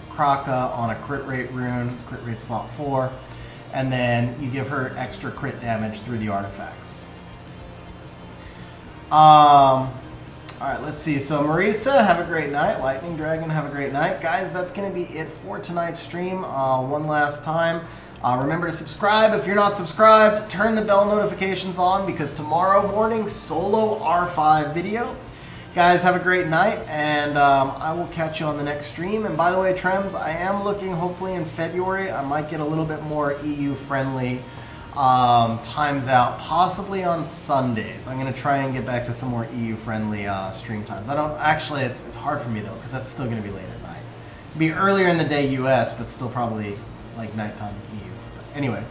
Kraka on a crit rate rune, crit rate slot 4, and then you give her extra crit damage through the artifacts. Alright, let's see. So Marisa, have a great night. Lightning Dragon, have a great night. Guys, that's going to be it for tonight's stream. One last time. Remember to subscribe. If you're not subscribed, turn the bell notifications on because tomorrow morning, solo R5 video. Guys, have a great night, and I will catch you on the next stream. And by the way, Trems, I am looking, hopefully in February, I might get a little bit more EU-friendly times out, possibly on Sundays. I'm going to try and get back to some more EU-friendly stream times. Actually, it's hard for me, though, because that's still going to be late at night. It'll be earlier in the day US, but still probably like nighttime EU. But anyway.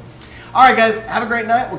All right, guys, have a great night. We'll